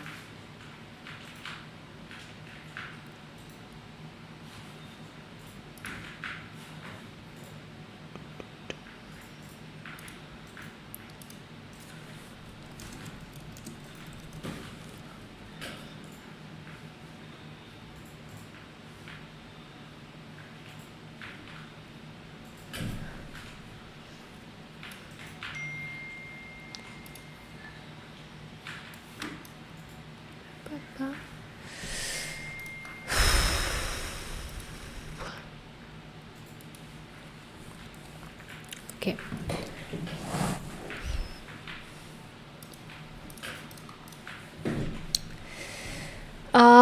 Okay.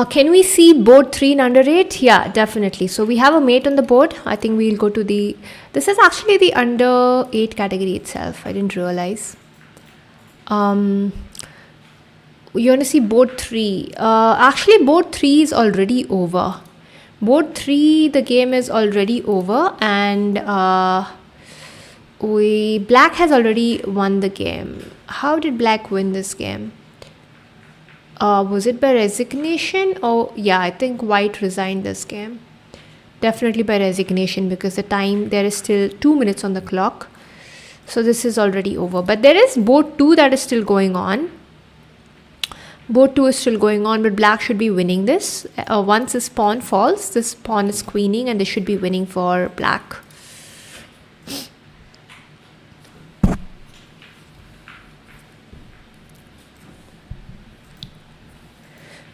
Can we see board 3 in under 8? Yeah, definitely. So we have a mate on the board. I think we'll go to the... This is actually the under 8 category itself. I didn't realize. You want to see board 3. Actually, board 3 is already over. Board 3, the game is already over, and Black has already won the game. How did Black win this game? Was it by resignation? Oh, yeah, I think White resigned this game. Definitely by resignation, because the time, there is still 2 minutes on the clock. So this is already over. But there is board 2 that is still going on. Board 2 is still going on, but Black should be winning this. Once this pawn falls, this pawn is queening, and they should be winning for Black.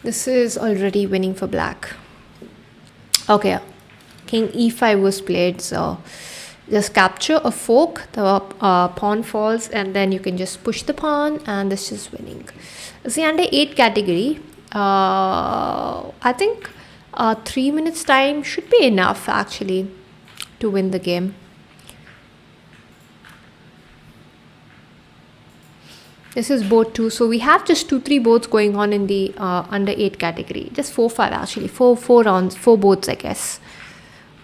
This is already winning for Black. Okay, King e5 was played, so just capture a fork, the pawn falls, and then you can just push the pawn, and this is winning. See, under 8 category, I think 3 minutes time should be enough actually to win the game. This is board 2, so we have just 2-3 boards going on in the under 8 category. Just 4-5 actually, 4 rounds, 4 boards I guess.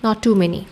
Not too many.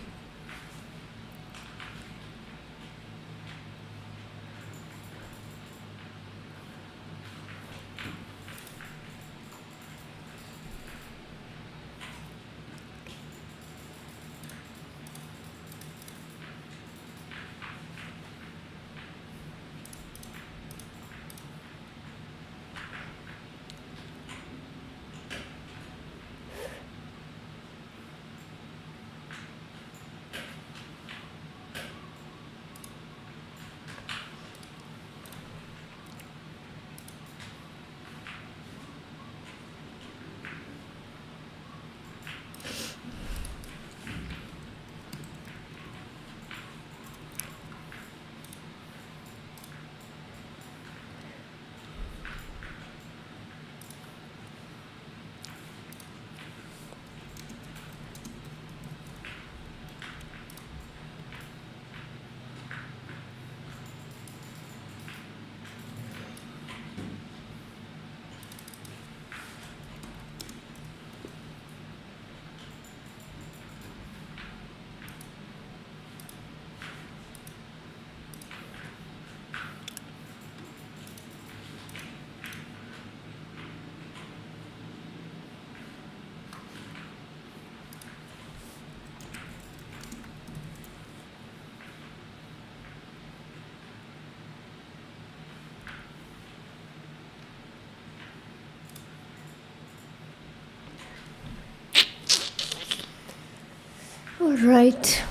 All right.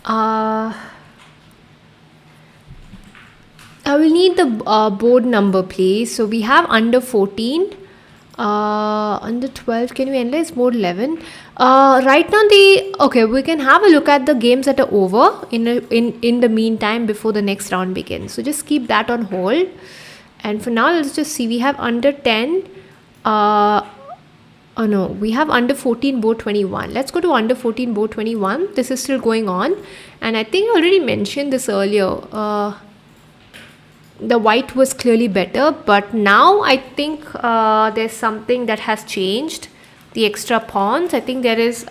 I will need the board number, please. So we have under 14, under 12. Can we analyze board 11? Right now, we can have a look at the games that are over in the meantime before the next round begins. So just keep that on hold. And for now, let's just see. We have under 10. Oh no, we have under 14 board 21. Let's go to under 14 board 21. This is still going on, and I think I already mentioned this earlier. The white was clearly better, but now I think there's something that has changed. The extra pawns, I think there is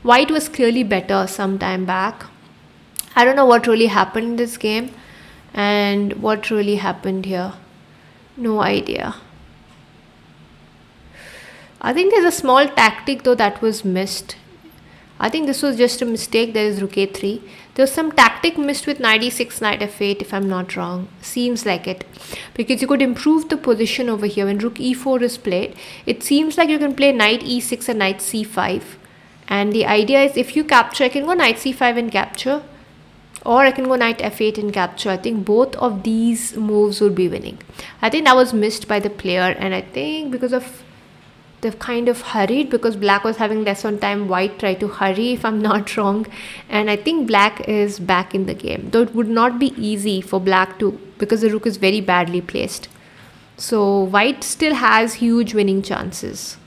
white was clearly better some time back. I don't know what really happened in this game and what really happened here. No idea. I think there's a small tactic though that was missed. I think this was just a mistake. There is rook a3. There's some tactic missed with knight e6, knight f8 if I'm not wrong. Seems like it. Because you could improve the position over here. When rook e4 is played, it seems like you can play knight e6 and knight c5. And the idea is if you capture, I can go knight c5 and capture. Or I can go knight f8 and capture. I think both of these moves would be winning. I think that was missed by the player. And I think because of they've kind of hurried, because black was having less on time, white tried to hurry if I'm not wrong, and I think black is back in the game, though it would not be easy for black to, because the rook is very badly placed. So white still has huge winning chances.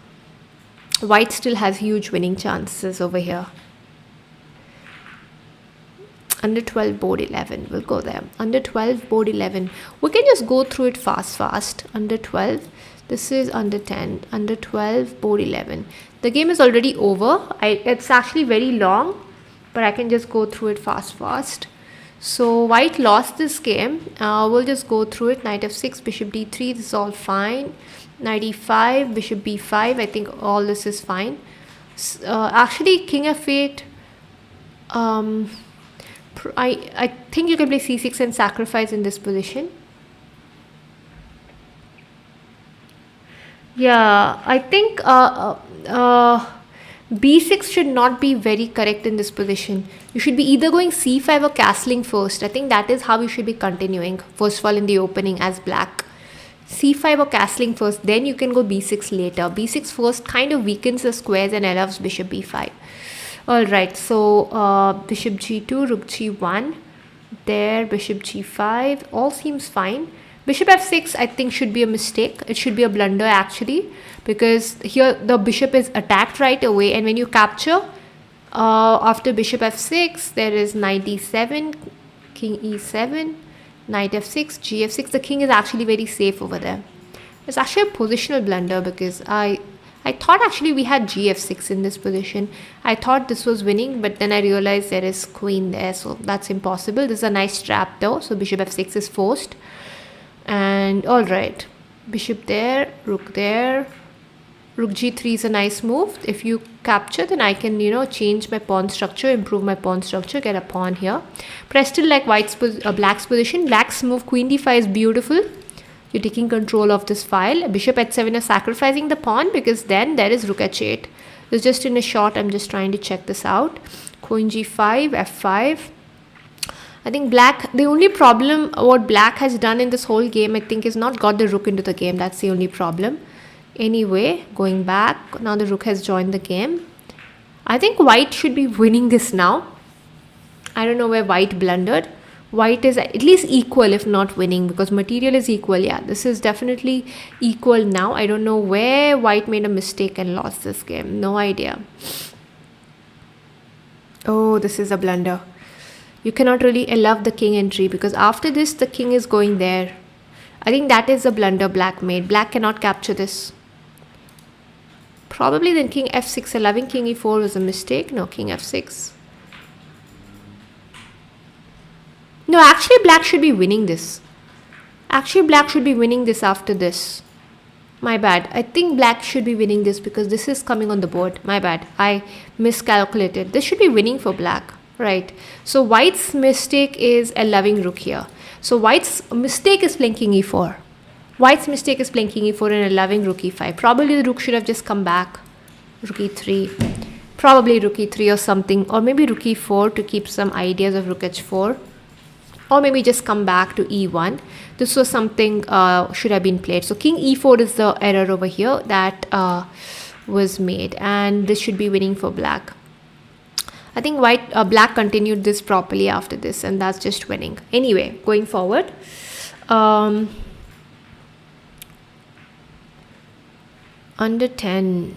White still has huge winning chances over here. Under 12 board 11, we'll go there. Under 12 board 11, we can just go through it fast. Under 12, this is under 10, under 12 board 11. The game is already over. It's actually very long, but I can just go through it fast. So white lost this game. We'll just go through it. Knight f6, bishop d3, this is all fine. Knight e5, bishop b5, I think all this is fine. Actually king f8, I think you can play c6 and sacrifice in this position. Yeah, I think b6 should not be very correct in this position. You should be either going c5 or castling first. I think that is how you should be continuing. First of all, in the opening as black. c5 or castling first, then you can go b6 later. b6 first kind of weakens the squares and allows bishop b5. Alright, so bishop g2, rook g1, there, bishop g5, all seems fine. Bishop f6 I think should be a mistake. It should be a blunder actually, because here the bishop is attacked right away, and when you capture after bishop f6 there is knight d7, king e7, knight f6, gf6. The king is actually very safe over there. It's actually a positional blunder, because I thought actually we had gf6 in this position. I thought this was winning, but then I realized there is queen there, so that's impossible. This is a nice trap though, so bishop f6 is forced. And alright, bishop there, rook g3 is a nice move. If you capture, then I can, change my pawn structure, improve my pawn structure, get a pawn here. But I still like black's position. Black's move queen d5 is beautiful. You're taking control of this file. Bishop h7 is sacrificing the pawn, because then there is rook h8. It's just in a shot, I'm just trying to check this out. Queen g5, f5. I think black, the only problem what black has done in this whole game, I think, is not got the rook into the game. That's the only problem. Anyway, going back, now the rook has joined the game. I think white should be winning this now. I don't know where white blundered. White is at least equal, if not winning, because material is equal. Yeah, this is definitely equal now. I don't know where white made a mistake and lost this game. No idea. Oh, this is a blunder. You cannot really allow the king entry, because after this the king is going there. I think that is a blunder black made. Black cannot capture this. Probably then king f6, allowing king e4 was a mistake. No, king f6. No, actually black should be winning this. Actually black should be winning this after this. My bad. I think black should be winning this, because this is coming on the board. My bad. I miscalculated. This should be winning for black. Right. So white's mistake is allowing rook here. So white's mistake is playing king e4. White's mistake is playing king e4 and allowing rook e5. Probably the rook should have just come back. Rook e3. Probably rook e3 or something, or maybe rook e4 to keep some ideas of rook h4, or maybe just come back to e1. This was something should have been played. So king e4 is the error over here that was made, and this should be winning for black. I think black continued this properly after this, and that's just winning. Anyway, going forward, under 10,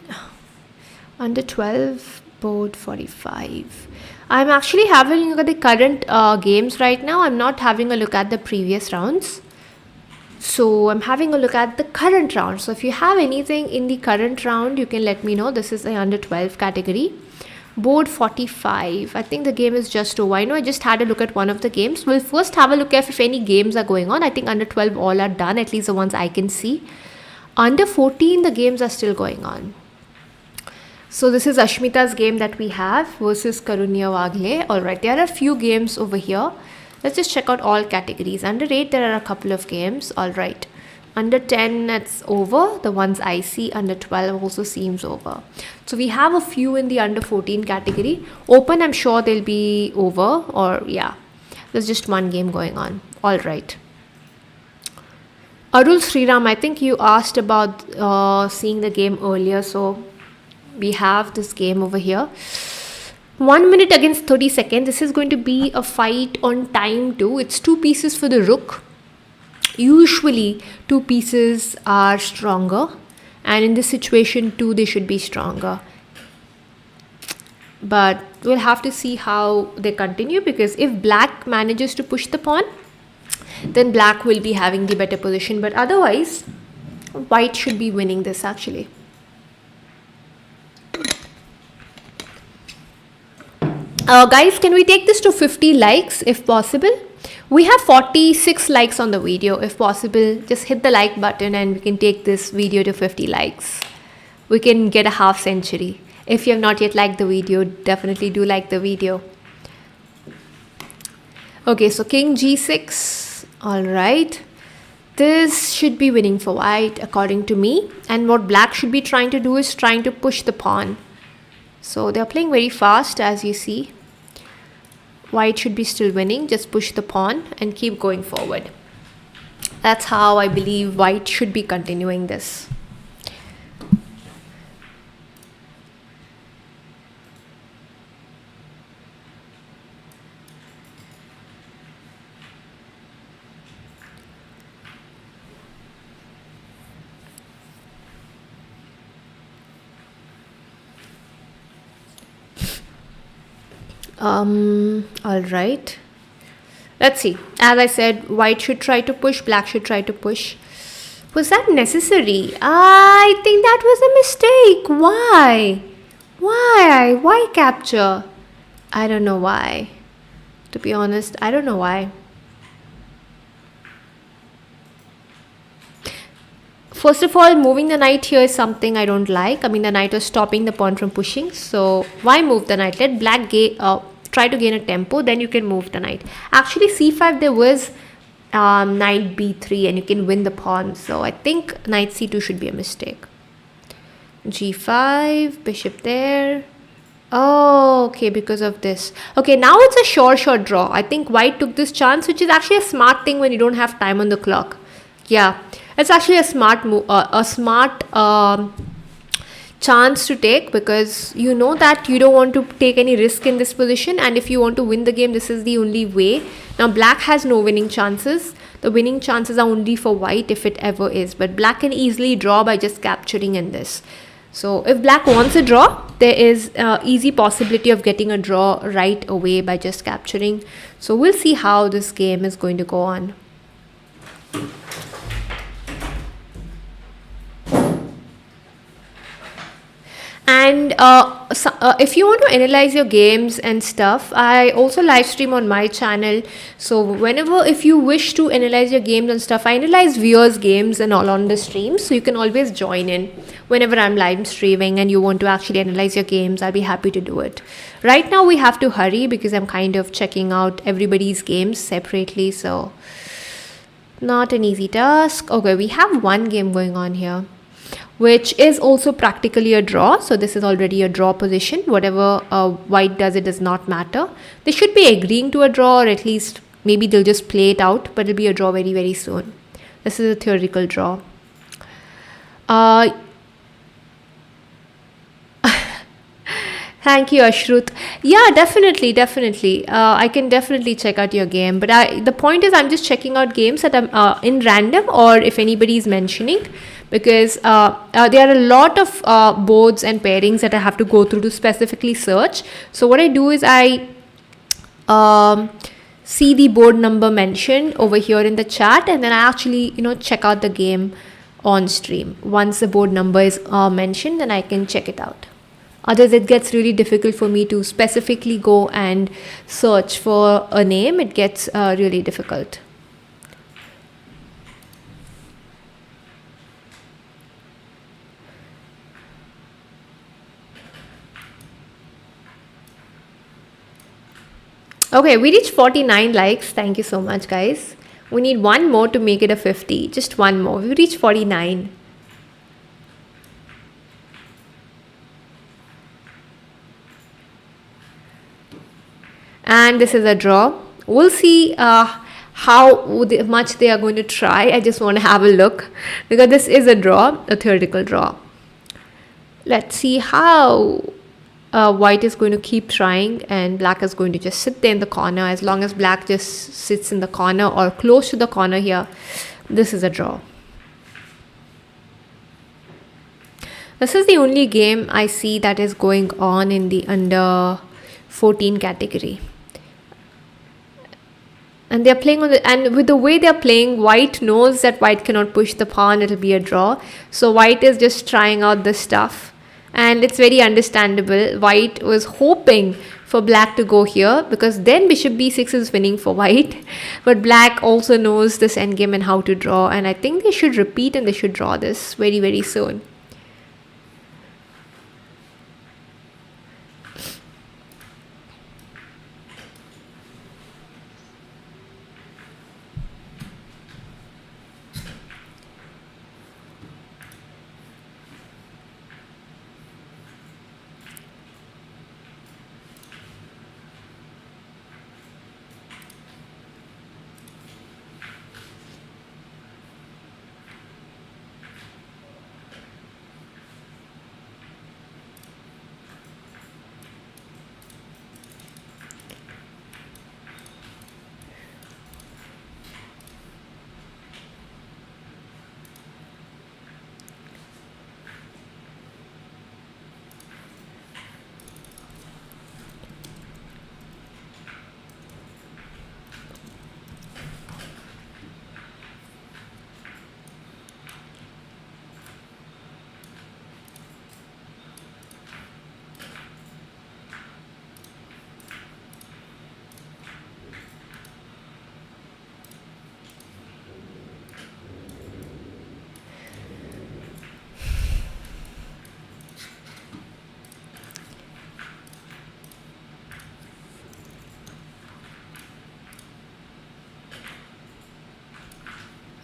under 12, board 45. I'm actually having a look at the current games right now. I'm not having a look at the previous rounds. So I'm having a look at the current round. So if you have anything in the current round, you can let me know. This is the under 12 category. Board 45. I think the game is just over. I know I just had a look at one of the games. We'll first have a look at if any games are going on. I think under 12 all are done, at least the ones I can see. Under 14, the games are still going on. So this is Ashmita's game that we have versus Karunya Wagle. Alright, there are a few games over here. Let's just check out all categories. Under 8, there are a couple of games. Alright. Under 10, that's over. The ones I see under 12 also seems over. So we have a few in the under 14 category. Open, I'm sure they'll be over, or yeah. There's just one game going on. Alright. Arul Sriram, I think you asked about seeing the game earlier, so we have this game over here. 1 minute against 30 seconds. This is going to be a fight on time too. It's 2 pieces for the rook. Usually 2 pieces are stronger, and in this situation too they should be stronger. But we'll have to see how they continue, because if black manages to push the pawn, then black will be having the better position. But otherwise, white should be winning this actually. Guys, can we take this to 50 likes if possible? We have 46 likes on the video. If possible, just hit the like button and we can take this video to 50 likes. We can get a half century. If you have not yet liked the video, definitely do like the video. Okay, so king g6. All right. This should be winning for white according to me. And what black should be trying to do is trying to push the pawn. So they're playing very fast, as you see. White should be still winning. Just push the pawn and keep going forward. That's how I believe white should be continuing this. All right. Let's see. As I said, white should try to push, black should try to push. Was that necessary? I think that was a mistake. Why? Why capture? I don't know why. To be honest, I don't know why. First of all, moving the knight here is something I don't like. I mean, the knight was stopping the pawn from pushing. So why move the knight? Let black try to gain a tempo, then you can move the knight. Actually, c5 there was knight b3 and you can win the pawn. So I think knight c2 should be a mistake. g5, bishop there. Oh, okay, because of this. Okay, now it's a sure draw. I think white took this chance, which is actually a smart thing when you don't have time on the clock. Yeah, it's actually a smart move, chance to take, because you know that you don't want to take any risk in this position, and if you want to win the game, this is the only way. Now black has no winning chances. The winning chances are only for white if it ever is, but black can easily draw by just capturing in this. So if black wants a draw, there is easy possibility of getting a draw right away by just capturing. So we'll see how this game is going to go on. And if you want to analyze your games and stuff, I also live stream on my channel. So if you wish to analyze your games and stuff, I analyze viewers' games and all on the stream. So you can always join in whenever I'm live streaming and you want to actually analyze your games. I'll be happy to do it. Right now we have to hurry because I'm kind of checking out everybody's games separately. So not an easy task. Okay, we have one game going on here. which is also practically a draw. So this is already a draw position. Whatever white does, it does not matter. They should be agreeing to a draw, or at least maybe they'll just play it out, but it'll be a draw very, very soon. This is a theoretical draw. Thank you, Ashrut. Yeah, definitely. I can definitely check out your game. But the point is, I'm just checking out games that I'm in random, or if anybody is mentioning, because there are a lot of boards and pairings that I have to go through to specifically search. So what I do is I see the board number mentioned over here in the chat, and then I actually, check out the game on stream. Once the board number is mentioned, then I can check it out. Otherwise, it gets really difficult for me to specifically go and search for a name. It gets really difficult. Okay, we reached 49 likes. Thank you so much, guys. We need one more to make it a 50. Just one more. We reached 49. And this is a draw. We'll see how much they are going to try. I just want to have a look, because this is a draw, a theoretical draw. Let's see how white is going to keep trying, and black is going to just sit there in the corner. As long as black just sits in the corner or close to the corner here, this is a draw. This is the only game I see that is going on in the under 14 category. And they're playing on and with the way they're playing, white knows that white cannot push the pawn, it'll be a draw. So white is just trying out this stuff. And it's very understandable. White was hoping for black to go here, because then bishop b6 is winning for white. But black also knows this endgame and how to draw. And I think they should repeat and they should draw this very, very soon.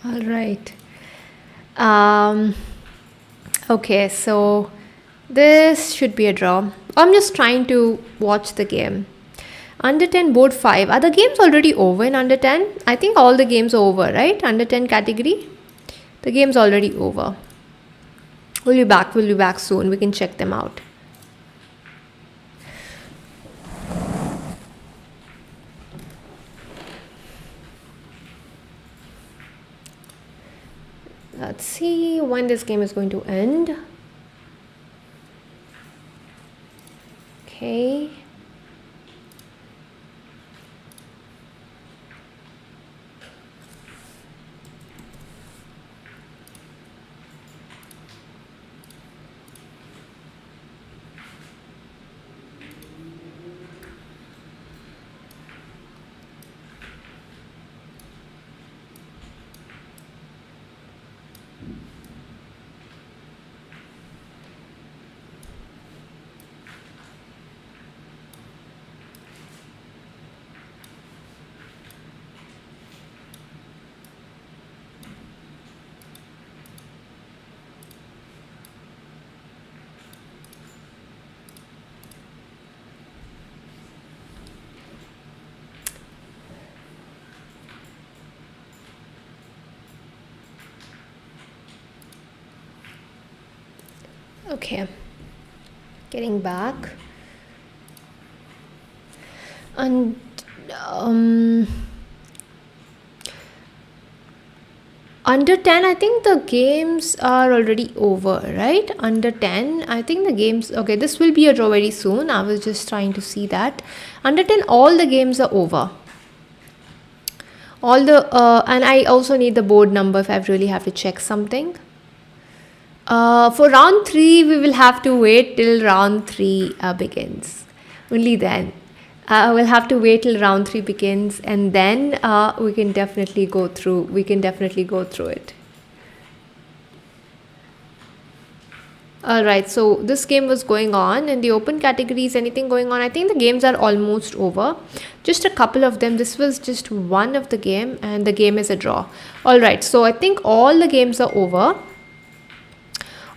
All right. Okay, so this should be a draw. I'm just trying to watch the game. Under 10 board 5. Are the games already over in under 10? I think all the games are over, right? Under 10 category. The game's already over. We'll be back soon. We can check them out. Let's see when this game is going to end. Okay. Okay, getting back. And under 10, I think the games are already over, right? Under 10, I think the games, okay, this will be a draw very soon. I was just trying to see that. Under 10, all the games are over. All the, and I also need the board number if I really have to check something. For round 3, we will have to wait till round 3 begins. Only then. We'll have to wait till round 3 begins, and then we can definitely go through. We can definitely go through it. All right, so this game was going on in the open categories. Anything going on? I think the games are almost over. Just a couple of them. This was just one of the game, and the game is a draw. All right, so I think all the games are over.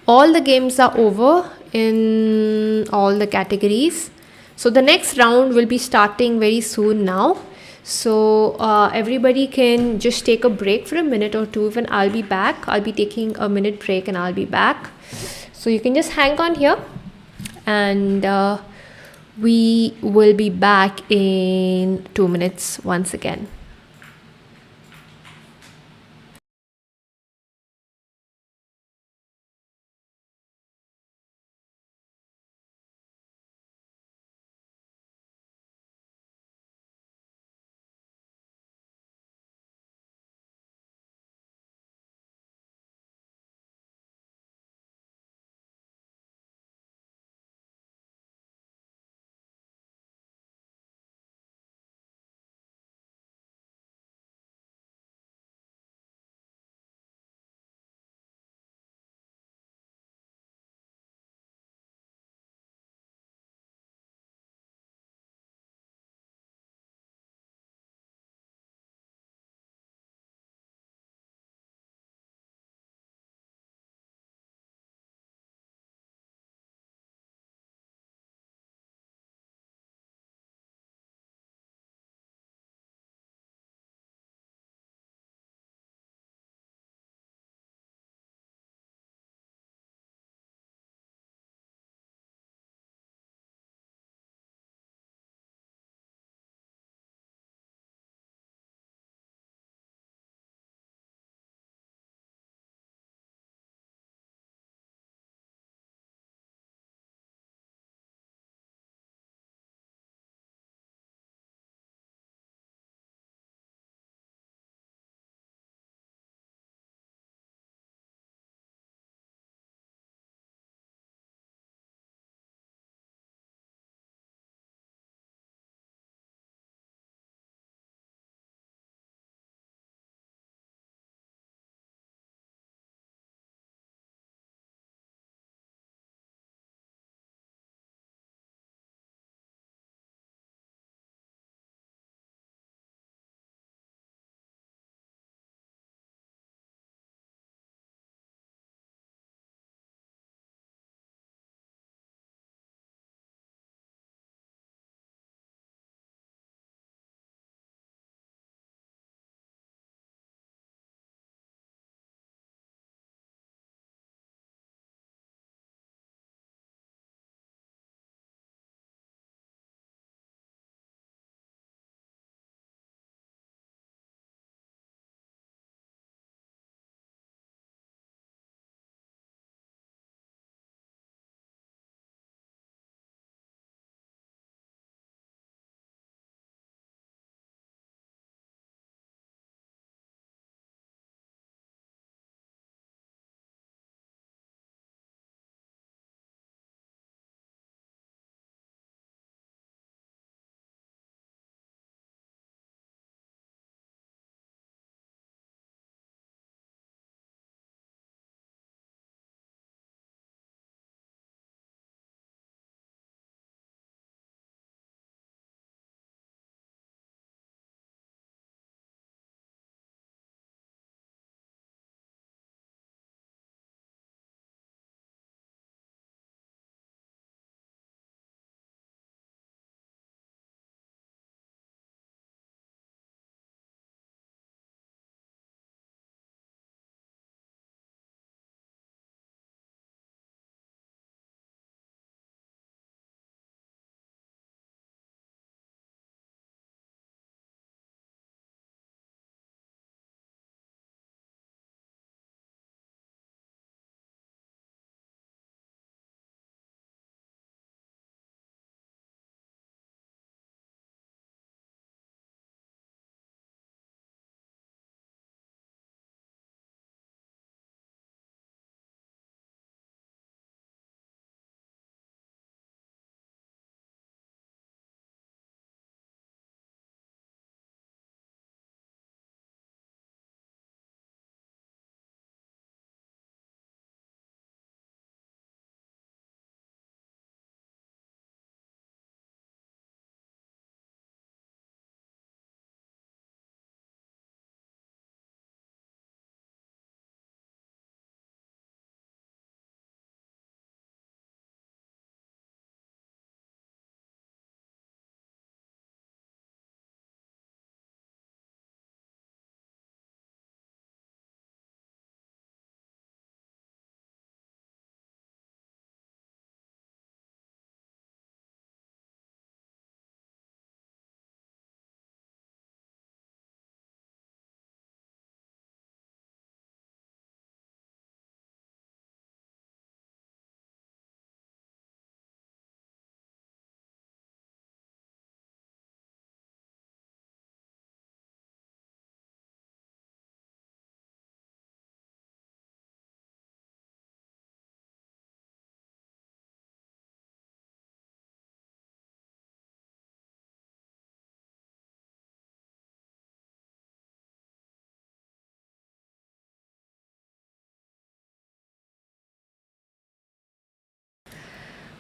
All the games are over in all the categories. So the next round will be starting very soon now. So everybody can just take a break for a minute or two, and I'll be back. I'll be taking a minute break and I'll be back. So you can just hang on here, and we will be back in 2 minutes once again.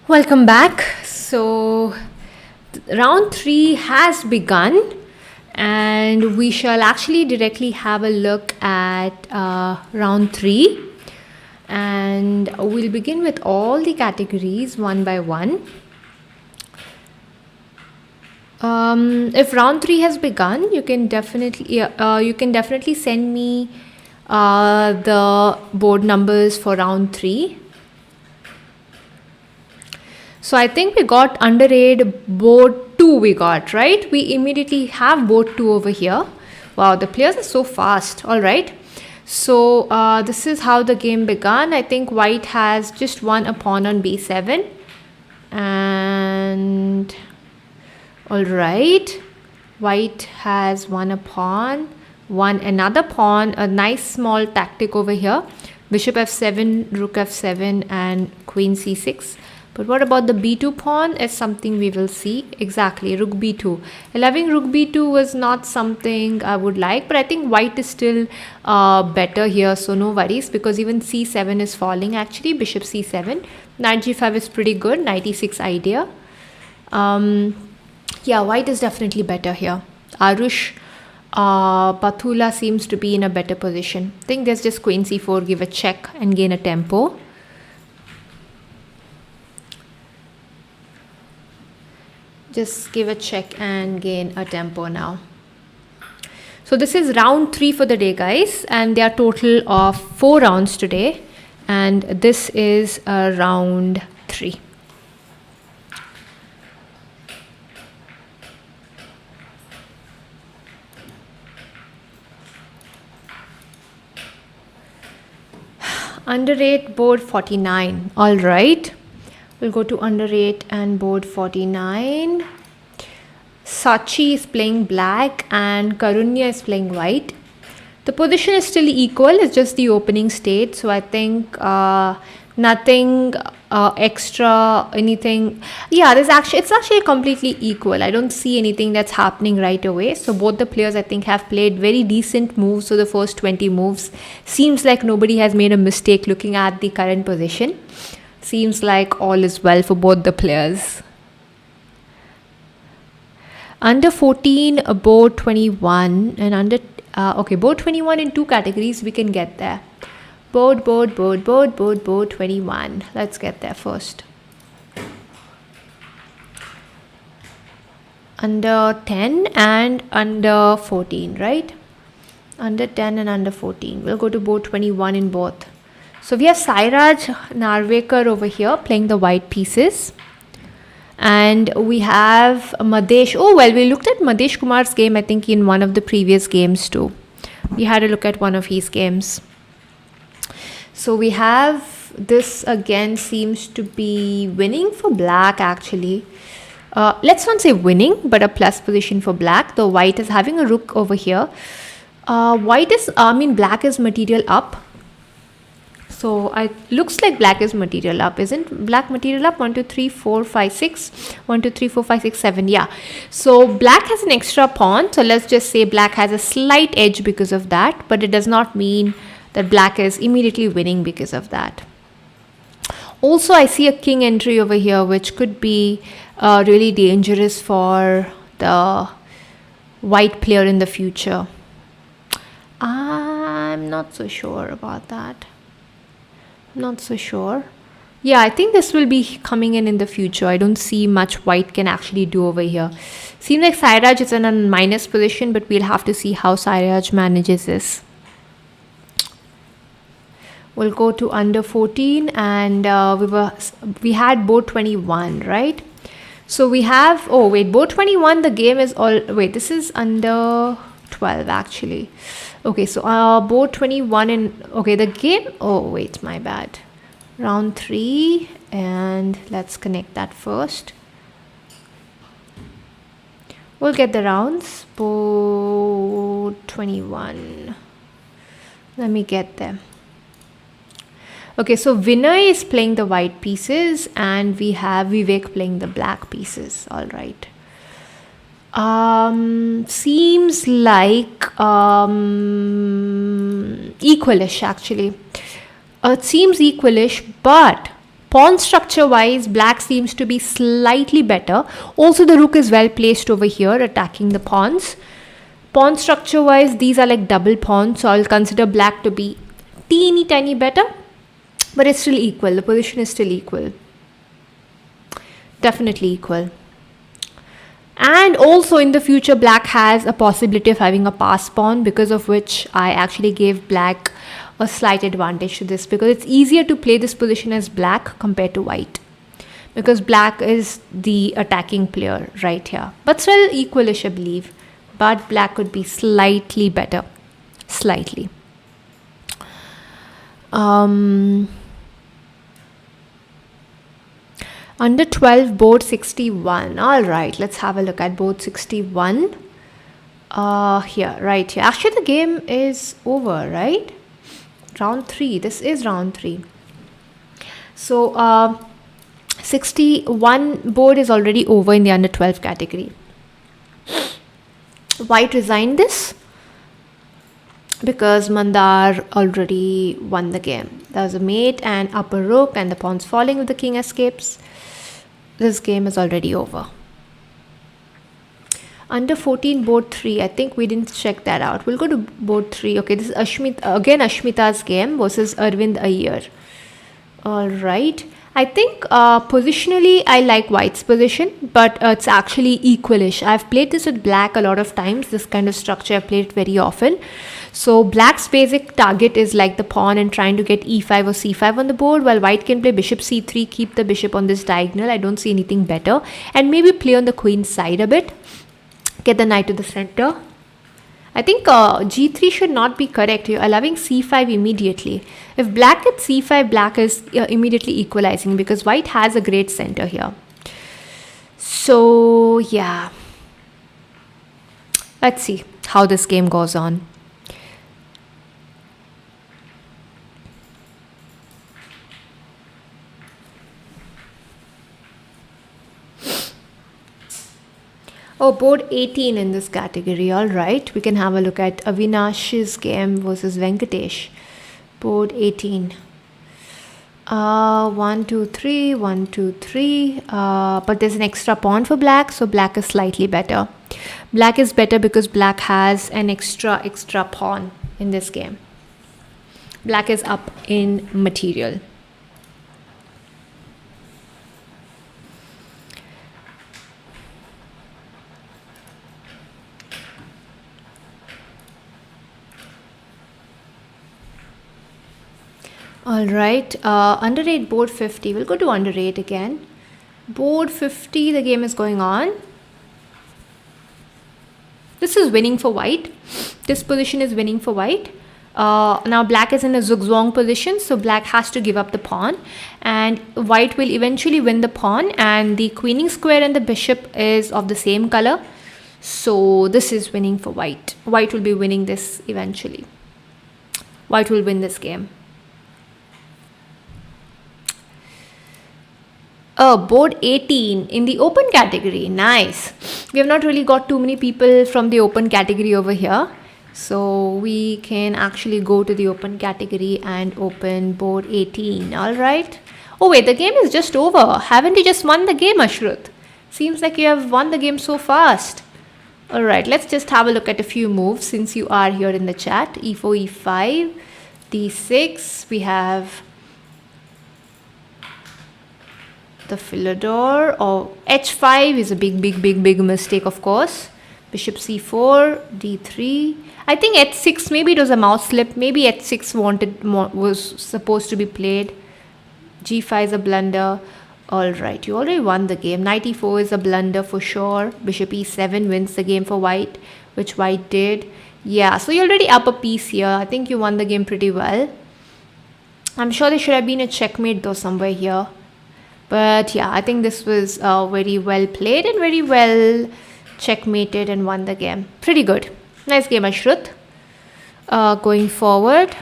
Welcome back. So, round 3 has begun, and we shall actually directly have a look at round 3. And we'll begin with all the categories one by one. If round 3 has begun, you can definitely send me the board numbers for round 3. So I think we got underrated board 2 we got, right? We immediately have board 2 over here. Wow, the players are so fast. All right. So this is how the game began. I think white has just one a pawn on b7. And all right. White has one a pawn, another pawn, a nice small tactic over here. Bishop f7, rook f7 and queen c6. But what about the b2 pawn is something we will see. Exactly, rook b2. Allowing rook b2 was not something I would like, but I think white is still better here, so no worries, because even c7 is falling actually. Bishop c7. Knight g5 is pretty good. Knight e6 idea. Yeah, white is definitely better here. Arush Pathula seems to be in a better position. I think there's just queen c4, give a check and gain a tempo. Just give a check and gain a tempo now. So this is round 3 for the day, guys, and there are total of 4 rounds today, and this is round 3. Underrate board 49. All right. We'll go to underrate and board 49. Sachi is playing black and Karunya is playing white. The position is still equal. It's just the opening state. So I think nothing extra, anything. Yeah, it's actually completely equal. I don't see anything that's happening right away. So both the players, I think, have played very decent moves. So the first 20 moves seems like nobody has made a mistake looking at the current position. Seems like all is well for both the players. Under 14, board 21, and under board 21 in 2 categories. We can get there. Board 21. Let's get there first. Under 10 and under 14, right? Under 10 and under 14. We'll go to board 21 in both. So we have Sairaj Narvekar over here playing the white pieces. And we have Madesh. Oh, well, we looked at Madesh Kumar's game, I think, in one of the previous games too. We had a look at one of his games. So we have this again seems to be winning for black actually. Let's not say winning, but a plus position for black. Though white is having a rook over here. Black is material up. So it looks like black is material up. Isn't black material up? 1, 2, 3, 4, 5, 6. 1, 2, 3, 4, 5, 6, 7. Yeah. So black has an extra pawn. So let's just say black has a slight edge because of that. But it does not mean that black is immediately winning because of that. Also, I see a king entry over here, which could be really dangerous for the white player in the future. I'm not so sure about that. Not so sure. Yeah, I think this will be coming in the future. I don't see much white can actually do over here. Seems like Sairaj is in a minus position, but we'll have to see how Sairaj manages this. We'll go to under 14 and we had board 21, right? So we have, board 21, the game is this is under 12 actually. Okay, so board 21 the game, my bad. Round 3, and let's connect that first. We'll get the rounds. Board 21. Let me get them. Okay, so Vinay is playing the white pieces and we have Vivek playing the black pieces. All right. Seems like equalish actually. It seems equalish, but Pawn structure wise, black seems to be slightly better. Also, the rook is well placed over here, attacking the pawns. Pawn structure wise, these are like double pawns, so I'll consider black to be teeny tiny better, but it's still equal. The position is still equal. Definitely equal. And also in the future, black has a possibility of having a pass pawn, because of which I actually gave black a slight advantage to this, because it's easier to play this position as black compared to white, because black is the attacking player right here. But still equalish, I believe. But black could be slightly better. Slightly. Under 12, board 61. All right, let's have a look at board 61. Here, right here. Actually, the game is over, right? Round 3. This is round 3. So, 61 board is already over in the under 12 category. White resigned this because Mandar already won the game. There was a mate and upper rook, and the pawns falling if the king escapes. This game is already over. Under 14, board 3. I think we didn't check that out. We'll go to board 3. Okay, this is Ashmita's game versus Arvind Iyer. All right. I think positionally I like white's position, but it's actually equalish. I've played this with black a lot of times. This kind of structure I've played it very often. So black's basic target is like the pawn and trying to get e5 or c5 on the board, while white can play bishop c3, keep the bishop on this diagonal. I don't see anything better. And maybe play on the queen side a bit. Get the knight to the center. I think g3 should not be correct. You're allowing c5 immediately. If black gets c5, black is immediately equalizing, because white has a great center here. So yeah, let's see how this game goes on. Oh, board 18 in this category. All right, we can have a look at Avinash's game versus Venkatesh. Board 18. 1, 2, 3, 1, 2, 3. But there's an extra pawn for black, so black is slightly better. Black is better because black has an extra pawn in this game. Black is up in material. All right, under 8, board 50. We'll go to under 8 again. Board 50, the game is going on. This is winning for white. This position is winning for white. Now black is in a zugzwang position, so black has to give up the pawn, and white will eventually win the pawn, and the queening square and the bishop is of the same color. So this is winning for white. White will be winning this eventually. White will win this game. Oh, board 18 in the open category. Nice. We have not really got too many people from the open category over here. So we can actually go to the open category and open board 18. All right. Oh, wait, the game is just over. Haven't you just won the game, Ashruth? Seems like you have won the game so fast. All right, let's just have a look at a few moves since you are here in the chat. E4, E5, D6. We have the Philidor, or H5 is a big mistake, of course. Bishop C4, D3. I think H6, maybe it was a mouse slip. Maybe H6 was supposed to be played. G5 is a blunder. All right, you already won the game. Knight E4 is a blunder for sure. Bishop E7 wins the game for white, which white did. Yeah, so you're already up a piece here. I think you won the game pretty well. I'm sure there should have been a checkmate though somewhere here. But yeah, I think this was very well played and very well checkmated and won the game. Pretty good. Nice game, Ashruth. Going forward.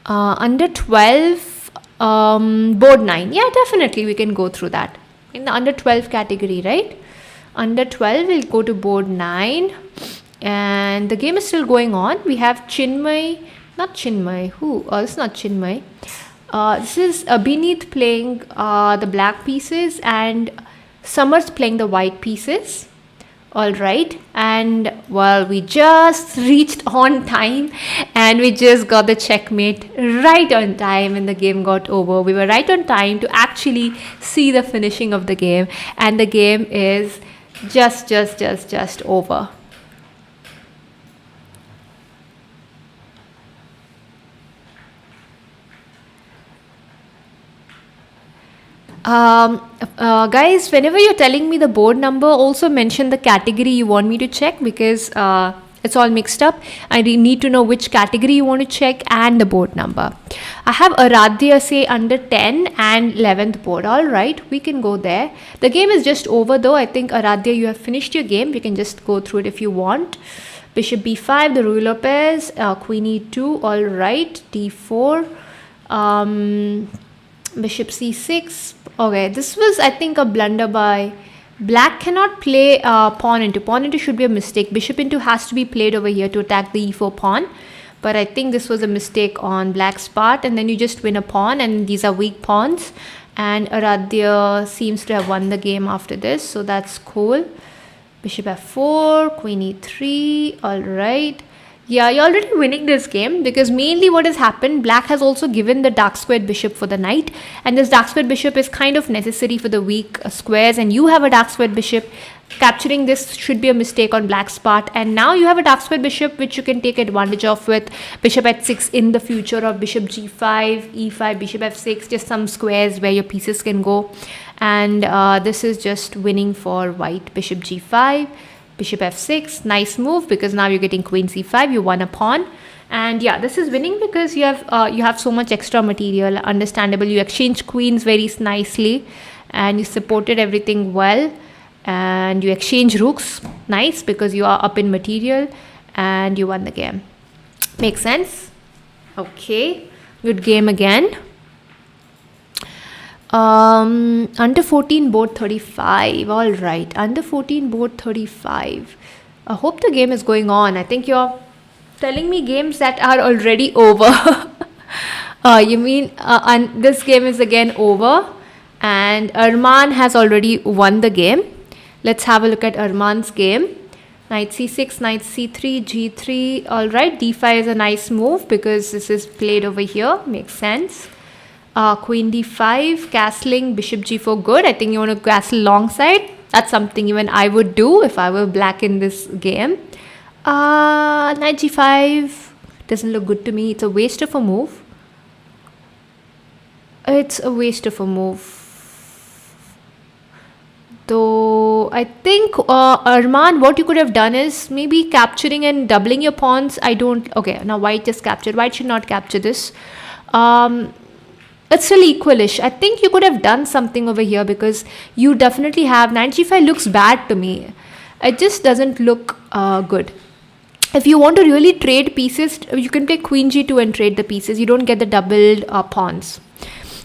Under 12, board 9. Yeah, definitely we can go through that. In the under 12 category, right? Under 12, we'll go to board 9. And the game is still going on. We have Chinmay. Not Chinmay. Who? It's not Chinmay. This is Beneath playing the black pieces and Summers playing the white pieces. All right, and well, we just reached on time and we just got the checkmate right on time and the game got over. We were right on time to actually see the finishing of the game, and the game is just over. Guys, whenever you're telling me the board number, also mention the category you want me to check, because it's all mixed up. I need to know which category you want to check and the board number. I have Aradhya say under 10 and 11th board. All right, we can go there. The game is just over though. I think Aradhya, you have finished your game. You can just go through it if you want. Bishop b5, the Ruy Lopez, Queen e2. All right, d4. Bishop c6. Okay, this was, I think, a blunder by black. Cannot play pawn into. Pawn into should be a mistake. Bishop into has to be played over here to attack the e4 pawn. But I think this was a mistake on black's part, and then you just win a pawn, and these are weak pawns. And Aradhya seems to have won the game after this, so that's cool. Bishop f4, Queen e3. All right. Yeah, you're already winning this game, because mainly what has happened, black has also given the dark squared bishop for the knight, and this dark squared bishop is kind of necessary for the weak squares, and you have a dark squared bishop. Capturing this should be a mistake on black's part, and now you have a dark squared bishop which you can take advantage of with bishop h6 in the future, or bishop g5, e5, bishop f6, just some squares where your pieces can go. And this is just winning for white. Bishop g5, bishop f6, nice move, because now you're getting queen c5, you won a pawn. And yeah, this is winning because you have so much extra material. Understandable. You exchange queens very nicely, and you supported everything well, and you exchange rooks, nice, because you are up in material, and you won the game. Makes sense? Okay, good game again. Under 14 board 35. All right, under 14 board 35. I hope the game is going on. I think you're telling me games that are already over. You mean and this game is again over, and Arman has already won the game. Let's have a look at Arman's game. Knight c6, knight c3, g3. All right, d5 is a nice move because this is played over here. Makes sense. Queen d5, castling, bishop g4, good. I think you want to castle long side. That's something even I would do if I were black in this game. Knight g5 doesn't look good to me. It's a waste of a move. It's a waste of a move. Though I think Arman, what you could have done is maybe capturing and doubling your pawns. Okay, now white just captured. White should not capture this. It's still equalish. I think you could have done something over here, because you definitely have. Knight g5 looks bad to me. It just doesn't look good. If you want to really trade pieces, you can play queen g2 and trade the pieces. You don't get the doubled pawns.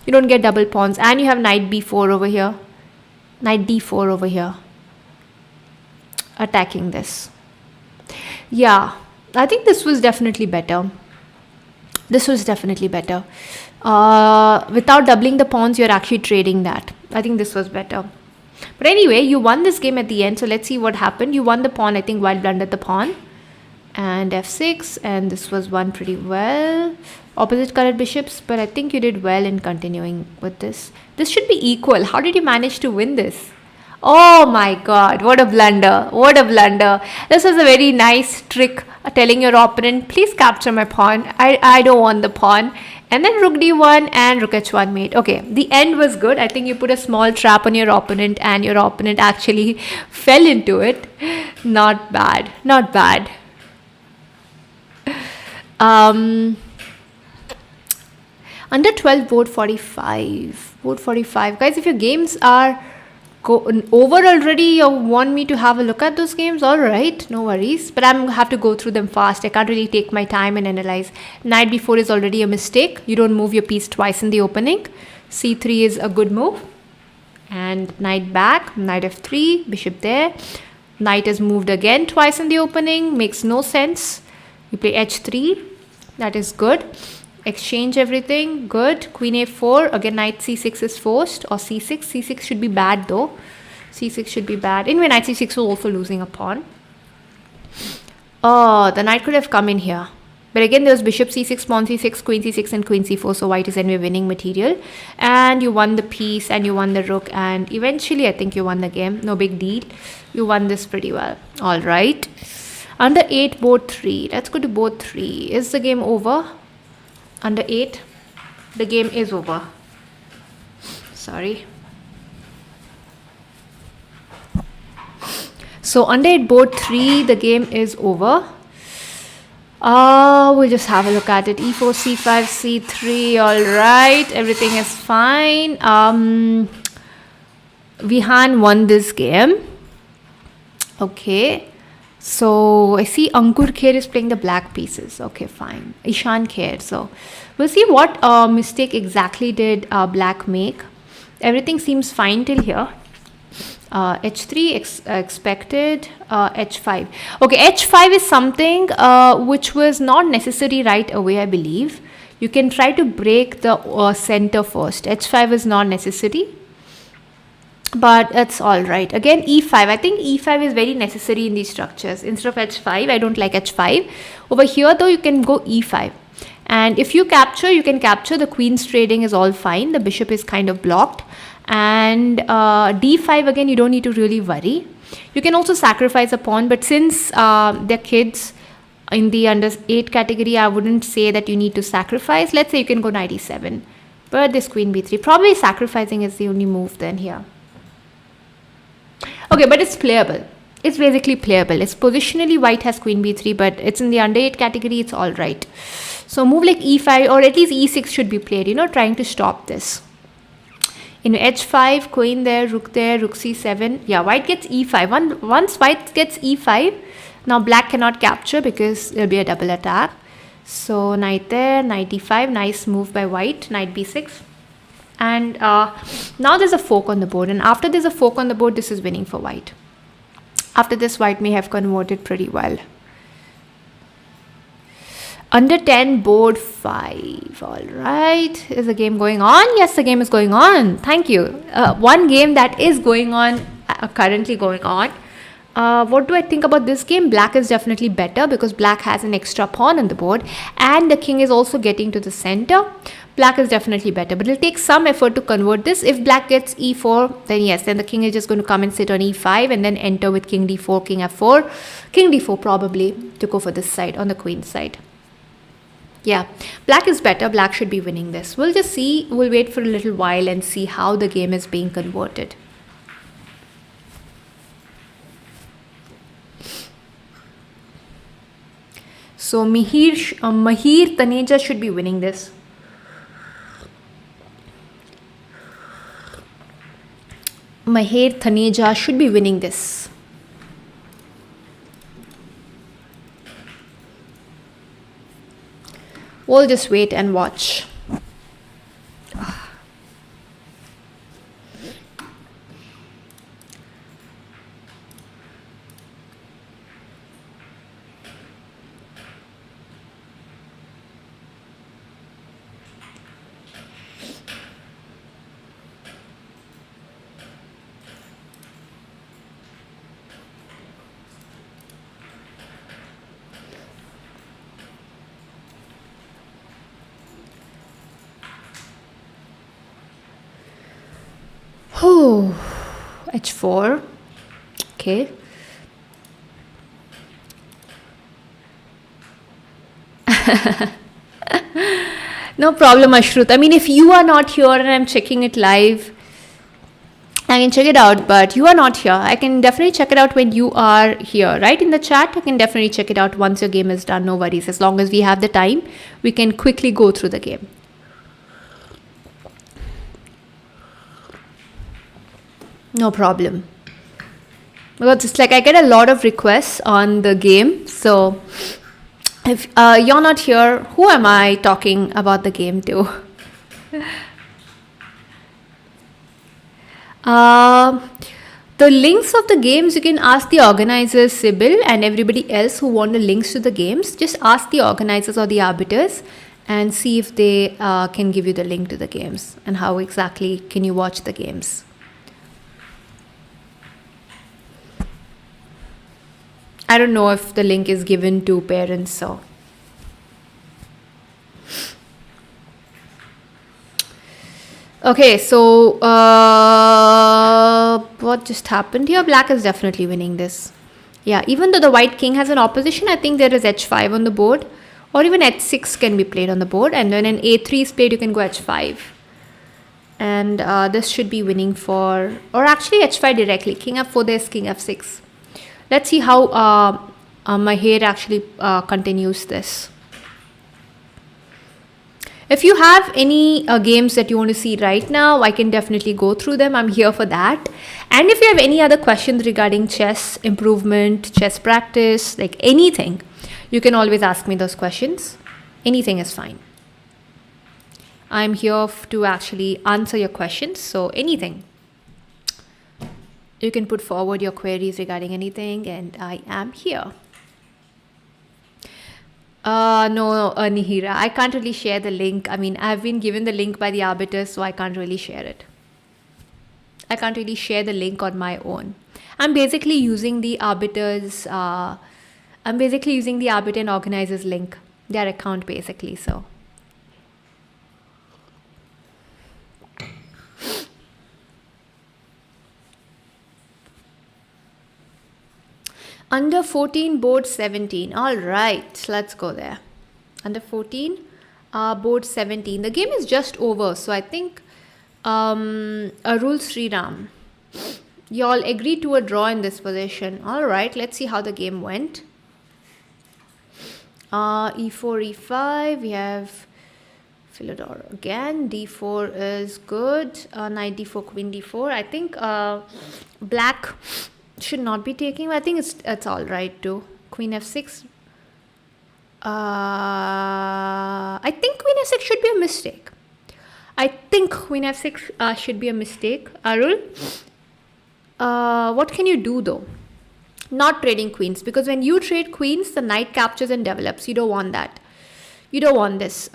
You don't get double pawns. And you have knight b4 over here. Knight d4 over here. Attacking this. Yeah, I think this was definitely better. This was definitely better. Without doubling the pawns, you're actually trading that. I think this was better. But anyway, you won this game at the end. So let's see what happened. You won the pawn, I think, while blundered the pawn. And f6. And this was won pretty well. Opposite colored bishops. But I think you did well in continuing with this. This should be equal. How did you manage to win this? Oh my god, what a blunder. What a blunder. This was a very nice trick, telling your opponent, please capture my pawn. I don't want the pawn. And then rook d1 and rook h1 mate. Okay, the end was good. I think you put a small trap on your opponent, and your opponent actually fell into it. Not bad. Not bad. Under 12, board 45. Board 45. Guys, if your games are over already, you want me to have a look at those games, all right, no worries, but I'm have to go through them fast. I can't really take my time and analyze. Knight b4 is already a mistake. You don't move your piece twice in the opening. c3 is a good move, and knight back, knight f3, bishop there. Knight is moved again twice in the opening, makes no sense. You play h3, that is good. exchange everything. Good. Queen a4. Again, knight c6 is forced, or c6. c6 should be bad though. c6 should be bad. Anyway, knight c6 was also losing a pawn. Oh, the knight could have come in here. But again, there was bishop c6, pawn c6, queen c6, and queen c4. So white is anyway winning material. And you won the piece, and you won the rook. And eventually, I think you won the game. No big deal. You won this pretty well. All right. Under 8, board 3. Let's go to board 3. Is the game over? Under 8. The game is over. Sorry. So under 8, board 3, the game is over. We'll just have a look at it. e4, c5, c3. All right. Everything is fine. Vihan won this game. Okay. So I see Ankur Kher is playing the black pieces. Okay, fine. Ishan Kher. So we'll see what mistake exactly did black make. Everything seems fine till here. H3 expected, H5. Okay, H5 is something which was not necessary right away, I believe. You can try to break the center first. H5 is not necessary, but that's all right. Again, E5. I think E5 is very necessary in these structures. Instead of H5, I don't like H5. Over here, though, you can go E5. And if you capture, you can capture. The queen's trading is all fine. The bishop is kind of blocked. And D5, again, you don't need to really worry. You can also sacrifice a pawn, but since they're kids in the under 8 category, I wouldn't say that you need to sacrifice. Let's say you can go knight e7, but this queen b3. Probably sacrificing is the only move then here. Okay, but it's playable. It's basically playable. It's positionally white has queen b3, but it's in the under 8 category. It's all right. So move like e5, or at least e6 should be played, trying to stop this. In h5, queen there, rook c7. Yeah, white gets e5. Once white gets e5, now black cannot capture because there'll be a double attack. So knight there, knight e5. Nice move by white. Knight b6. And now there's a fork on the board. And after there's a fork on the board, this is winning for white. After this, white may have converted pretty well. Under 10, board 5. All right. Is the game going on? Yes, the game is going on. Thank you. One game that is going on, currently going on. What do I think about this game? Black is definitely better because black has an extra pawn on the board. And the king is also getting to the center. Black is definitely better. But it'll take some effort to convert this. If black gets e4, then yes, then the king is just going to come and sit on e5 and then enter with king d4, king f4. King d4 probably to go for this side, on the queen side. Yeah, black is better. Black should be winning this. We'll just see. We'll wait for a little while and see how the game is being converted. So Mahir Taneja should be winning this. Mahir Taneja should be winning this. We'll just wait and watch. Oh, h4. Okay. No problem, Ashrut. I mean, if you are not here and I'm checking it live, I can check it out, but you are not here. I can definitely check it out when you are here, right? In the chat, I can definitely check it out once your game is done. No worries. As long as we have the time, we can quickly go through the game. No problem. Because it's like I get a lot of requests on the game. So if you're not here, who am I talking about the game to? The links of the games, you can ask the organizers, Sybil, and everybody else who want the links to the games. Just ask the organizers or the arbiters and see if they can give you the link to the games and how exactly can you watch the games. I don't know if the link is given to parents, so. Okay, so what just happened here? Black is definitely winning this. Yeah, even though the white king has an opposition, I think there is h5 on the board, or even h6 can be played on the board, and when an a3 is played, you can go h5. And this should be winning for, or actually h5 directly. King f4, there's king f6. Let's see how Maher actually continues this. If you have any games that you want to see right now, I can definitely go through them. I'm here for that. And if you have any other questions regarding chess improvement, chess practice, like anything, you can always ask me those questions. Anything is fine. I'm here to actually answer your questions. So anything. You can put forward your queries regarding anything, and I am here. No, Nihira, I can't really share the link. I mean, I've been given the link by the arbiters, so I can't really share it. I can't really share the link on my own. I'm basically using the arbiters. I'm basically using the arbiter and organizers link, their account basically. So. Under 14, board 17. All right, let's go there. Under 14, board 17. The game is just over, so I think Arul Sriram, you all agreed to a draw in this position. All right, let's see how the game went. E4, E5, we have Philodor again. D4 is good. Knight D4, Queen D4. I think black should not be taking. I think it's all right too. Queen F6. I think Queen F6 should be a mistake. I think Queen F6 should be a mistake. Arul, what can you do though? Not trading queens, because when you trade queens, the knight captures and develops. You don't want that. You don't want this.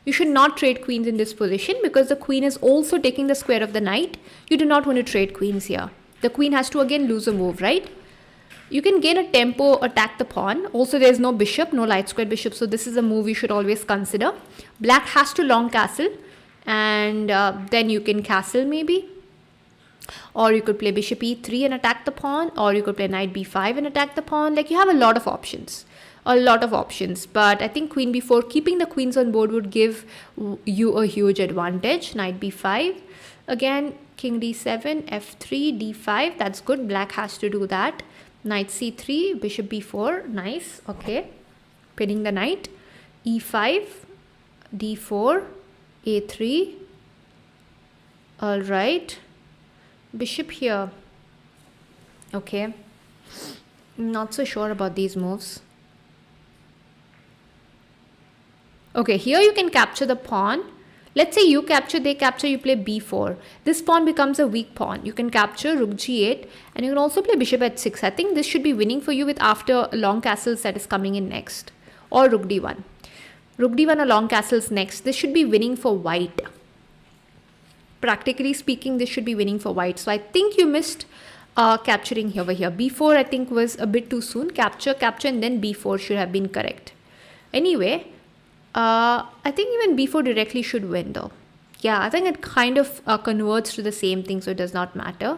You should not trade queens in this position because the queen is also taking the square of the knight. You do not want to trade queens here. The queen has to again lose a move, right? You can gain a tempo, attack the pawn. Also, there's no bishop, no light square bishop. So this is a move you should always consider. Black has to long castle, and then you can castle maybe. Or you could play bishop e3 and attack the pawn. Or you could play knight b5 and attack the pawn. Like, you have a lot of options. A lot of options. But I think queen b4, keeping the queens on board would give you a huge advantage. Knight b5. Again, king d7, f3, d5. That's good. Black has to do that. Knight c3, bishop b4. Nice. Okay. Pinning the knight. e5, d4, a3. All right. Bishop here. Okay. Not so sure about these moves. Okay, here you can capture the pawn. Let's say you capture, they capture, you play b4. This pawn becomes a weak pawn. You can capture rook g8, and you can also play bishop h6. I think this should be winning for you with after long castles that is coming in next. Or rook d1. Rook d1 or long castles next. This should be winning for white. Practically speaking, this should be winning for white. So I think you missed capturing over here. b4 I think was a bit too soon. Capture, and then b4 should have been correct. Anyway, I think even b4 directly should win though. Yeah, I think it kind of converts to the same thing, so it does not matter.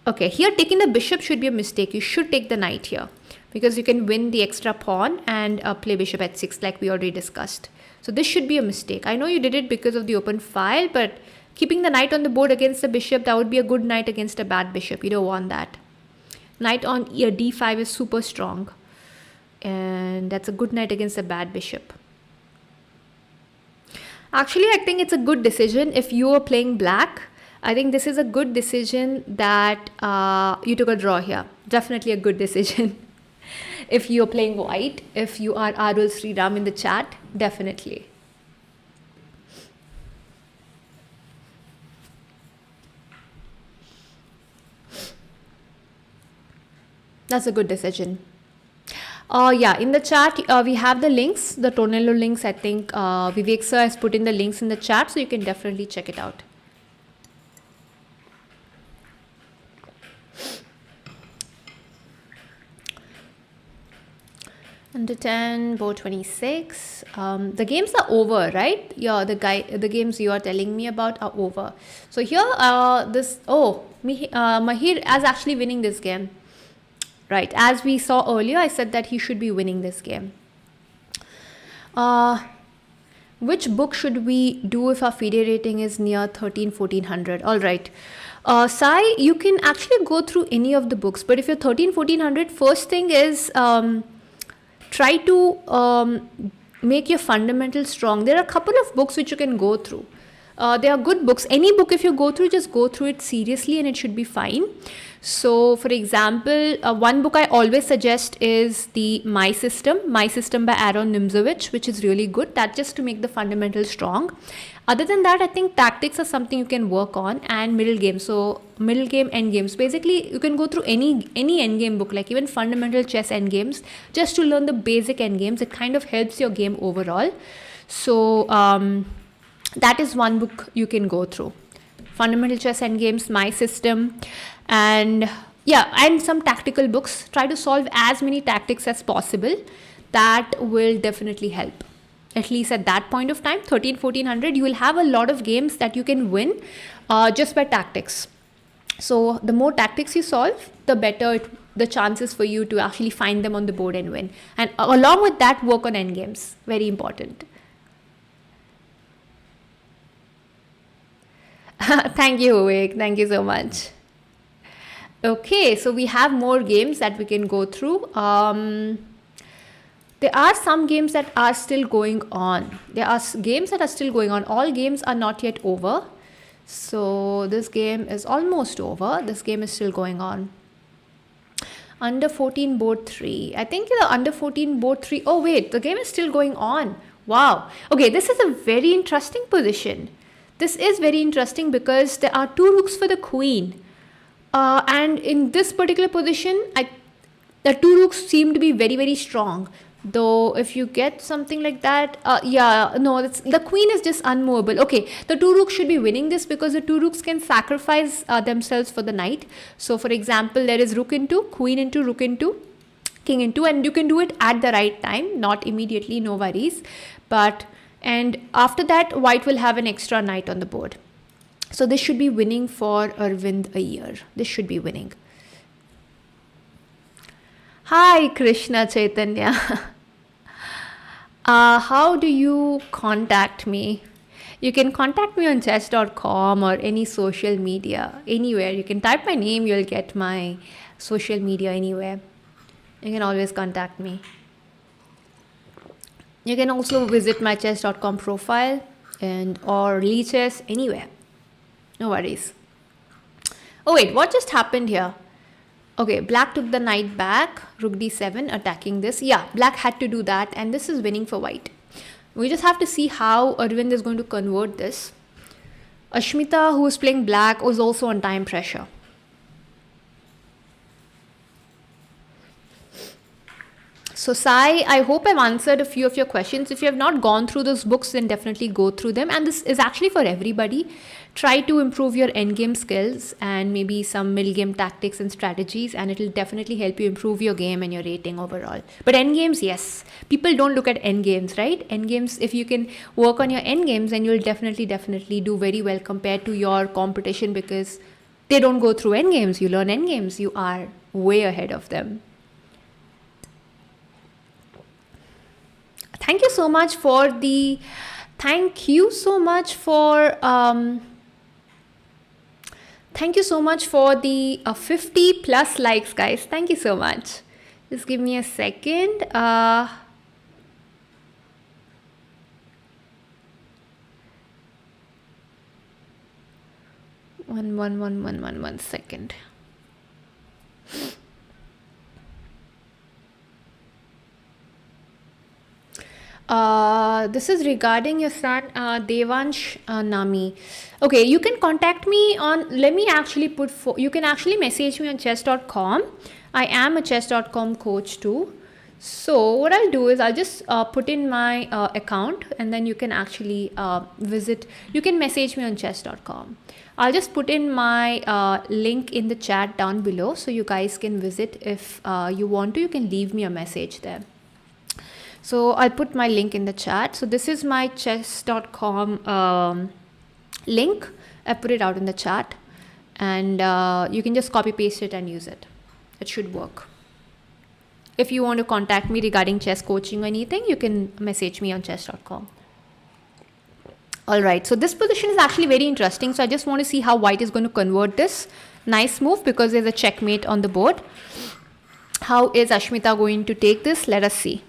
Okay, here taking the bishop should be a mistake. You should take the knight here because you can win the extra pawn and play bishop h6 like we already discussed. So this should be a mistake. I know you did it because of the open file, but keeping the knight on the board against the bishop, that would be a good knight against a bad bishop. You don't want that. Knight on d5 is super strong. And that's a good knight against a bad bishop. Actually, I think it's a good decision if you are playing black. I think this is a good decision that you took a draw here. Definitely a good decision. If you're playing white, if you are Arul Sriram in the chat, definitely. That's a good decision. Yeah, in the chat, we have the links, the Tonello links. I think Vivek sir has put in the links in the chat, so you can definitely check it out. Under 10, board 26. The games are over, right? Yeah, the games you are telling me about are over. So here, Mahir is actually winning this game. Right, as we saw earlier, I said that he should be winning this game. Which book should we do if our FIDE rating is near 1400? All right. Sai, you can actually go through any of the books, but if you're 1400, first thing is try to make your fundamentals strong. There are a couple of books which you can go through. They are good books. Any book, if you go through, just go through it seriously and it should be fine. So, for example, one book I always suggest is the My System by Aaron Nimzowitsch, which is really good. That's just to make the fundamentals strong. Other than that, I think tactics are something you can work on, and middle game. So, middle game, end games. Basically, you can go through any end game book, like even fundamental chess end games, just to learn the basic end games. It kind of helps your game overall. So, that is one book you can go through. Fundamental chess end games, My System, and some tactical books. Try to solve as many tactics as possible. That will definitely help. At least at that point of time, 1400, you will have a lot of games that you can win just by tactics. So the more tactics you solve, the better the chances for you to actually find them on the board and win. And along with that, work on end games. Very important. Thank you, Vivek. Thank you so much. Okay, so we have more games that we can go through. There are some games that are still going on. All games are not yet over. So this game is almost over. This game is still going on. Under 14 board 3. I think the under 14 board 3. Oh wait, the game is still going on. Wow. Okay, this is a very interesting position. This is very interesting because there are 2 rooks for the queen. And in this particular position, the 2 rooks seem to be very, very strong. Though if you get something like that, the queen is just unmovable. Okay, the 2 rooks should be winning this because the 2 rooks can sacrifice themselves for the knight. So for example, there is rook into, queen into, rook into, king into, and you can do it at the right time, not immediately, no worries. And after that, white will have an extra knight on the board. So this should be winning for Arvind Iyer. This should be winning. Hi, Krishna Chaitanya. How do you contact me? You can contact me on chess.com or any social media, anywhere. You can type my name, you'll get my social media anywhere. You can always contact me. You can also visit my chess.com profile or Leechess, anywhere. No worries. Oh wait, what just happened here? Okay, black took the knight back, rook d7, attacking this. Yeah, black had to do that, and this is winning for white. We just have to see how Arvind is going to convert this. Ashmita, who is playing black, was also on time pressure. So Sai, I hope I've answered a few of your questions. If you have not gone through those books, then definitely go through them. And this is actually for everybody. Try to improve your endgame skills and maybe some middle game tactics and strategies, and it will definitely help you improve your game and your rating overall. But endgames, yes. People don't look at endgames, right? Endgames, if you can work on your endgames, then you'll definitely do very well compared to your competition, because they don't go through endgames. You learn endgames. You are way ahead of them. Thank you so much for the 50 plus likes, guys. Thank you so much. Just give me a second. One second. This is regarding your son, Devansh Nami. Okay, you can contact me on, you can actually message me on chess.com. I am a chess.com coach too. So what I'll do is I'll just put in my account, and then you can actually you can message me on chess.com. I'll just put in my link in the chat down below, so you guys can visit. If you want to, you can leave me a message there. So I'll put my link in the chat. So this is my chess.com link. I put it out in the chat, and you can just copy paste it and use it. It should work. If you want to contact me regarding chess coaching or anything, you can message me on chess.com. All right, so this position is actually very interesting. So I just want to see how white is going to convert this. Nice move, because there's a checkmate on the board. How is Ashmita going to take this? Let us see.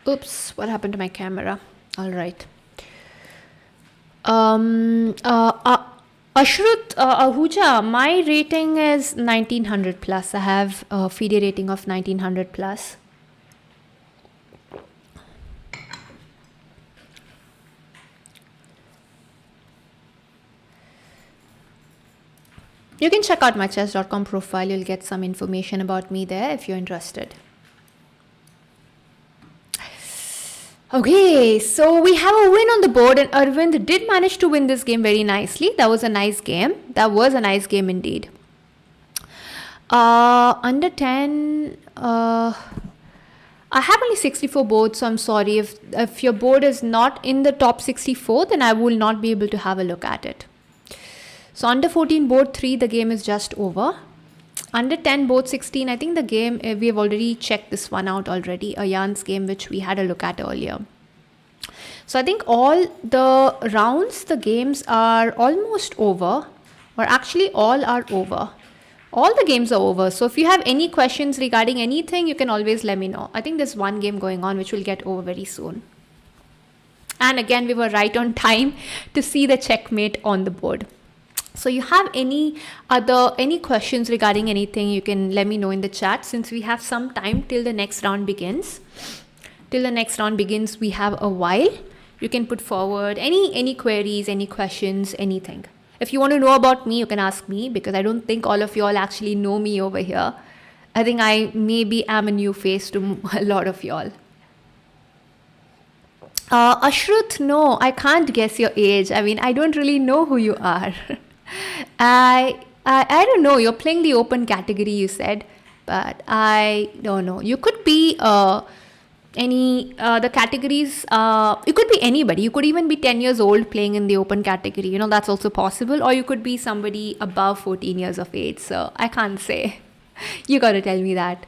Oops, what happened to my camera? All right. Ashrut Ahuja, my rating is 1900 plus. I have a FIDE rating of 1900 plus. You can check out my chess.com profile. You'll get some information about me there if you're interested. Okay, so we have a win on the board, and Arvind did manage to win this game very nicely. That was a nice game. That was a nice game indeed. Under 10, I have only 64 boards, so I'm sorry. If your board is not in the top 64, then I will not be able to have a look at it. So under 14, board 3, the game is just over. Under 10, board 16, I think the game, we have already checked this one out already, Ayan's game, which we had a look at earlier. So I think all the rounds, the games are almost over, or actually all are over. All the games are over. So if you have any questions regarding anything, you can always let me know. I think there's one game going on, which will get over very soon. And again, we were right on time to see the checkmate on the board. So you have any questions regarding anything, you can let me know in the chat, since we have some time till the next round begins. Till the next round begins, we have a while. You can put forward any queries, any questions, anything. If you want to know about me, you can ask me, because I don't think all of you all actually know me over here. I think I maybe am a new face to a lot of y'all. Ashrut, no, I can't guess your age. I mean, I don't really know who you are. I don't know. You're playing the open category, you said, but I don't know. You could be the categories. You could be anybody. You could even be 10 years old playing in the open category. You know, that's also possible. Or you could be somebody above 14 years of age. So I can't say. You got to tell me that.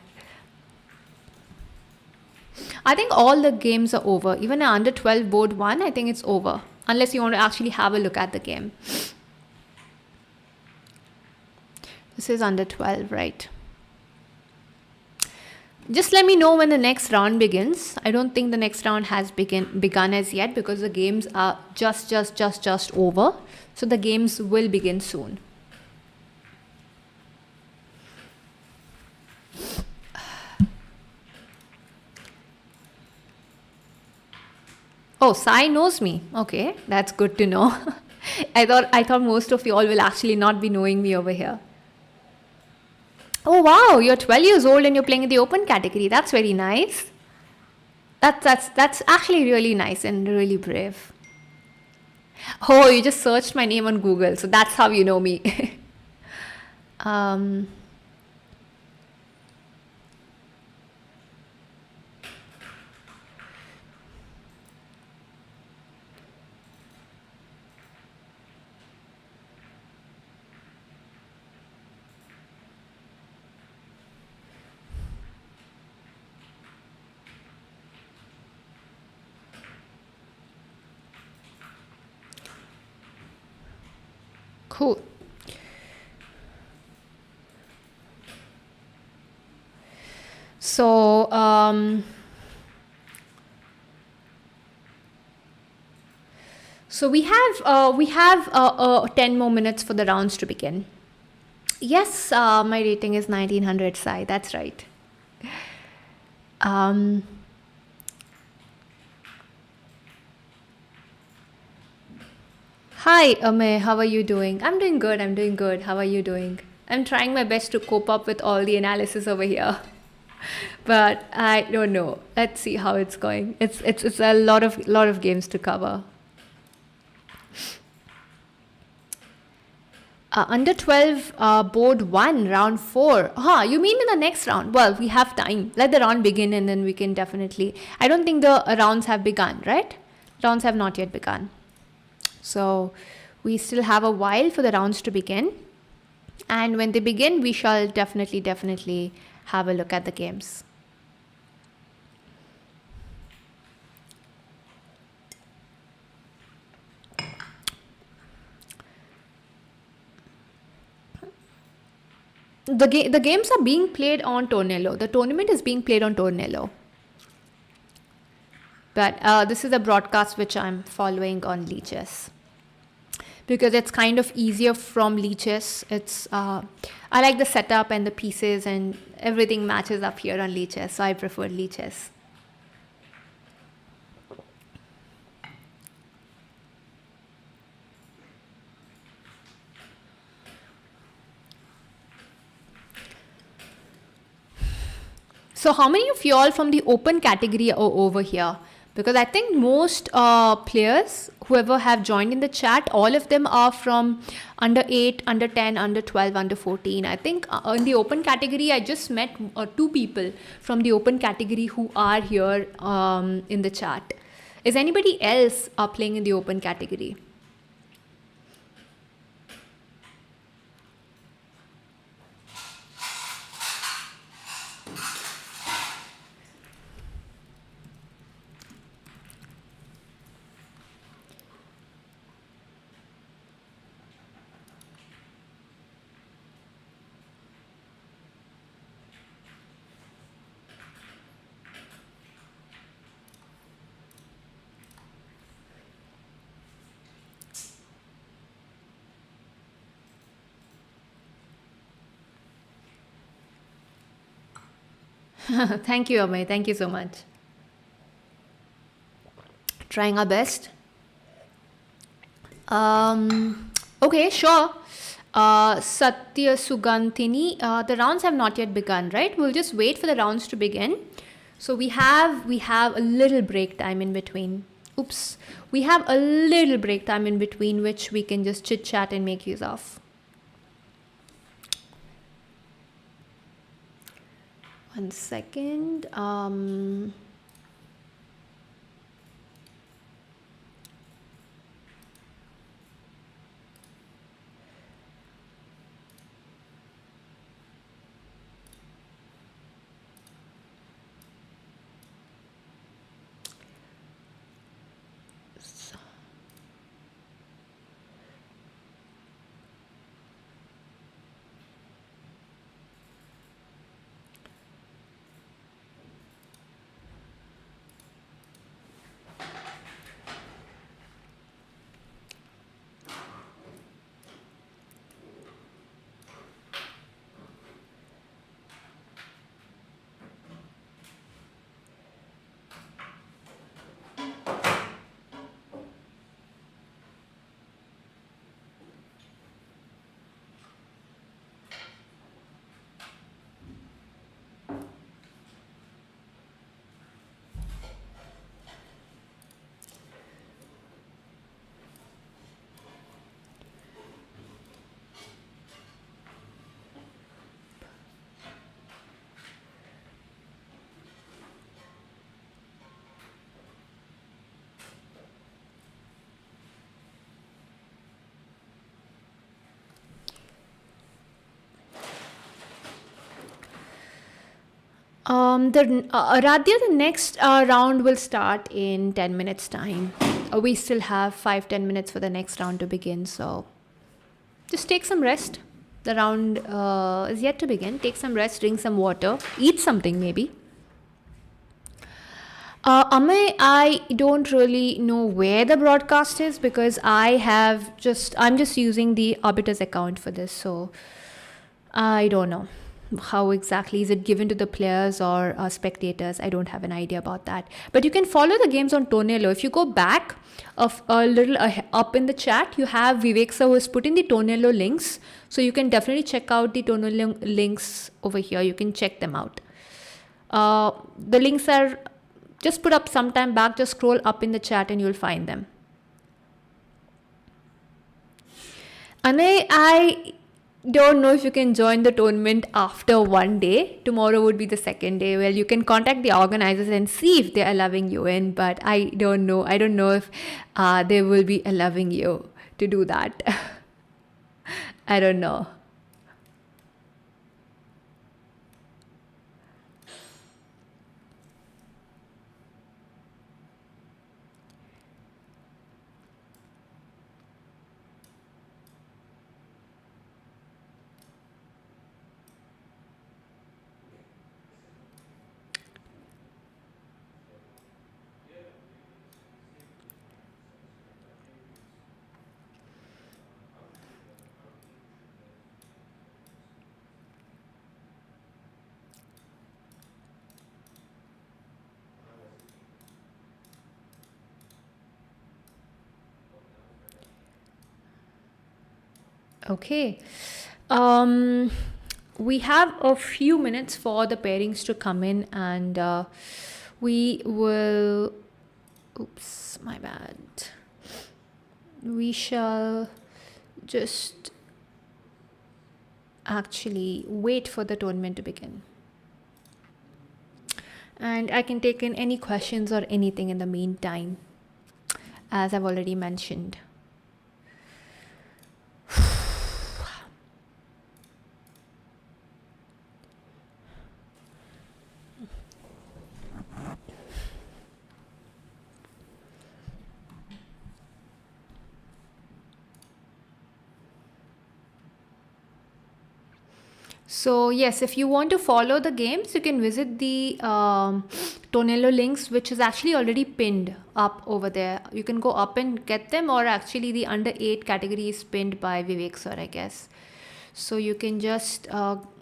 I think all the games are over. Even under 12 board 1, I think it's over. Unless you want to actually have a look at the game. This is under 12, right? Just let me know when the next round begins. I don't think the next round has begun as yet, because the games are just over. So the games will begin soon. Oh, Sai knows me. Okay, that's good to know. I thought most of you all will actually not be knowing me over here. Oh wow, you're 12 years old and you're playing in the open category. That's very nice. That's actually really nice and really brave. Oh, you just searched my name on Google, so that's how you know me. Cool. So we have 10 more minutes for the rounds to begin. Yes, my rating is 1900 Sai. That's right. Hi, Amey. How are you doing? I'm doing good. I'm doing good. How are you doing? I'm trying my best to cope up with all the analysis over here, but I don't know. Let's see how it's going. It's a lot of games to cover. Under 12, board 1, round 4. You mean in the next round? Well, we have time. Let the round begin and then we can definitely... I don't think the rounds have begun, right? Rounds have not yet begun. So we still have a while for the rounds to begin. And when they begin, we shall definitely have a look at the games. The games are being played on Tornillo. The tournament is being played on Tornillo. But this is a broadcast which I'm following on Leeches, because it's kind of easier from Leeches. I like the setup and the pieces and everything matches up here on Leeches, so I prefer Leeches. So how many of you all from the open category are over here? Because I think most players, whoever have joined in the chat, all of them are from under 8, under 10, under 12, under 14. I think in the open category, I just met 2 people from the open category who are here in the chat. Is anybody else playing in the open category? Thank you, Amey. Thank you so much. Trying our best. Okay, sure. Satya Sugandhini, the rounds have not yet begun, right? We'll just wait for the rounds to begin. So we have a little break time in between. Oops. We have a little break time in between which we can just chit chat and make use of. 1 second. Radhya, the next round will start in 10 minutes time. We still have 5-10 minutes for the next round to begin, so just take some rest. The round is yet to begin. Take some rest, drink some water, eat something maybe. Amay, I don't really know where the broadcast is because I'm just using the Arbiters account for this, so I don't know how exactly is it given to the players or spectators. I don't have an idea about that. But you can follow the games on Tonello. If you go back of a little up in the chat, you have Vivek sir who has put in the Tonello links, so you can definitely check out the Tonello links over here. You can check them out. The links are just put up sometime back. Just scroll up in the chat and you'll find them. Anay, I don't know if you can join the tournament after one day. Tomorrow would be the second day. Well, you can contact the organizers and see if they are allowing you in, but I don't know. I don't know if they will be allowing you to do that. I don't know. Okay. We have a few minutes for the pairings to come in, and we will. Oops, my bad. We shall just actually wait for the tournament to begin. And I can take in any questions or anything in the meantime, as I've already mentioned. So yes, if you want to follow the games, you can visit the Tonello links, which is actually already pinned up over there. You can go up and get them, or actually the under 8 category is pinned by Vivek sir, I guess. So you can just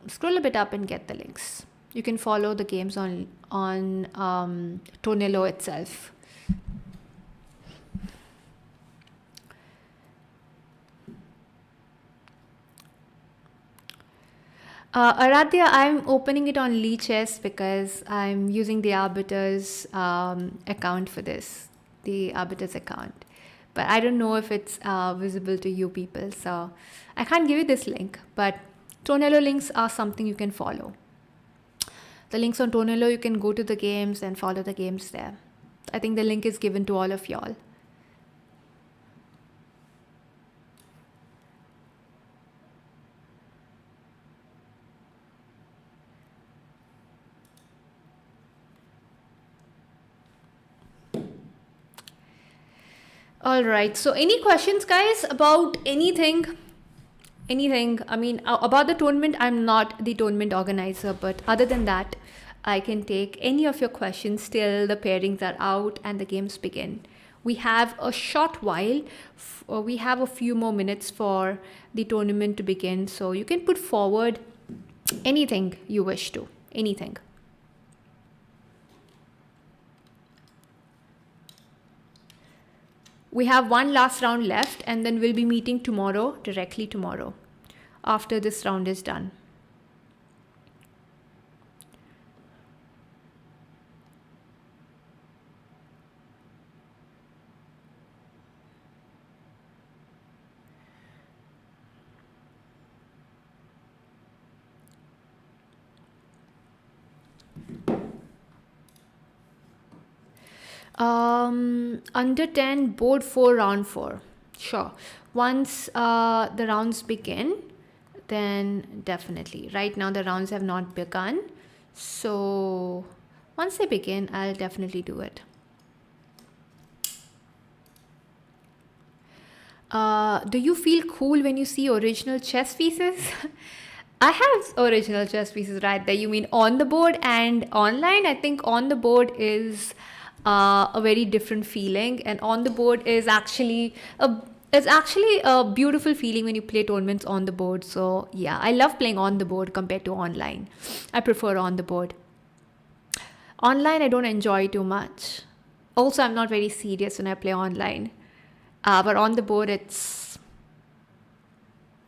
scroll a bit up and get the links. You can follow the games on Tonello itself. Aradhya, I'm opening it on Lichess because I'm using the Arbiters account for this, the Arbiters account. But I don't know if it's visible to you people, so I can't give you this link. But Tonello links are something you can follow. The links on Tonello, you can go to the games and follow the games there. I think the link is given to all of y'all. All right. So any questions, guys, about anything? Anything? I mean, about the tournament, I'm not the tournament organizer, but other than that, I can take any of your questions till the pairings are out and the games begin. We have a short while. We have a few more minutes for the tournament to begin. So you can put forward anything you wish to. Anything. We have one last round left, and then we'll be meeting tomorrow, directly tomorrow, after this round is done. Under 10, board 4, round 4. Sure. Once the rounds begin, then definitely. Right now the rounds have not begun. So once they begin, I'll definitely do it. Do you feel cool when you see original chess pieces? I have original chess pieces right there. You mean on the board and online? I think on the board is a very different feeling. And on the board is actually a beautiful feeling when you play tournaments on the board. So yeah, I love playing on the board compared to online. I prefer on the board. Online, I don't enjoy too much. Also, I'm not very serious when I play online. But on the board, it's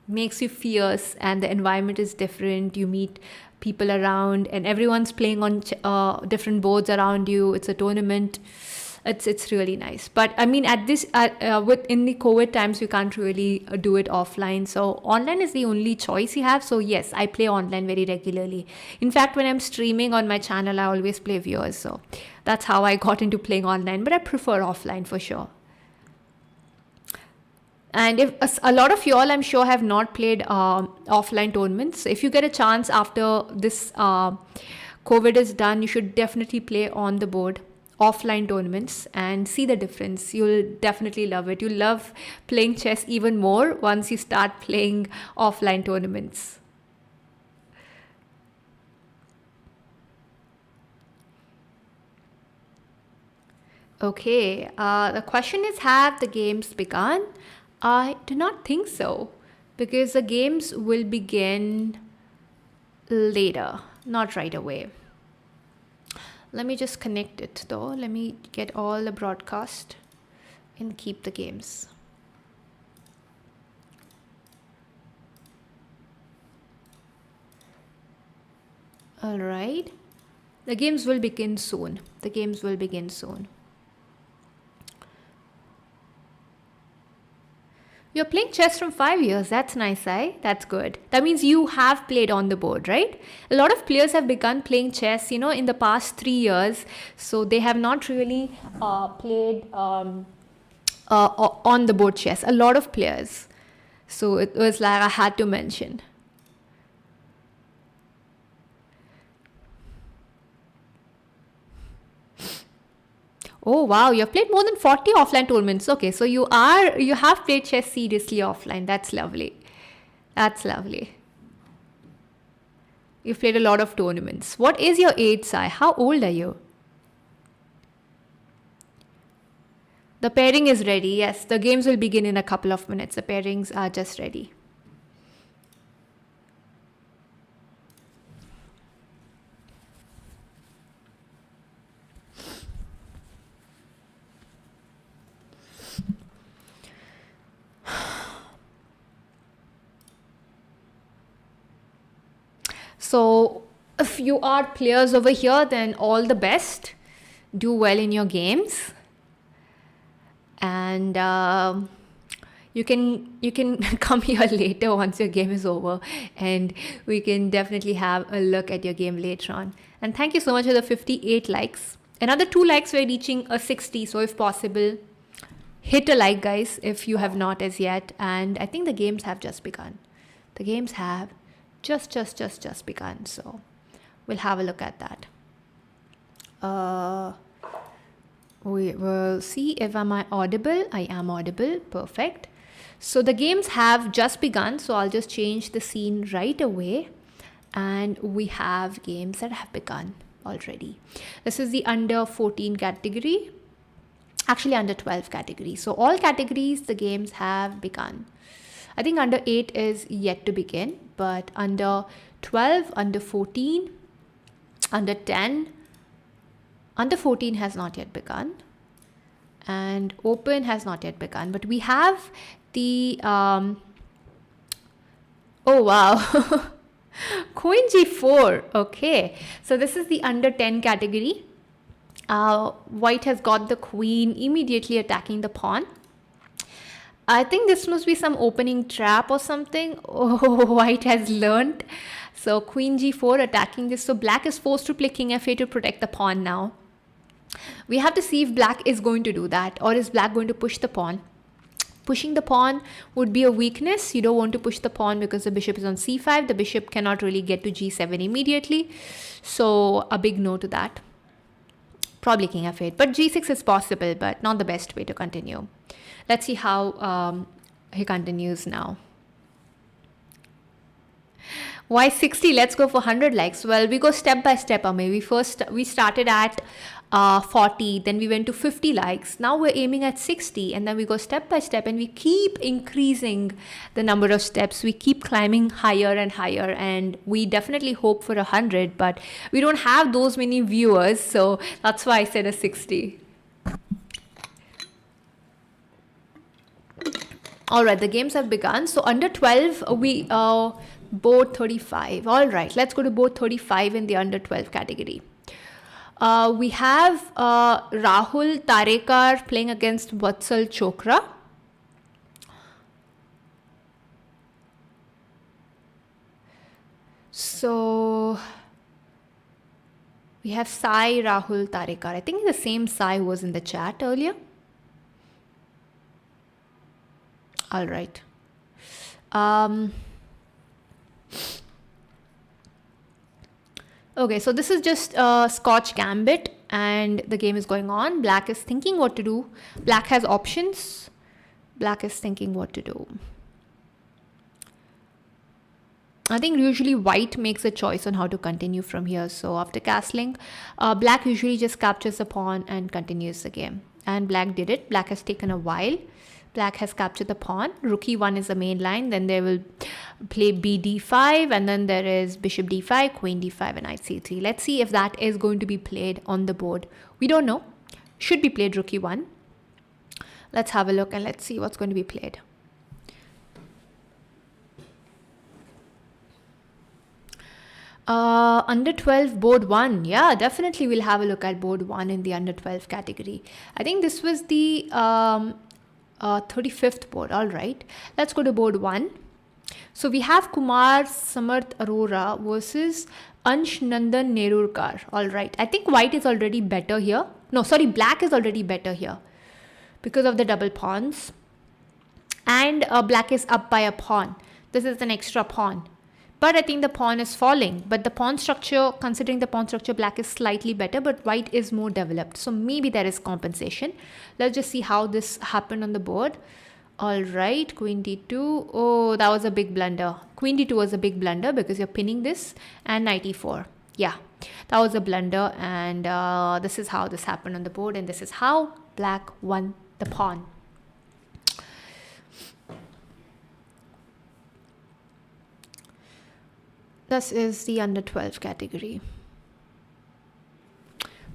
makes you fierce, and the environment is different. You meet people around, and everyone's playing on different boards around you. It's a tournament. It's really nice. But I mean, in the COVID times, you can't really do it offline. So online is the only choice you have. So yes, I play online very regularly. In fact, when I'm streaming on my channel, I always play viewers. So that's how I got into playing online. But I prefer offline for sure. And if a lot of y'all, I'm sure, have not played offline tournaments. If you get a chance after this COVID is done, you should definitely play on the board offline tournaments and see the difference. You'll definitely love it. You'll love playing chess even more once you start playing offline tournaments. Okay, the question is, have the games begun? I do not think so, because the games will begin later, not right away. Let me just connect it though. Let me get all the broadcast and keep the games. All right. The games will begin soon. The games will begin soon. You're playing chess from 5 years. That's nice, eh? That's good. That means you have played on the board, right? A lot of players have begun playing chess, in the past 3 years. So they have not really played on the board chess. A lot of players. So it was like I had to mention. Oh wow, you've played more than 40 offline tournaments. Okay, so you have played chess seriously offline. That's lovely. That's lovely. You've played a lot of tournaments. What is your age, Sai? How old are you? The pairing is ready. Yes, the games will begin in a couple of minutes. The pairings are just ready. So if you are players over here, then all the best. Do well in your games. And you can come here later once your game is over, and we can definitely have a look at your game later on. And thank you so much for the 58 likes. Another 2 likes, we're reaching a 60. So if possible, hit a like, guys, if you have not as yet. And I think the games have just begun. The games have just begun. So we'll have a look at that. We will see if I audible. I am audible. Perfect. So the games have just begun. So I'll just change the scene right away. And we have games that have begun already. This is the under 14 category. Actually under 12 category. So all categories, the games have begun. I think under 8 is yet to begin, but under 12, under 14, under 10, under 14 has not yet begun, and open has not yet begun. But we have the, oh wow, Queen G4, okay. So this is the under 10 category. White has got the queen immediately attacking the pawn. I think this must be some opening trap or something. Oh, white has learned. So Queen G4 attacking this. So black is forced to play King F8 to protect the pawn now. We have to see if black is going to do that, or is black going to push the pawn. Pushing the pawn would be a weakness. You don't want to push the pawn because the bishop is on C5. The bishop cannot really get to G7 immediately. So a big no to that. Probably King F8. But G6 is possible, but not the best way to continue. Let's see how he continues now. Why 60? Let's go for 100 likes. Well, we go step by step, Ame. We started at 40, then we went to 50 likes. Now we're aiming at 60, and then we go step by step, and we keep increasing the number of steps. We keep climbing higher and higher, and we definitely hope for 100, but we don't have those many viewers, so that's why I said a 60. All right, the games have begun. So under 12, we board 35. All right, let's go to board 35 in the under 12 category. We have Rahul Tarekar playing against Vatsal Chokra. So we have Sai Rahul Tarekar. I think the same Sai was in the chat earlier. All right. Okay, so this is just Scotch Gambit, and the game is going on. Black is thinking what to do. Black has options. Black is thinking what to do. I think usually white makes a choice on how to continue from here. So after castling, black usually just captures the pawn and continues the game. And black did it. Black has taken a while. Black has captured the pawn. Rook e1 is the main line. Then they will play bd5, and then there is bishop d5, queen d5, and knight c3. Let's see if that is going to be played on the board. We don't know. Should be played rook e1. Let's have a look and let's see what's going to be played. Under 12 board 1. Yeah, definitely we'll have a look at board 1 in the under 12 category. I think this was the 35th board. All right, let's go to board 1. So we have Kumar Samarth Arora versus Ansh Nandan Nerurkar. All right, I think white is already better here. No, sorry, black is already better here because of the double pawns, and black is up by a pawn. This is an extra pawn, but I think the pawn is falling. But the pawn structure, considering the pawn structure, black is slightly better, but white is more developed. So maybe there is compensation. Let's just see how this happened on the board. All right, queen d2. Oh, that was a big blunder. Queen d2 was a big blunder because you're pinning this, and knight e4. Yeah, that was a blunder, and this is how this happened on the board, and this is how black won the pawn. This is the under 12 category.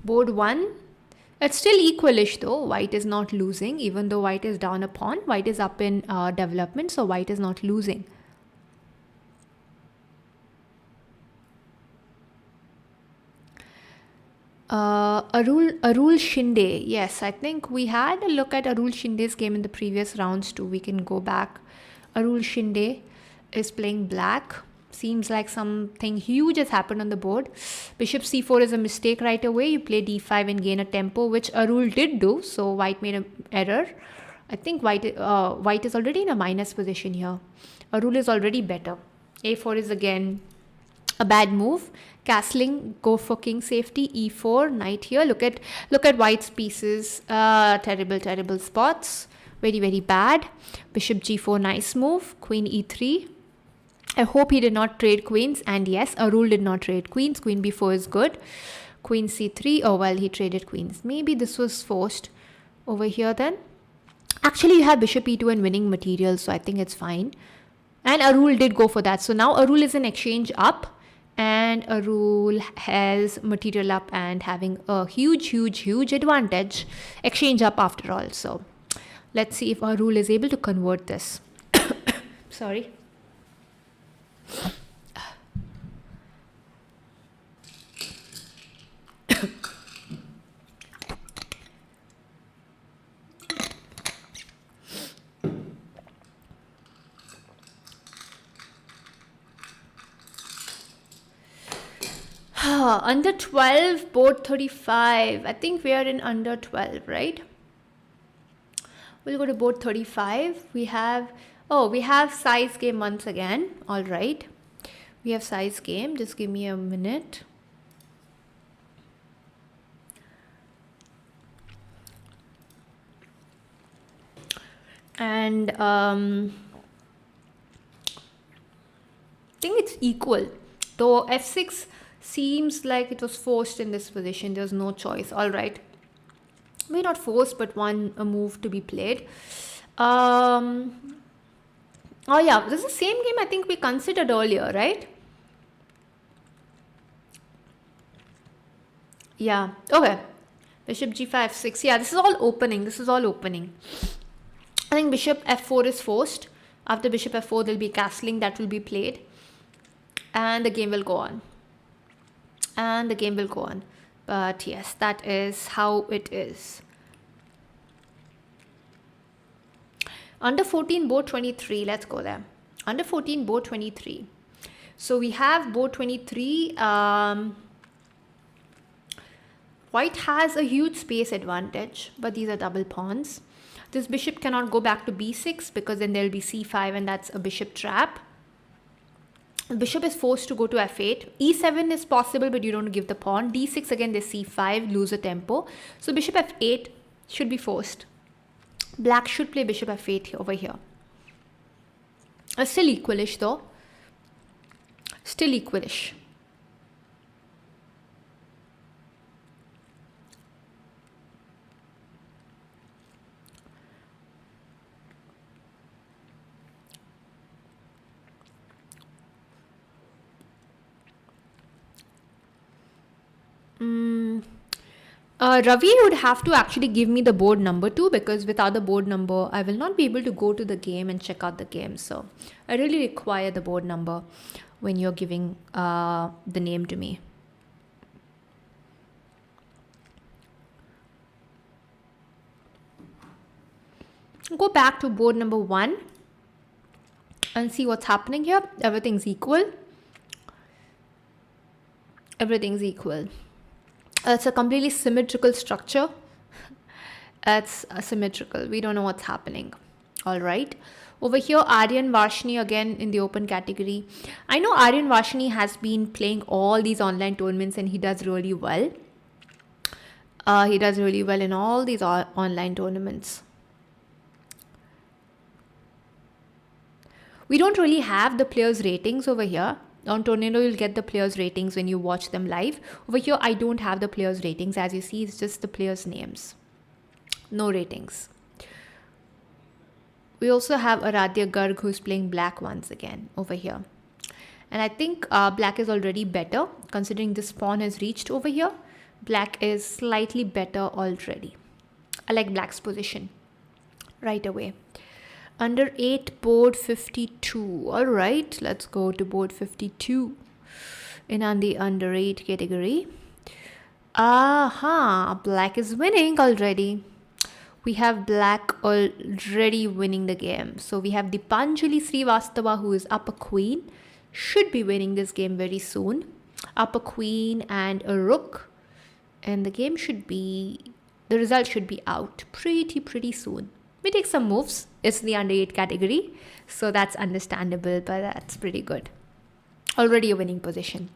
Board 1. It's still equalish though. White is not losing. Even though white is down a pawn, white is up in development, so white is not losing. Arul Shinde. Yes, I think we had a look at Arul Shinde's game in the previous rounds too. We can go back. Arul Shinde is playing black. Seems like something huge has happened on the board. Bishop c4 is a mistake right away. You play d5 and gain a tempo, which Arul did do. So white made an error. I think white is already in a minus position here. Arul is already better. a4 is again a bad move. Castling, go for king safety. e4, knight here. Look at white's pieces. Terrible spots. Very, very bad. Bishop g4, nice move. Queen e3. I hope he did not trade queens, and yes, Arul did not trade queens. Queen b4 is good. Queen c3. Oh well, he traded queens. Maybe this was forced over here then. Actually, you have bishop e2 and winning material, so I think it's fine. And Arul did go for that. So now Arul is in exchange up, and Arul has material up and having a huge advantage. Exchange up after all. So let's see if Arul is able to convert this. Sorry. Under 12, board 35. I think we are in under 12, right? We'll go to board 35. We have size game once again. All right. We have size game. Just give me a minute. And think it's equal. Though f6 seems like it was forced in this position. There's no choice. All right. Maybe not forced, but a move to be played. Oh yeah, this is the same game I think we considered earlier, right? Yeah, okay. Bishop g5, f6. Yeah, this is all opening. I think bishop f4 is forced. After bishop f4, there'll be castling that will be played. And the game will go on. But yes, that is how it is. Under 14, board 23. Let's go there. Under 14, board 23. So we have board 23. White has a huge space advantage, but these are double pawns. This bishop cannot go back to b6 because then there'll be c5 and that's a bishop trap. The bishop is forced to go to f8. e7 is possible, but you don't give the pawn. d6 again, there's c5, lose a tempo. So bishop f8 should be forced. Black should play bishop f8 over here. Still equalish though. Still equalish. Ravi would have to actually give me the board number too, because without the board number, I will not be able to go to the game and check out the game. So I really require the board number when you're giving the name to me. Go back to board number 1 and see what's happening here. Everything's equal. It's a completely symmetrical structure. It's symmetrical. We don't know what's happening. All right. Over here, Aryan Varshni again in the open category. I know Aryan Varshni has been playing all these online tournaments and he does really well. He does really well in all these online tournaments. We don't really have the players' ratings over here. On Tornado, you'll get the players' ratings when you watch them live. Over here, I don't have the players' ratings. As you see, it's just the players' names. No ratings. We also have Aradhya Garg who's playing black once again over here. And I think black is already better. Considering this pawn has reached over here, black is slightly better already. I like black's position right away. Under 8, board 52. All right, let's go to board 52 in the under 8 category. Black is winning already. We have black already winning the game. So we have Dipanjali Srivastava, who is up a queen, should be winning this game very soon. Up a queen and a rook, and the result should be out pretty soon. We take some moves. It's the under 8 category, so that's understandable, but that's pretty good. Already a winning position.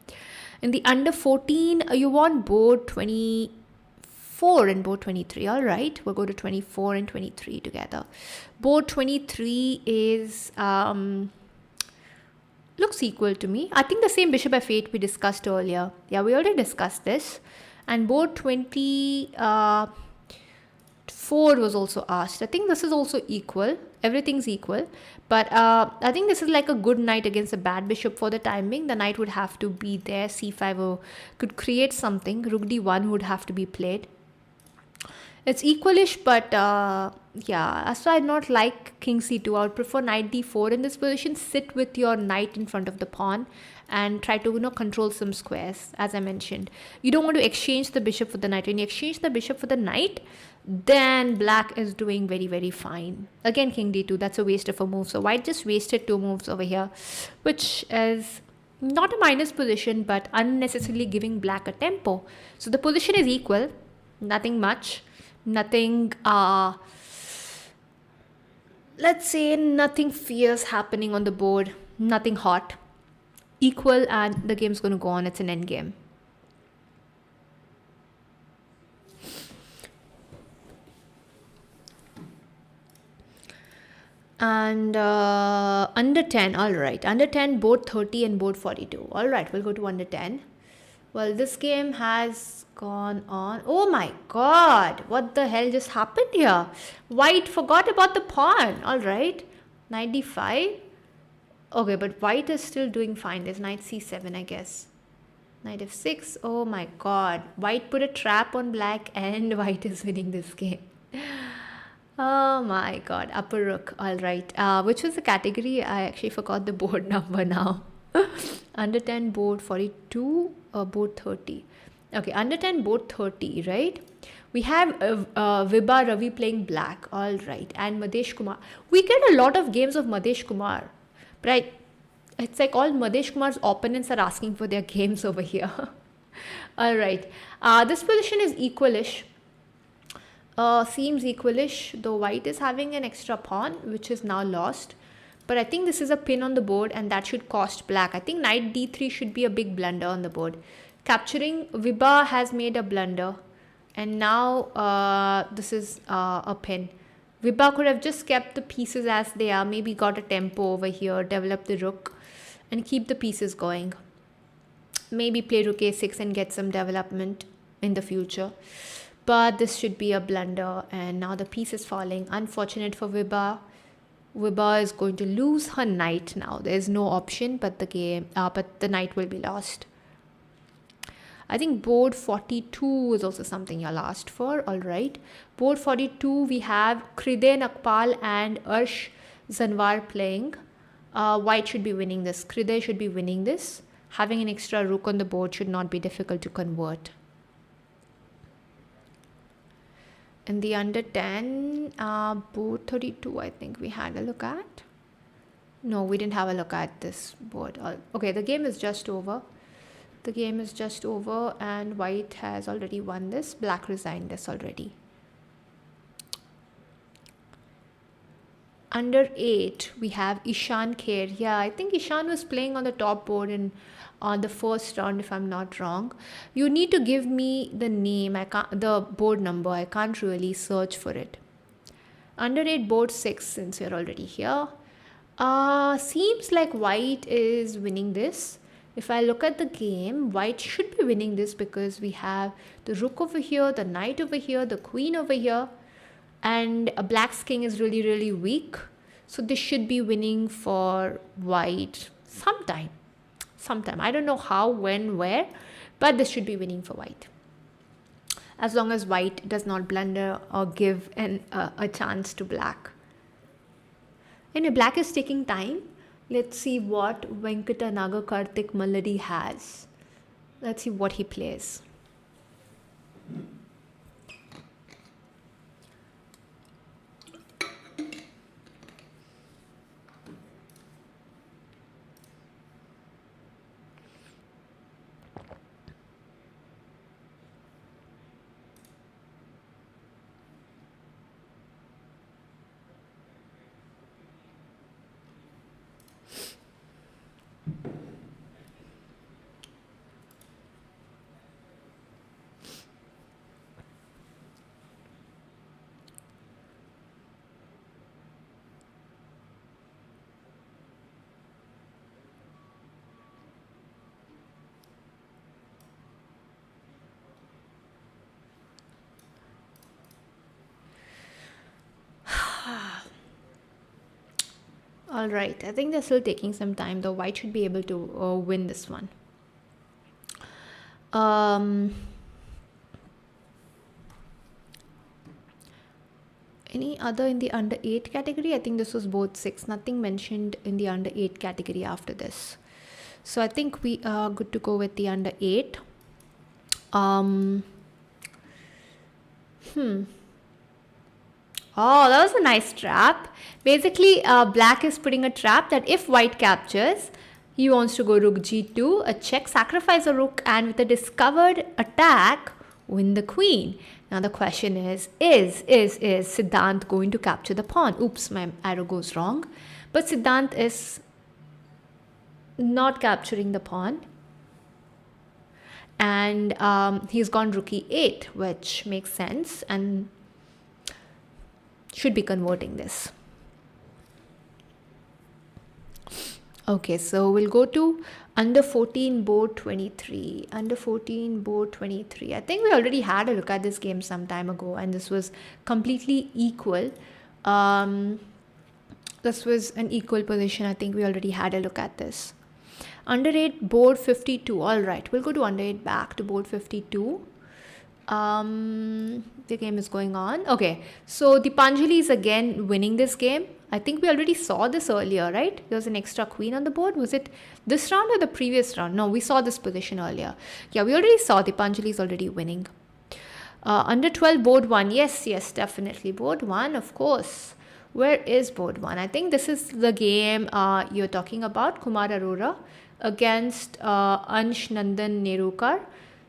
In the under 14, you want board 24 and board 23. All right, we'll go to 24 and 23 together. Board 23 is looks equal to me. I think the same bishop f8 we discussed earlier. Yeah, we already discussed this. And board 24 was also asked. I think this is also equal. Everything's equal. But I think this is like a good knight against a bad bishop for the timing. The knight would have to be there. c5 or could create something. Rook d1 would have to be played. It's equalish, but yeah, so I'd not like king c2. I would prefer knight d4 in this position. Sit with your knight in front of the pawn and try to control some squares, as I mentioned. You don't want to exchange the bishop for the knight. When you exchange the bishop for the knight, then black is doing very fine. Again, king d2, that's a waste of a move. So white just wasted 2 moves over here, which is not a minus position, but unnecessarily giving black a tempo. So the position is equal, nothing much. Nothing, let's say nothing fierce happening on the board, nothing hot. Equal, and the game's going to go on. It's an end game. And under 10, all right. Under 10, board 30 and board 42. All right, we'll go to under 10. Well, this game has gone on. Oh my god, what the hell just happened here? White forgot about the pawn. All right, knight d5. Okay, but white is still doing fine. There's knight c7, I guess. Knight f6. Oh my god, white put a trap on black and white is winning this game. Oh my god, upper rook. All right. Which was the category? I actually forgot the board number now. Under 10, board 42 or board 30. Okay, under 10, board 30, right? We have Vibha Ravi playing black. All right. And Madesh Kumar. We get a lot of games of Madesh Kumar. But it's like all Madesh Kumar's opponents are asking for their games over here. All right. This position is equalish. Seems equalish, though white is having an extra pawn, which is now lost. But I think this is a pin on the board and that should cost black. I think knight d3 should be a big blunder on the board. Capturing Vibha has made a blunder. And now this is a pin. Vibha could have just kept the pieces as they are. Maybe got a tempo over here, develop the rook and keep the pieces going. Maybe play rook a6 and get some development in the future. But this should be a blunder and now the piece is falling. Unfortunate for Vibha. Vibha is going to lose her knight now. There's no option but the knight will be lost. I think board 42 is also something you're asked for. All right. Board 42 we have Kriday Nakpal and Arsh Zanwar playing. White should be winning this. Kriday should be winning this. Having an extra rook on the board should not be difficult to convert. In the under 10, board 32, I think we had a look at. No, we didn't have a look at this board. Okay, the game is just over. The game is just over and white has already won this. Black resigned this already. Under 8, we have Ishan Kher. Yeah, I think Ishan was playing on the top board on the first round, if I'm not wrong. You need to give me the name, the board number. I can't really search for it. Under 8, board 6, since we're already here. Seems like white is winning this. If I look at the game, white should be winning this because we have the rook over here, the knight over here, the queen over here. And black's king is really, really weak. So this should be winning for white sometime. I don't know how, when, where, but this should be winning for white. As long as white does not blunder or give a chance to black. Anyway, black is taking time. Let's see what Venkata Naga Karthik Malladi has. Let's see what he plays. All right, I think they're still taking some time, though white should be able to win this one. Any other in the under 8 category? I think this was board 6. Nothing mentioned in the under 8 category after this. So I think we are good to go with the under 8. Oh, that was a nice trap. Basically, black is putting a trap that if white captures, he wants to go rook g2, a check, sacrifice a rook, and with a discovered attack, win the queen. Now the question is Siddhant going to capture the pawn? Oops, my arrow goes wrong. But Siddhant is not capturing the pawn. And he's gone rook e8, which makes sense and should be converting this. Okay, so we'll go to under 14 board 23. Under 14 board 23. I think we already had a look at this game some time ago, and this was completely equal. This was an equal position. I think we already had a look at this. Under 8 board 52. All right, we'll go to under 8 back to board 52. The game is going on. Okay, so Dipanjali is again winning this game. I think we already saw this earlier, right? There was an extra queen on the board. Was it this round or the previous round? No, we saw this position earlier. Yeah, we already saw Dipanjali is already winning. Under 12 board 1. Yes, definitely. Board 1, of course. Where is board 1? I think this is the game you're talking about. Kumar Arora against Ansh Nandan Nerukar.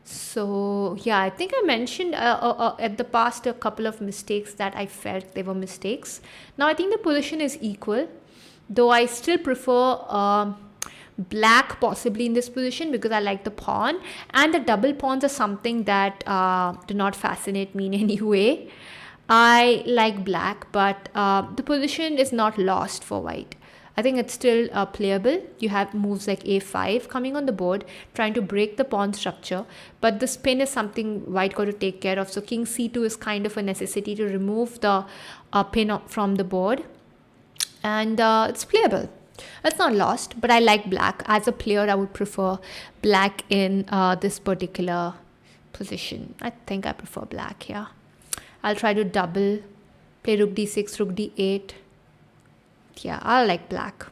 So yeah, I think I mentioned at the past a couple of mistakes that I felt they were mistakes. Now I think the position is equal, though I still prefer black possibly in this position because I like the pawn, and the double pawns are something that do not fascinate me in any way. I like black, but the position is not lost for white. I think it's still playable. You have moves like a5 coming on the board, trying to break the pawn structure, but the spin is something white got to take care of. So king c2 is kind of a necessity to remove the pin from the board, and it's playable. It's not lost, but I like black. As a player, I would prefer black in this particular position. I think I prefer black here. I'll try to double, play rook d6, rook d8. Yeah, I like black.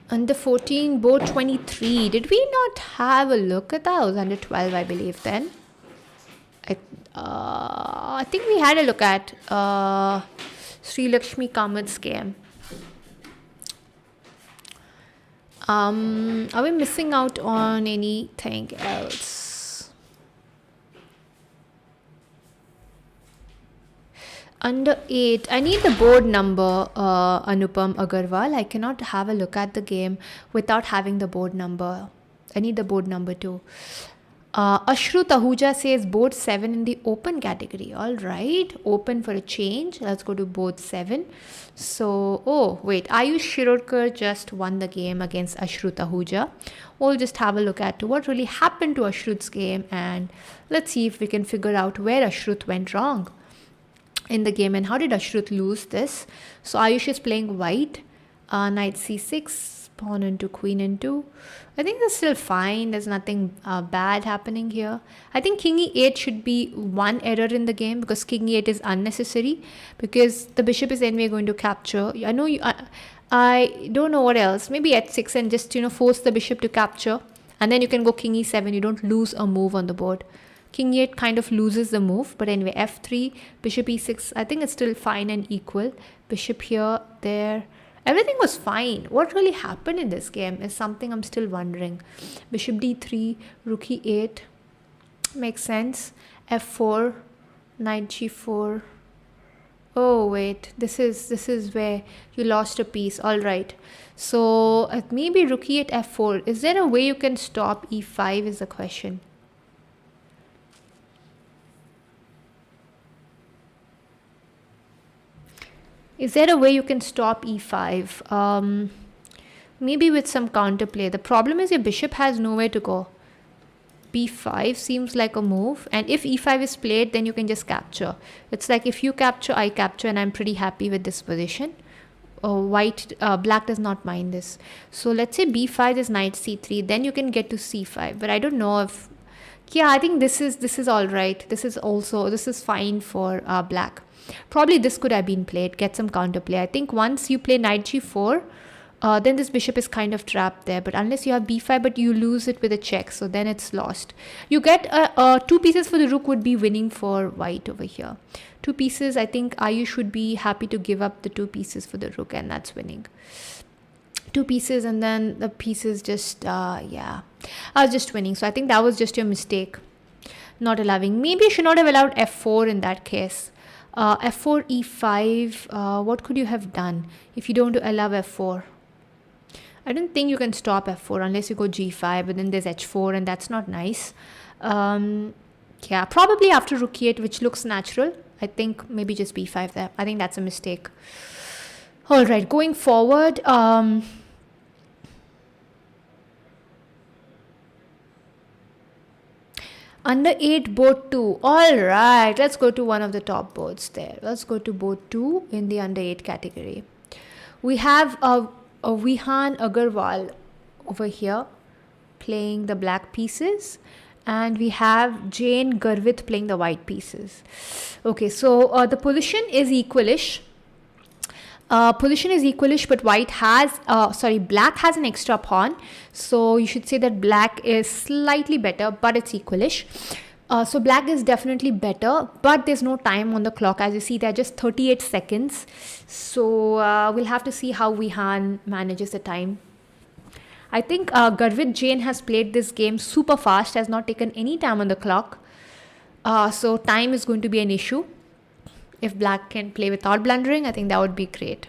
Under 14, board 23. Did we not have a look at that? It was under 12, I believe, then. I think we had a look at Sri Lakshmi Kamat's game. Are we missing out on anything else? Under 8, I need the board number, Anupam Agarwal. I cannot have a look at the game without having the board number. I need the board number too. Ashru Tahuja says board 7 in the open category. All right, open for a change. Let's go to board 7. So, oh wait, Ayush Shirokar just won the game against Ashru Tahuja. We'll just have a look at what really happened to Ashrut's game, and let's see if we can figure out where Ashrut went wrong in the game and how did Ashrut lose this. So Ayush is playing white, knight c6, pawn into queen into. I think that's still fine. There's nothing bad happening here. I think king e8 should be one error in the game because king e8 is unnecessary because the bishop is anyway going to capture. I know I don't know what else. Maybe h6 and just force the bishop to capture, and then you can go king e7. You don't lose a move on the board. King e8 kind of loses the move, but anyway, f3, bishop e6. I think it's still fine and equal. Bishop here, there. Everything was fine. What really happened in this game is something I'm still wondering. Bishop d3, rook e8. Makes sense. f4, knight g4. Oh wait, this is where you lost a piece. All right. So maybe rook e8, f4. Is there a way you can stop e5 is the question. Is there a way you can stop e5? Maybe with some counterplay. The problem is your bishop has nowhere to go. b5 seems like a move, and if e5 is played, then you can just capture. It's like if you capture, I capture, and I'm pretty happy with this position. Black does not mind this. So let's say b5 is knight c3, then you can get to c5. But I don't know if, yeah, I think this is all right. This is fine for black. Probably this could have been played, get some counterplay. I think once you play knight g4, then this bishop is kind of trapped there. But unless you have b5, but you lose it with a check, so then it's lost. You get 2 pieces for the rook would be winning for white over here. 2 pieces, I think Ayush would be happy to give up the 2 pieces for the rook, and that's winning. 2 pieces, and then the pieces just, yeah. I was just winning. So I think that was just your mistake, not allowing. Maybe you should not have allowed f4 in that case. F4, E5. What could you have done if you don't allow F4? I don't think you can stop F4 unless you go G5, but then there's H4, and that's not nice. Yeah, probably after Rook E8, which looks natural. I think maybe just B5 there. I think that's a mistake. All right, going forward. Under 8, board 2. All right, let's go to one of the top boards there. Let's go to board 2 in the under 8 category. We have a Vihan Agarwal over here playing the black pieces, and we have Jane Garvit playing the white pieces. Okay, so the position is equalish. But black has an extra pawn, so you should say that black is slightly better, but it's equalish. So black is definitely better, but there's no time on the clock. As you see, there are just 38 seconds. So we'll have to see how Vihan manages the time. I think Garvit Jain has played this game super fast, has not taken any time on the clock. So time is going to be an issue. If black can play without blundering, I think that would be great.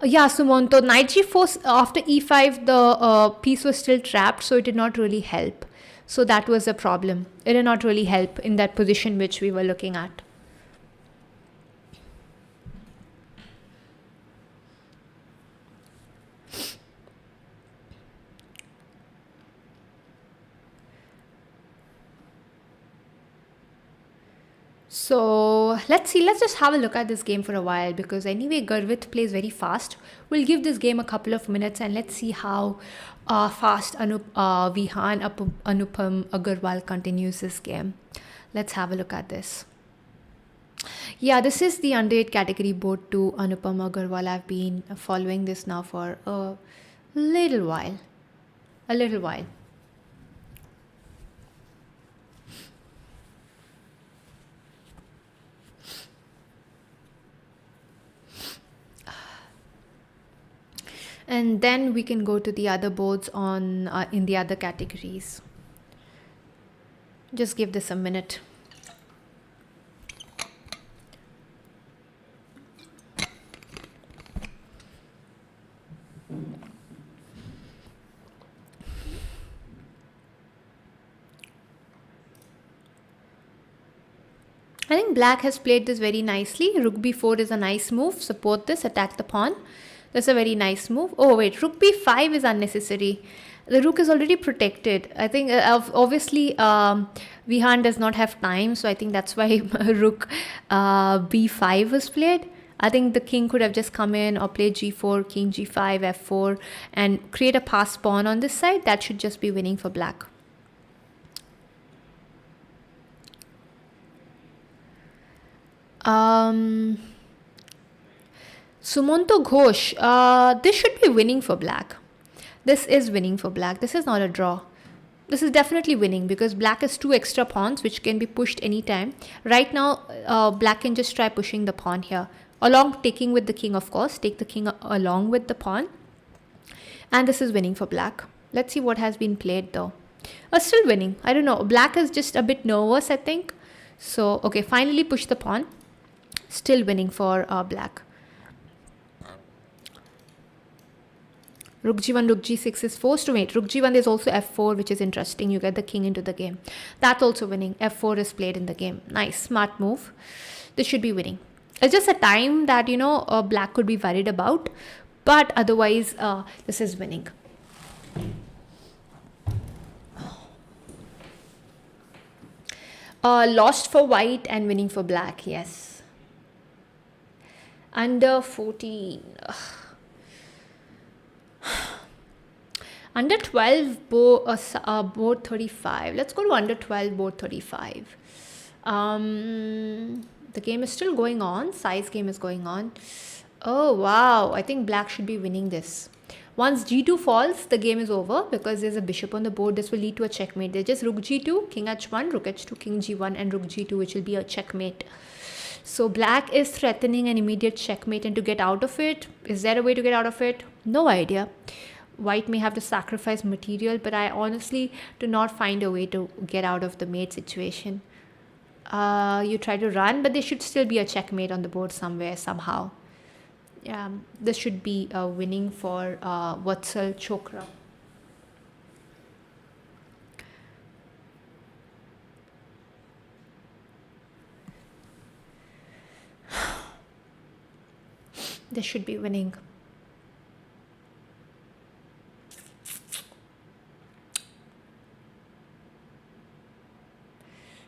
Yeah, Sumonto, knight g4, after e5, the piece was still trapped, so it did not really help. So that was a problem. It did not really help in that position which we were looking at. So let's just have a look at this game for a while, because anyway Garvit plays very fast. We'll give this game a couple of minutes and let's see how fast Vihan Anupam Agarwal continues this game. Let's have a look at this. Yeah, this is the under 8 category board 2 Anupam Agarwal. I've been following this now for a little while. And then we can go to the other boards on in the other categories. Just give this a minute. I think black has played this very nicely. Rook b4 is a nice move. Support this, attack the pawn. That's a very nice move. Oh wait, rook b5 is unnecessary. The rook is already protected. I think obviously Vihan does not have time, so I think that's why rook b5 was played. I think the king could have just come in or played g4, king g5, f4 and create a passed pawn on this side. That should just be winning for black. Sumonto Ghosh, this should be winning for black. This is winning for black. This is not a draw. This is definitely winning because black has 2 extra pawns which can be pushed anytime. Right now, black can just try pushing the pawn here. Along taking with the king, of course. Take the king along with the pawn. And this is winning for black. Let's see what has been played though. Still winning. I don't know. Black is just a bit nervous, I think. So, okay, finally push the pawn. Still winning for black. Rook g1, rook g6 is forced to mate. Rook g1, there's also f4, which is interesting. You get the king into the game. That's also winning. f4 is played in the game. Nice, smart move. This should be winning. It's just a time that, you know, black could be worried about. But otherwise, this is winning. Lost for white and winning for black, yes. Under 14. Under 12 board 35. Let's go to under 12 board 35. The game is still going on. Size game is going on. Oh wow, I think black should be winning this. Once g2 falls, the game is over because there's a bishop on the board. This will lead to a checkmate. There's just rook g2, king h1, rook h2, king g1 and rook g2, which will be a checkmate. So black is threatening an immediate checkmate, and to get out of it, is there a way to get out of it? No idea. White may have to sacrifice material, but I honestly do not find a way to get out of the mate situation. You try to run, but there should still be a checkmate on the board somewhere, somehow. This should be a winning for Vatsal Chokra. This should be winning.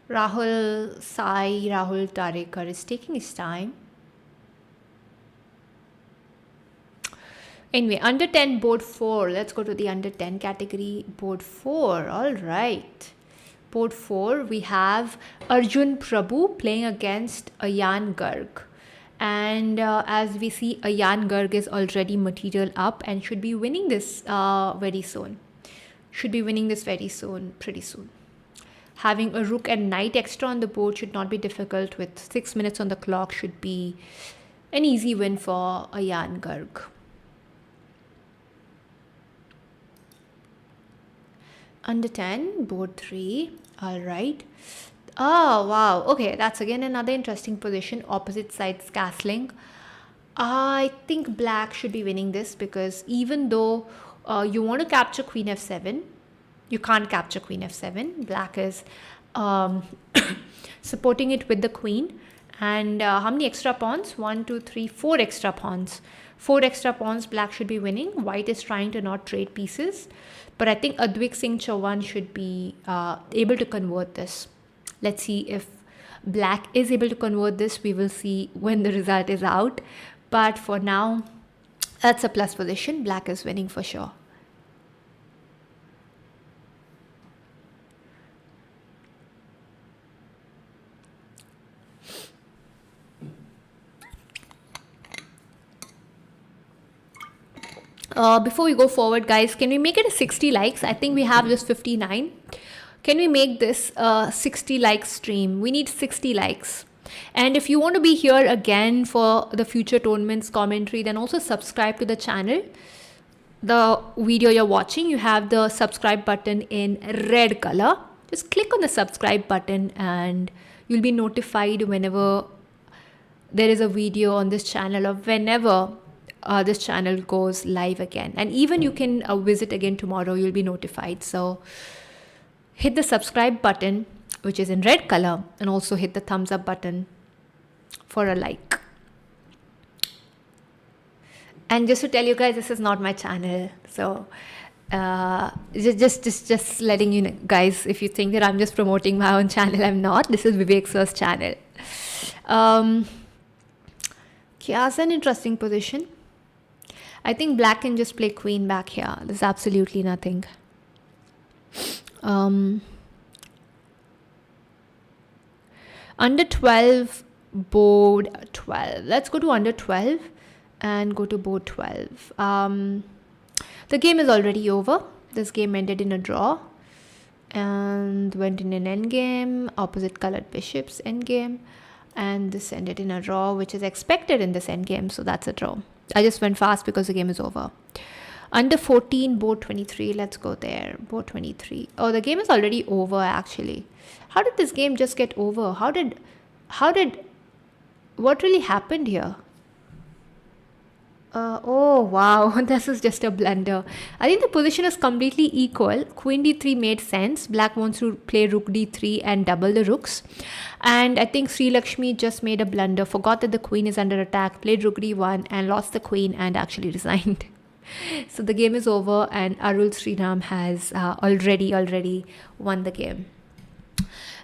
Rahul Tarekar is taking his time. Anyway, under 10 board 4. Let's go to the under 10 category, board 4. All right. Board 4, we have Arjun Prabhu playing against Ayan Garg. And as we see, Ayan Garg is already material up and should be winning this very soon. Pretty soon. Having a rook and knight extra on the board should not be difficult. With 6 minutes on the clock, should be an easy win for Ayan Garg. Under 10, board 3. All right. Oh, wow. Okay, that's again another interesting position. Opposite sides castling. I think black should be winning this because even though you want to capture queen f7, you can't capture queen f7. Black is supporting it with the queen. And how many extra pawns? 1, 2, 3, 4 extra pawns. 4 extra pawns black should be winning. White is trying to not trade pieces. But I think Advik Singh Chauhan should be able to convert this. Let's see if black is able to convert this. We will see when the result is out. But for now, that's a plus position. Black is winning for sure. Before we go forward, guys, can we make it a 60 likes? I think we have just 59. Can we make this a 60 like stream? We need 60 likes. And if you want to be here again for the future tournaments commentary, then also subscribe to the channel. The video you're watching, you have the subscribe button in red color. Just click on the subscribe button and you'll be notified whenever there is a video on this channel or whenever this channel goes live again. And even you can visit again tomorrow, you'll be notified. So hit the subscribe button, which is in red color, and also hit the thumbs up button for a like. And just to tell you guys, this is not my channel. So just letting you know, guys, if you think that I'm just promoting my own channel, I'm not. This is Vivek Sir's channel. Here's an interesting position. I think black can just play queen back here. There's absolutely nothing. Under 12, board 12. Let's go to under 12 and go to board 12. The game is already over. This game ended in a draw and went in an endgame, opposite colored bishops endgame, and this ended in a draw, which is expected in this endgame, so that's a draw. I just went fast because the game is over. Under 14, board 23. Let's go there. Board 23. Oh, the game is already over actually. How did this game just get over? What really happened here? Oh wow, this is just a blunder. I think the position is completely equal. Queen d3 made sense. Black wants to play rook d3 and double the rooks. And I think Sri Lakshmi just made a blunder, forgot that the queen is under attack, played rook d1 and lost the queen and actually resigned. So the game is over and Arul Sriram has already won the game.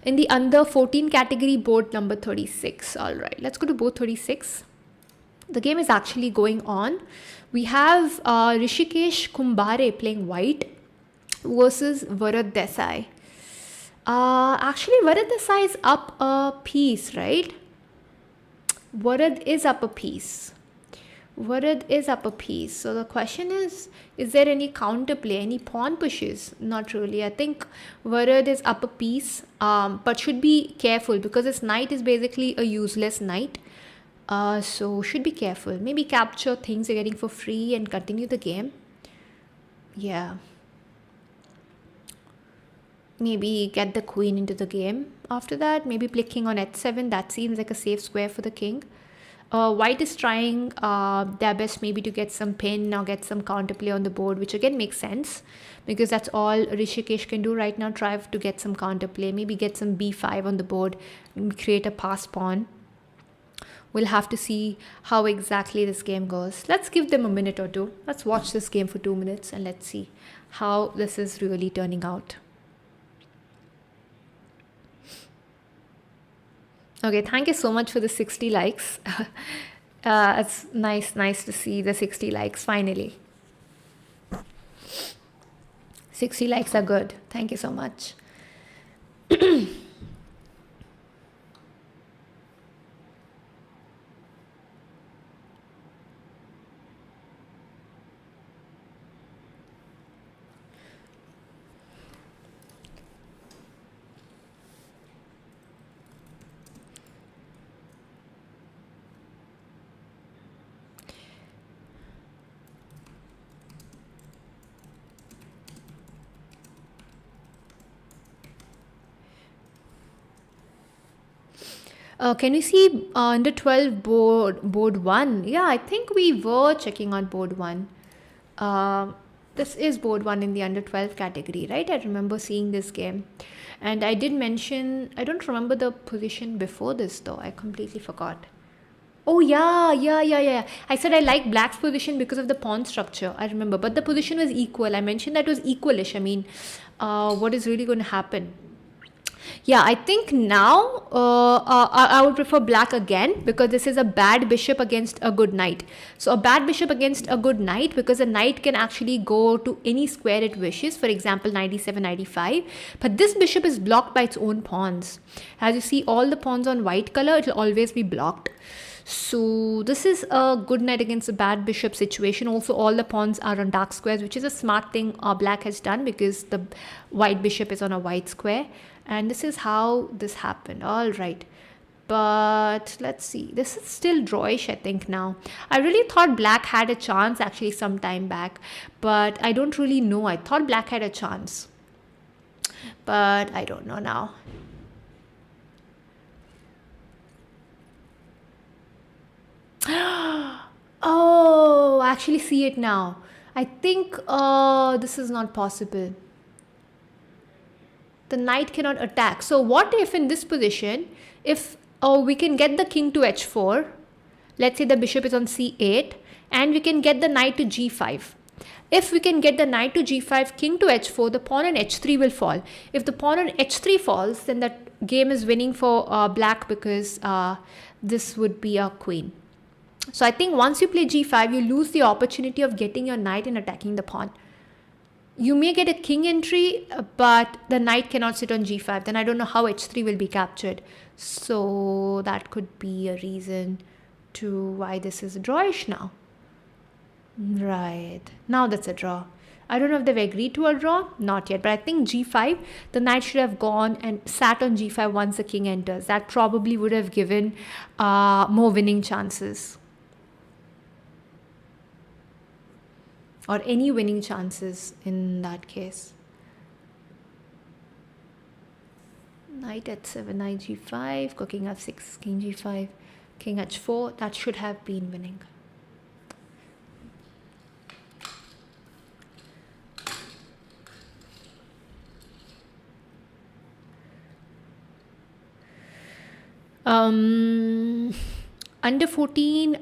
In the under 14 category, board number 36. All right, let's go to board 36. The game is actually going on. We have Rishikesh Kumbhare playing white versus Varad Desai. Actually, Varad Desai is up a piece, right? Varad is up a piece. So the question is there any counterplay, any pawn pushes? Not really. I think Varad is up a piece, but should be careful because this knight is basically a useless knight. So should be careful. Maybe capture things you're getting for free and continue the game. Yeah. maybe get the queen into the game. After that, maybe play king on h7. That seems like a safe square for the king. White is trying their best maybe to get some pin or get some counterplay on the board, which again makes sense because that's all Rishikesh can do right now. Try to get some counterplay, maybe get some b5 on the board, create a pass pawn. We'll have to see how exactly this game goes. Let's give them a minute or two. Let's watch this game for 2 minutes and let's see how this is really turning out. Okay, thank you so much for the 60 likes. It's nice to see the 60 likes finally. 60 likes are good. Thank you so much. Can you see under 12 board 1? Yeah, I think we were checking on board 1. This is board 1 in the under 12 category, right? I remember seeing this game. And I did mention, I don't remember the position before this though. I completely forgot. Oh yeah. I said I like black's position because of the pawn structure. I remember. But the position was equal. I mentioned that it was equalish. I mean, what is really going to happen? Yeah, I think now I would prefer black again because this is a bad bishop against a good knight. So a bad bishop against a good knight because a knight can actually go to any square it wishes. For example, knight e7, knight e5. But this bishop is blocked by its own pawns. As you see, all the pawns on white color, it will always be blocked. So this is a good knight against a bad bishop situation. Also, all the pawns are on dark squares, which is a smart thing black has done because the white bishop is on a white square. And this is how this happened. All right. But let's see. This is still drawish, I think, now. I really thought black had a chance actually some time back. But I don't really know. I thought black had a chance. But I don't know now. Oh, I actually see it now. I think this is not possible. The knight cannot attack. So what if in this position, if we can get the king to h4, let's say the bishop is on c8, and we can get the knight to g5. If we can get the knight to g5, king to h4, the pawn on h3 will fall. If the pawn on h3 falls, then that game is winning for black because this would be a queen. So I think once you play g5, you lose the opportunity of getting your knight and attacking the pawn. You may get a king entry, but the knight cannot sit on g5. Then I don't know how h3 will be captured. So that could be a reason to why this is drawish now. Right. Now that's a draw. I don't know if they've agreed to a draw. Not yet. But I think g5, the knight should have gone and sat on g5 once the king enters. That probably would have given more winning chances. Or any winning chances in that case. Knight h7, knight g5, king f6, king g5, king h4. That should have been winning. Under 14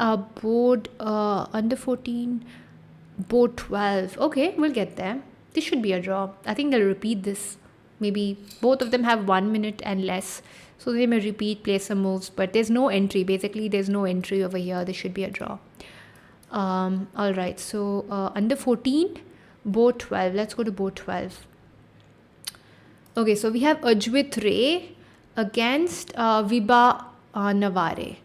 board 12. Okay, we'll get there. This should be a draw. I think they'll repeat this. Maybe both of them have 1 minute and less. So they may repeat, play some moves. But there's no entry. Basically, there's no entry over here. This should be a draw. All right. So under 14, board 12. Let's go to board 12. Okay, so we have Ajwit Ray against Viba Navarre.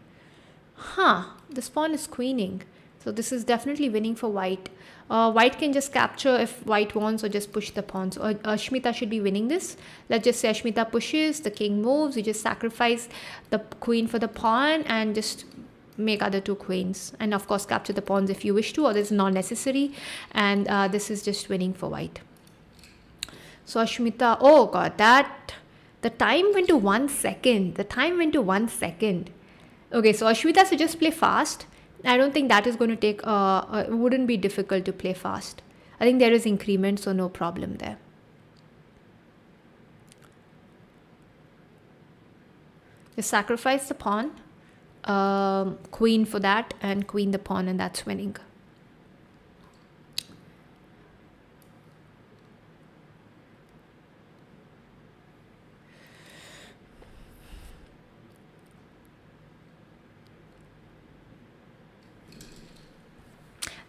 This pawn is queening. So this is definitely winning for white. White can just capture if white wants or just push the pawns. Or Ashmita should be winning this. Let's just say Ashmita pushes, the king moves, you just sacrifice the queen for the pawn and just make other two queens. And of course capture the pawns if you wish to, or this is not necessary. And this is just winning for white. So Ashmita, oh god, the time went to 1 second. Okay, so Ashmita said just play fast. I don't think that is going to take, it wouldn't be difficult to play fast. I think there is increment, so no problem there. Just sacrifice the pawn, queen for that, and queen the pawn, and that's winning.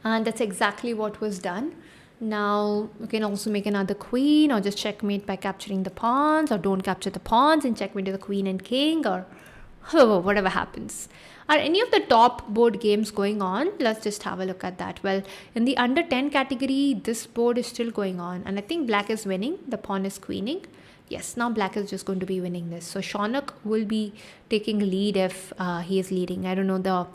And that's exactly what was done. Now you can also make another queen, or just checkmate by capturing the pawns, or don't capture the pawns and checkmate to the queen and king, or whatever happens. Are any of the top board games going on? Let's just have a look at that. Well, in the under 10 category, this board is still going on, and I think black is winning. The pawn is queening. Yes, now black is just going to be winning this. So Shaunak will be taking lead if he is leading. I don't know the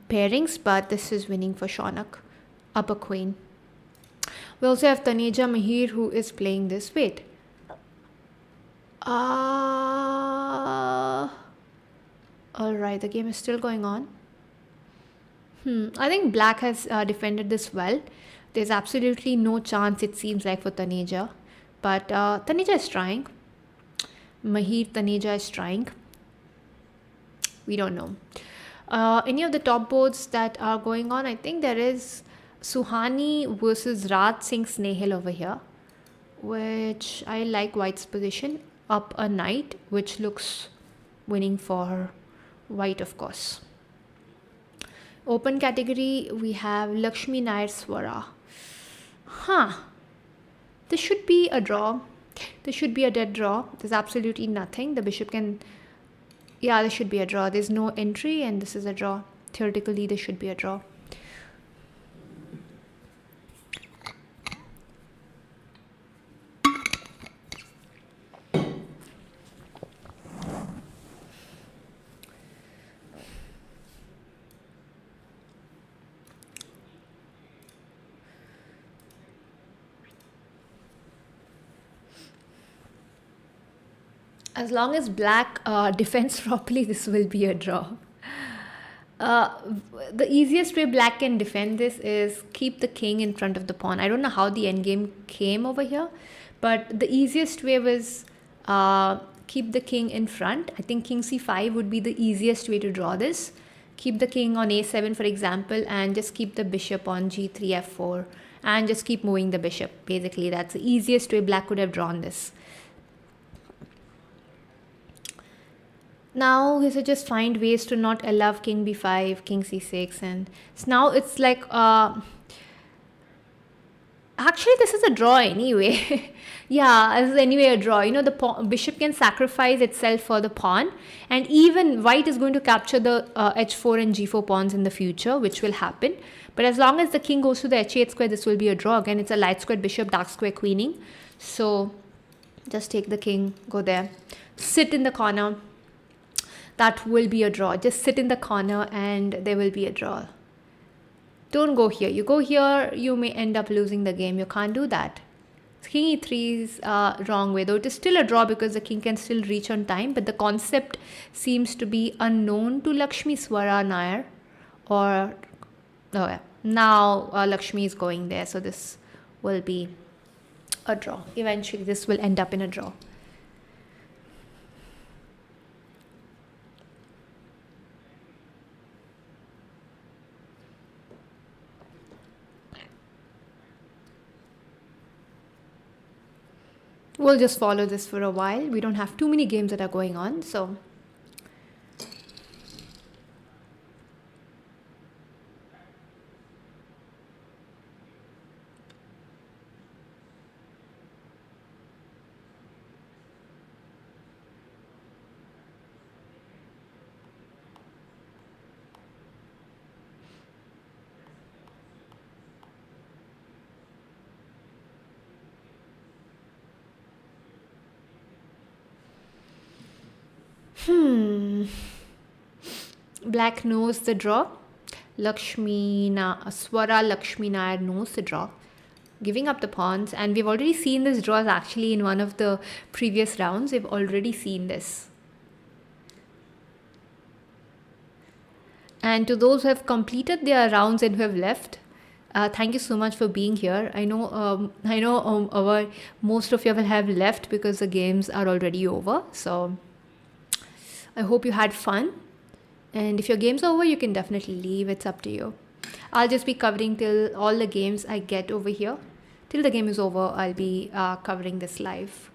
pairings, but this is winning for Shaunak. Up a queen. We also have Taneja Mahir, who is playing this. Wait. Alright, the game is still going on. I think black has defended this well. There's absolutely no chance, it seems like, for Taneja. But Taneja is trying. Taneja is trying. We don't know. Any of the top boards that are going on, I think there is Suhani versus Raj Singh Snehal over here, which I like white's position. Up a knight, which looks winning for white, of course. Open category, we have Lakshmi Nair Swara. This should be a draw. This should be a dead draw. There's absolutely nothing. The bishop can... Yeah, this should be a draw. There's no entry, and this is a draw. Theoretically, this should be a draw. As long as black defends properly, this will be a draw. The easiest way black can defend this is keep the king in front of the pawn. I don't know how the endgame came over here, but the easiest way was keep the king in front. I think king c5 would be the easiest way to draw this. Keep the king on a7, for example, and just keep the bishop on g3, f4, and just keep moving the bishop. Basically, that's the easiest way black could have drawn this. Now he should just find ways to not allow king b5, king c6, and so now it's like actually this is a draw anyway. Yeah, this is anyway a draw. You know, the bishop can sacrifice itself for the pawn, and even white is going to capture the h4 and g4 pawns in the future, which will happen. But as long as the king goes to the h8 square, this will be a draw. Again, it's a light square bishop, dark square queening. So just take the king, go there, sit in the corner. That will be a draw. Just sit in the corner and there will be a draw. Don't go here. You go here, you may end up losing the game. You can't do that. King e3 is wrong way, though it is still a draw because the king can still reach on time, but the concept seems to be unknown to Lakshmi Swara Nair. Or now Lakshmi is going there, so this will be a draw. Eventually this will end up in a draw. We'll just follow this for a while. We don't have too many games that are going on, so. Black knows the draw. Swara Lakshmi Nair knows the draw. giving up the pawns, and we've already seen this draws actually in one of the previous rounds. We've already seen this. And to those who have completed their rounds and who have left, thank you so much for being here. I know our most of you will have left because the games are already over. So I hope you had fun. And if your game's over, you can definitely leave. It's up to you. I'll just be covering till all the games I get over here. Till the game is over, I'll be covering this live.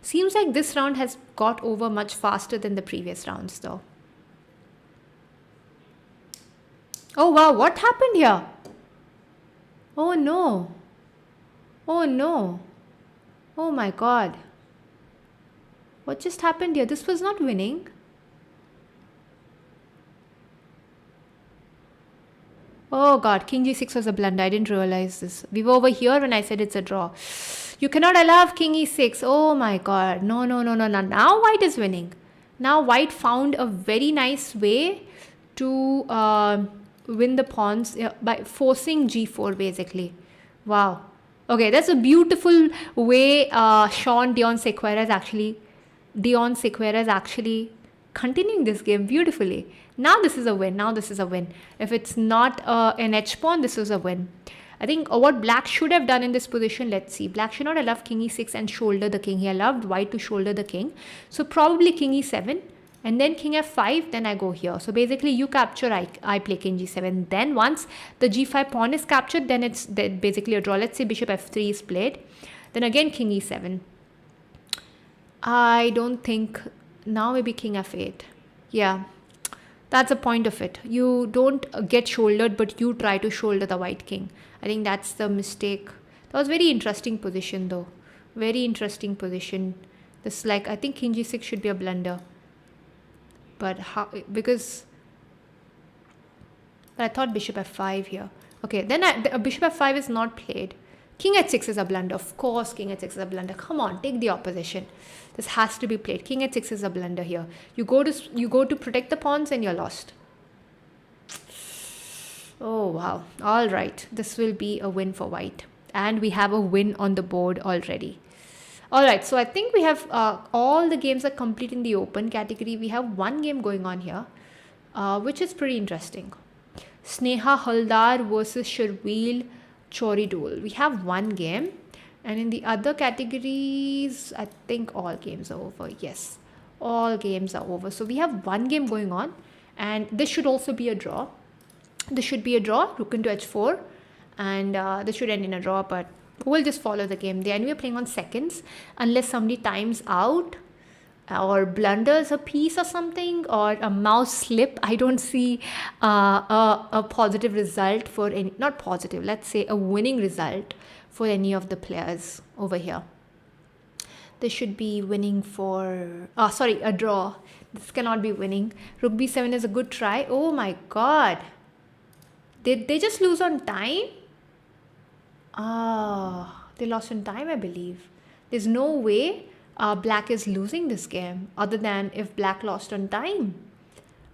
Seems like this round has got over much faster than the previous rounds though. Oh wow, what happened here? Oh no. Oh no. Oh my god. What just happened here? This was not winning. Oh god, King G6 was a blunder. I didn't realize this. We were over here when I said it's a draw. You cannot allow King E6. Oh my god. No. Now white is winning. Now white found a very nice way to win the pawns by forcing G4 basically. Wow. Okay, that's a beautiful way Dion Sequeira is actually continuing this game beautifully. Now this is a win. If it's not an H pawn, this is a win. I think what black should have done in this position, let's see. Black should not allow King E6 and shoulder the king. He allowed white to shoulder the king. So probably King E7 and then King F5, then I go here. So basically you capture, I play King G7. Then once the G5 pawn is captured, then it's basically a draw. Let's say Bishop F3 is played. Then again King E7. I don't think, now maybe King F8. Yeah. That's the point of it. You don't get shouldered, but you try to shoulder the white king. I think that's the mistake. That was very interesting position though. Very interesting position. This I think King G6 should be a blunder. But how, because I thought Bishop F5 here. Okay, then Bishop F5 is not played. King H6 is a blunder. Of course, King H6 is a blunder. Come on, take the opposition. This has to be played. King H6 is a blunder here. You go to protect the pawns and you're lost. Oh wow. All right. This will be a win for white. And we have a win on the board already. All right. So I think we have all the games are complete in the open category. We have one game going on here, which is pretty interesting. Sneha Haldar versus Sharvil Chori duel. We have one game, and in the other categories I think all games are over. Yes, all games are over. So we have one game going on, and this should also be a draw. This should be a draw. Rook into h4, and this should end in a draw, but we'll just follow the game. They anyway playing on seconds unless somebody times out or blunders a piece or something, or a mouse slip. I don't see a positive result for any, not positive, let's say a winning result for any of the players over here. This should be winning for, a draw. This cannot be winning. Rook b7 is a good try. Oh my god. Did they just lose on time? They lost on time, I believe. There's no way black is losing this game other than if black lost on time.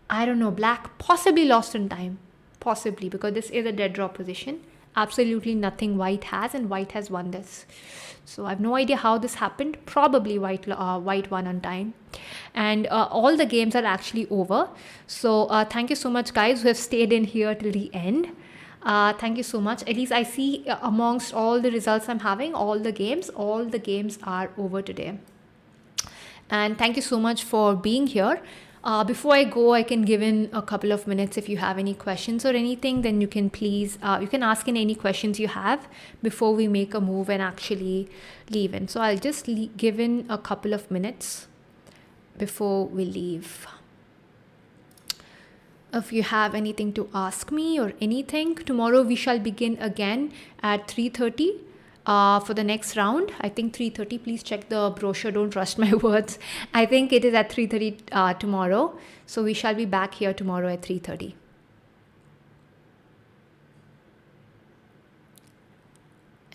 I don't know. Black possibly lost on time. Possibly, because this is a dead draw position. Absolutely nothing white has, and white has won this. So I have no idea how this happened. Probably white won on time. And all the games are actually over. So thank you so much, guys, who have stayed in here till the end. Thank you so much. At least I see amongst all the results I'm having, all the games are over today. And thank you so much for being here. Before I go, I can give in a couple of minutes. If you have any questions or anything, then you can please, you can ask in any questions you have before we make a move and actually leave in. So I'll just give in a couple of minutes before we leave. If you have anything to ask me or anything, tomorrow we shall begin again at 3:30. For the next round. I think 3:30. Please check the brochure. Don't trust my words. I think it is at 3:30 tomorrow. So we shall be back here tomorrow at 3:30.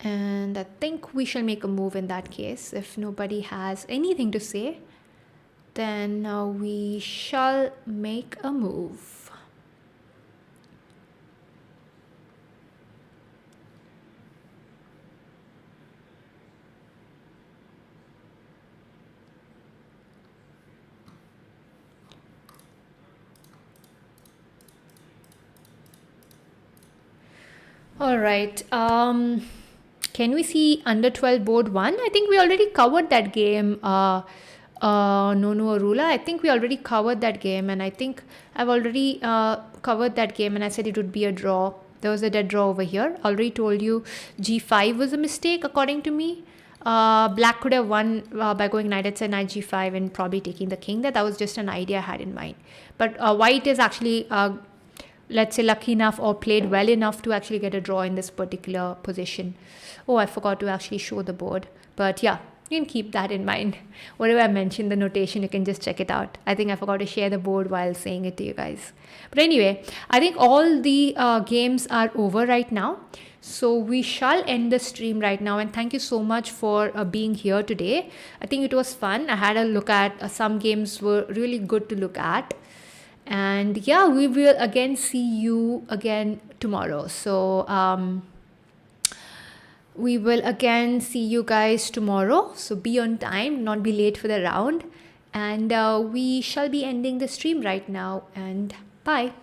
And I think we shall make a move in that case. If nobody has anything to say, then we shall make a move. All right. Can we see under 12 board 1? I think we already covered that game. Nonu Arula. I think we already covered that game, and I think I've already covered that game, and I said it would be a draw. There was a dead draw over here. Already told you G5 was a mistake according to me. Black could have won by going knight h7, knight g5, and probably taking the king. That was just an idea I had in mind. But white is actually, let's say, lucky enough or played well enough to actually get a draw in this particular position. Oh, I forgot to actually show the board. But yeah, you can keep that in mind. Whatever I mentioned, the notation, you can just check it out. I think I forgot to share the board while saying it to you guys. But anyway, I think all the games are over right now. So we shall end the stream right now, and thank you so much for being here today. I think it was fun. I had a look at some games were really good to look at. And yeah, we will again see you again tomorrow. So we will again see you guys tomorrow. So be on time, not be late for the round. And we shall be ending the stream right now. And bye.